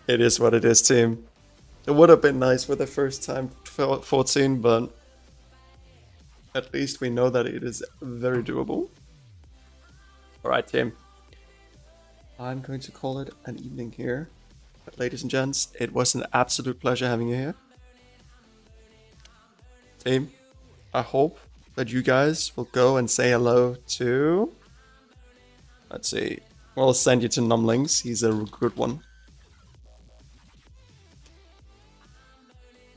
[SPEAKER 2] It is what it is, team. It would have been nice with the first time 14, but at least we know that it is very doable. Alright, team. I'm going to call it an evening here. But ladies and gents, it was an absolute pleasure having you here. Team, I hope that you guys will go and say hello to... Let's see. We'll send you to Numlings. He's a good one.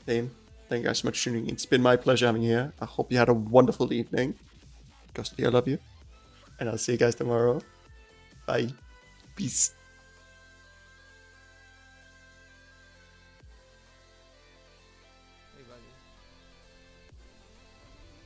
[SPEAKER 2] Team, thank you guys so much for tuning in. It's been my pleasure having you here. I hope you had a wonderful evening. Ghostly, I love you. And I'll see you guys tomorrow. Bye. Peace.